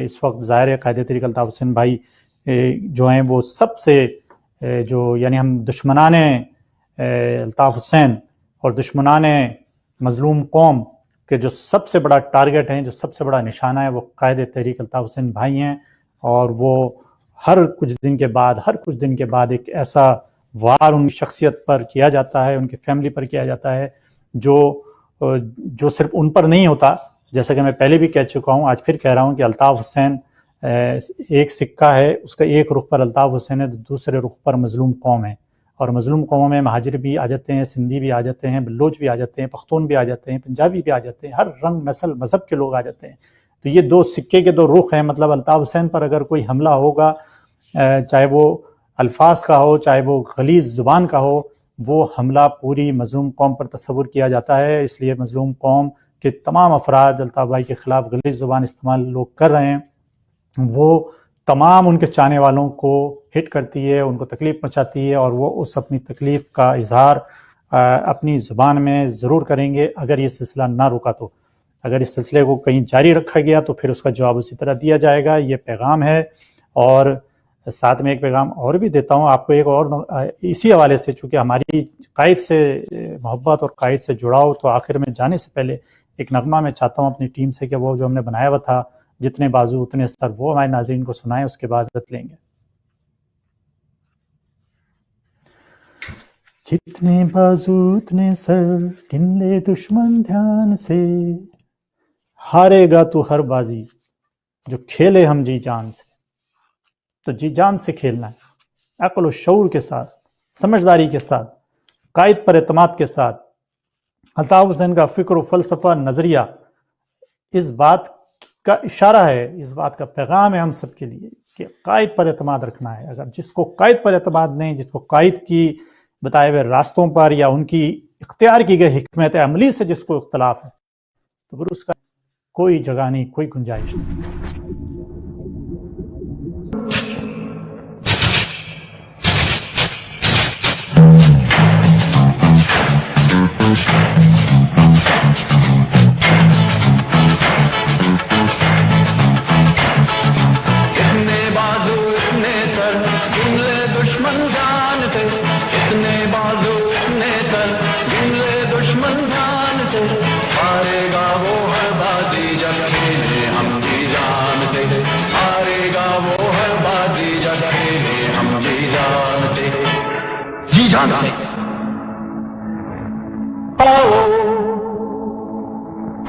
اس وقت ظاہر قائد تحریک الطاف حسین بھائی جو ہیں وہ سب سے جو یعنی ہم دشمنان الطاف حسین اور دشمنان مظلوم قوم کے جو سب سے بڑا ٹارگٹ ہیں, جو سب سے بڑا نشانہ ہے, وہ قائد تحریک الطاف حسین بھائی ہیں. اور وہ ہر کچھ دن کے بعد ایک ایسا وار ان کی شخصیت پر کیا جاتا ہے, ان کی فیملی پر کیا جاتا ہے, جو صرف ان پر نہیں ہوتا. جیسا کہ میں پہلے بھی کہہ چکا ہوں, آج پھر کہہ رہا ہوں کہ الطاف حسین ایک سکہ ہے, اس کا ایک رخ پر الطاف حسین ہے, دوسرے رخ پر مظلوم قوم ہے. اور مظلوم قوموں میں مہاجر بھی آ جاتے ہیں, سندھی بھی آ جاتے ہیں, بلوچ بھی آ جاتے ہیں, پختون بھی آ جاتے ہیں, پنجابی بھی آ جاتے ہیں, ہر رنگ نسل مذہب کے لوگ آ جاتے ہیں. تو یہ 2 سکے کے 2 رخ ہیں. مطلب الطاف حسین پر اگر کوئی حملہ ہوگا, چاہے وہ الفاظ کا ہو, چاہے وہ غلیظ زبان کا ہو, وہ حملہ پوری مظلوم قوم پر تصور کیا جاتا ہے. اس لیے مظلوم قوم کے تمام افراد الطاف بھائی کے خلاف غلیظ زبان استعمال لوگ کر رہے ہیں, وہ تمام ان کے چاہنے والوں کو ہٹ کرتی ہے, ان کو تکلیف پہنچاتی ہے, اور وہ اس اپنی تکلیف کا اظہار اپنی زبان میں ضرور کریں گے اگر یہ سلسلہ نہ رکا تو. اگر اس سلسلے کو کہیں جاری رکھا گیا تو پھر اس کا جواب اسی طرح دیا جائے گا. یہ پیغام ہے. اور ساتھ میں ایک پیغام اور بھی دیتا ہوں آپ کو, ایک اور اسی حوالے سے, چونکہ ہماری قائد سے محبت اور قائد سے جڑاؤ, تو آخر میں جانے سے پہلے ایک نغمہ میں چاہتا ہوں اپنی ٹیم سے کہ وہ جو ہم نے بنایا ہوا تھا, جتنے بازو اتنے سر, وہ ہمارے ناظرین کو سنائیں, اس کے بعد عزت لیں گے. جتنے بازو اتنے سر, گن لے دشمن دھیان سے, ہارے گا تو ہر بازی جو کھیلے ہم جی جان سے. تو جی جان سے کھیلنا ہے, عقل و شعور کے ساتھ, سمجھداری کے ساتھ, قائد پر اعتماد کے ساتھ. الطاف حسین کا فکر و فلسفہ, نظریہ اس بات کا اشارہ ہے, اس بات کا پیغام ہے ہم سب کے لیے کہ قائد پر اعتماد رکھنا ہے. اگر جس کو قائد پر اعتماد نہیں, جس کو قائد کی بتائے ہوئے راستوں پر یا ان کی اختیار کی گئی حکمت عملی سے جس کو اختلاف ہے, تو پھر اس کا کوئی جگہ نہیں, کوئی گنجائش نہیں. جان سے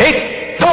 1 2